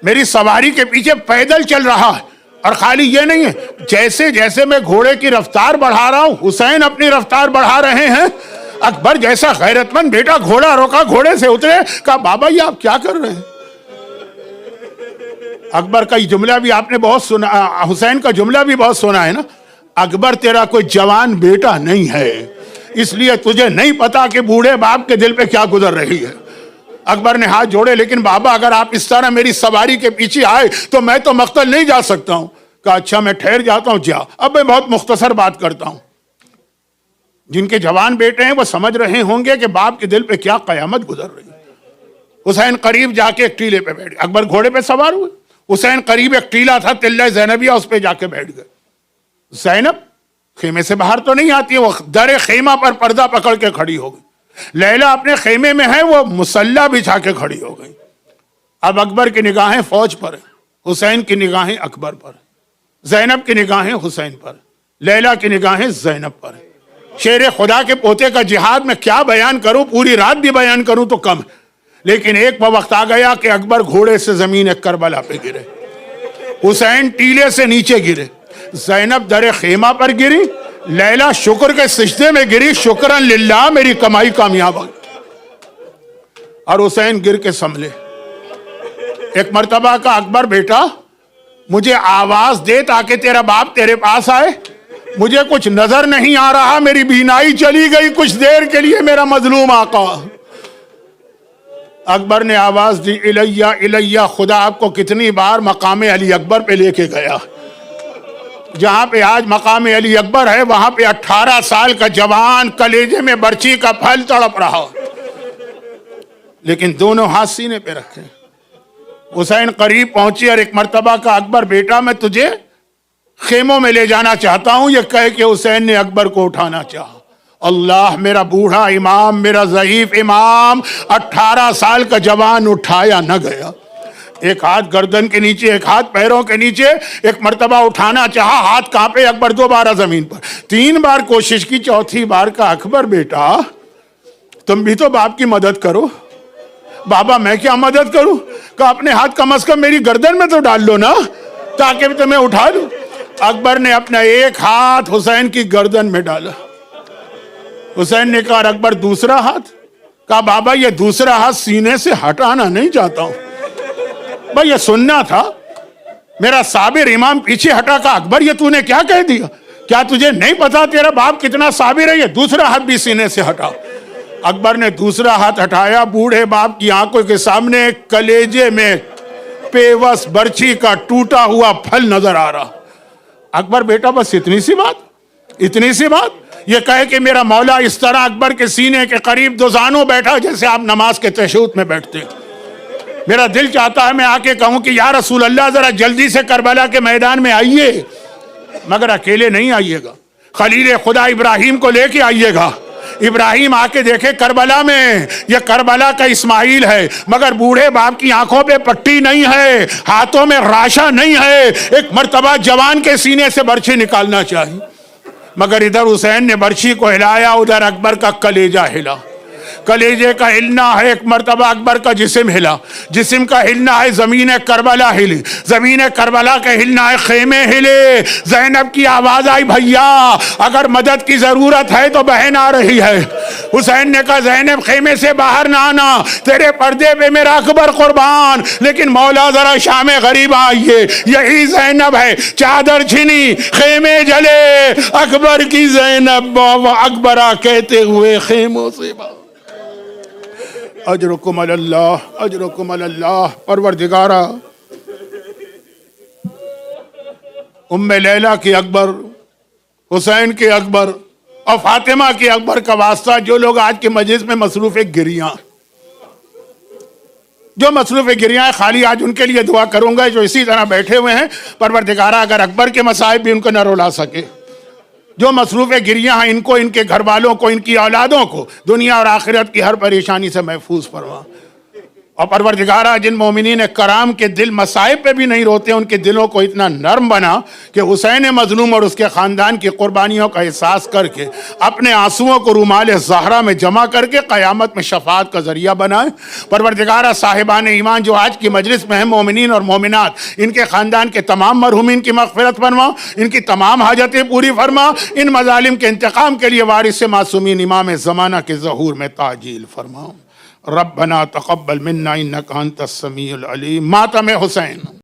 میری سواری کے پیچھے پیدل چل رہا ہے. اور خالی یہ نہیں ہے, جیسے جیسے میں گھوڑے کی رفتار بڑھا رہا ہوں حسین اپنی رفتار بڑھا رہے ہیں. اکبر جیسا غیرت مند بیٹا گھوڑا روکا, گھوڑے سے اترے, کہا بابا یہ آپ کیا کر رہے ہیں. اکبر کا یہ جملہ بھی آپ نے بہت سنا, حسین کا جملہ بھی بہت سنا ہے نا, اکبر تیرا کوئی جوان بیٹا نہیں ہے, اس لیے تجھے نہیں پتا کہ بوڑھے باپ کے دل پہ کیا گزر رہی ہے. اکبر نے ہاتھ جوڑے, لیکن بابا اگر آپ اس طرح میری سواری کے پیچھے آئے تو میں تو مقتل نہیں جا سکتا ہوں. کہا اچھا میں ٹھہر جاتا ہوں, جا. اب میں بہت مختصر بات کرتا ہوں. جن کے جوان بیٹے ہیں وہ سمجھ رہے ہوں گے کہ باپ کے دل پہ کیا قیامت گزر رہی ہے. حسین قریب جا کے ایک ٹیلے پہ بیٹھ گئے. اکبر گھوڑے پہ سوار ہوئے, حسین قریب ایک ٹیلا تھا تلہ زینبیہ, اس پہ جا کے بیٹھ گئے. زینب خیمے سے باہر تو نہیں آتی, وہ در خیمہ پر پردہ پکڑ کے کھڑی ہو گئی. لیلا اپنے خیمے میں ہے, وہ مسلح بچھا کے کھڑی ہو گئی. اب اکبر کی نگاہیں فوج پر ہیں, حسین کی نگاہیں اکبر پر, زینب کی نگاہیں حسین پر, لیلا کی نگاہیں زینب پر. شیر خدا کے پوتے کا جہاد میں کیا بیان کروں, پوری رات بھی بیان کروں تو کم ہے. لیکن ایک وقت آ گیا کہ اکبر گھوڑے سے زمین کربلا پہ گرے, حسین ٹیلے سے نیچے گرے, زینب در خیمہ پر گری, لیلا شکر کے سجدے میں گری, شکرن للہ میری کمائی کامیاب ہوئی. اور حسین گر کے سنبھلے. ایک مرتبہ کا اکبر بیٹا مجھے آواز دے تاکہ تیرا باپ تیرے پاس آئے, مجھے کچھ نظر نہیں آ رہا, میری بینائی چلی گئی کچھ دیر کے لیے, میرا مظلوم آقا. اکبر نے آواز دی الیہ الیہ. خدا آپ کو کتنی بار مقام علی اکبر پہ لے کے گیا. جہاں پہ آج مقام علی اکبر ہے وہاں پہ 18 سال کا جوان کلیجے میں برچی کا پھل تڑپ رہا, لیکن دونوں ہاتھ سینے پہ رکھے. حسین قریب پہنچی اور ایک مرتبہ کا اکبر بیٹا میں تجھے خیموں میں لے جانا چاہتا ہوں. یہ کہہ کہ حسین نے اکبر کو اٹھانا چاہا. اللہ, میرا بوڑھا امام, میرا ضعیف امام, 18 سال کا جوان اٹھایا نہ گیا. ایک ہاتھ گردن کے نیچے, ایک ہاتھ پیروں کے نیچے. ایک مرتبہ اٹھانا چاہا, ہاتھ کانپے, اکبر دوبارہ زمین پر. 3 بار کوشش کی, چوتھی بار کا اکبر بیٹا تم بھی تو باپ کی مدد کرو. بابا میں کیا مدد کروں, کہ اپنے ہاتھ کم از کم میری گردن میں تو ڈال لو نا تاکہ تمہیں اٹھا لوں. اکبر نے اپنا ایک ہاتھ حسین کی گردن میں ڈالا. حسین نے کہا اکبر دوسرا ہاتھ. کہا بابا یہ دوسرا ہاتھ سینے سے ہٹانا نہیں چاہتا ہوں. بھائی یہ سننا تھا, میرا صابر امام پیچھے ہٹا. کہا اکبر یہ تو نے کیا کہہ دیا, کیا تجھے نہیں پتا تیرا باپ کتنا صابر ہے, یہ دوسرا ہاتھ بھی سینے سے ہٹا. اکبر نے دوسرا ہاتھ ہٹایا, بوڑھے باپ کی آنکھوں کے سامنے کلیجے میں پیوس برچھی کا ٹوٹا ہوا پھل نظر آ رہا. اکبر بیٹا بس اتنی سی بات, اتنی سی بات. یہ کہے کہ میرا مولا اس طرح اکبر کے سینے کے قریب دوزانوں بیٹھا جیسے آپ نماز کے تشہد میں بیٹھتے. میرا دل چاہتا ہے میں آ کے کہوں کہ یا رسول اللہ ذرا جلدی سے کربلا کے میدان میں آئیے، مگر اکیلے نہیں آئیے گا، خلیل خدا ابراہیم کو لے کے آئیے گا۔ ابراہیم آ کے دیکھے کربلا میں، یہ کربلا کا اسماعیل ہے، مگر بوڑھے باپ کی آنکھوں پہ پٹی نہیں ہے، ہاتھوں میں راشا نہیں ہے، ایک مرتبہ جوان کے سینے سے برچھی نکالنا چاہیے، مگر ادھر حسین نے برچھی کو ہلایا، ادھر اکبر کا کلیجہ ہلا۔ کلیجے کا ہلنا ہے، ایک مرتبہ اکبر کا جسم ہلا، جسم کا ہلنا ہے، زمین کربلا ہلی، زمین کربلا کا ہلنا ہے، خیمے ہلے۔ زینب کی آواز آئی، بھیا اگر مدد کی ضرورت ہے تو بہن آ رہی ہے۔ حسین نے کہا زینب خیمے سے باہر نہ آنا، تیرے پردے پہ میرا اکبر قربان، لیکن مولا ذرا شام غریب آئیے، یہی زینب ہے۔ چادر چھنی، خیمے جلے، اکبر کی زینب اکبرہ کہتے ہوئے خیموں سے باہر۔ اجرکم علی اللہ، اجرکم علی اللہ۔ پروردگارہ، ام لیلہ کی اکبر، حسین کے اکبر اور فاطمہ کے اکبر کا واسطہ جو لوگ آج کے مجلس میں مصروف گریاں، جو مصروف گریاں ہیں، خالی آج ان کے لیے دعا کروں گا جو اسی طرح بیٹھے ہوئے ہیں۔ پروردگارہ اگر اکبر کے مصائب بھی ان کو نہ رلا سکے، جو مصروف گریاں ہیں ان کو، ان کے گھر والوں کو، ان کی اولادوں کو دنیا اور آخرت کی ہر پریشانی سے محفوظ فرما۔ اور پروردگارہ جن مومنین کرام کے دل مصائب پہ بھی نہیں روتے، ان کے دلوں کو اتنا نرم بنا کہ حسین مظلوم اور اس کے خاندان کی قربانیوں کا احساس کر کے اپنے آنسوؤں کو رومال زہرا میں جمع کر کے قیامت میں شفاعت کا ذریعہ بنائے۔ پروردگارہ صاحبان ایمان جو آج کی مجلس میں ہیں، مومنین اور مومنات، ان کے خاندان کے تمام مرحومین کی مغفرت فرما، ان کی تمام حاجتیں پوری فرما، ان مظالم کے انتقام کے لیے وارث معصومین امام زمانہ کے ظہور میں تعجیل فرما۔ ربنا تقبل منا انک انت السمیع العلیم۔ ماتم حسین۔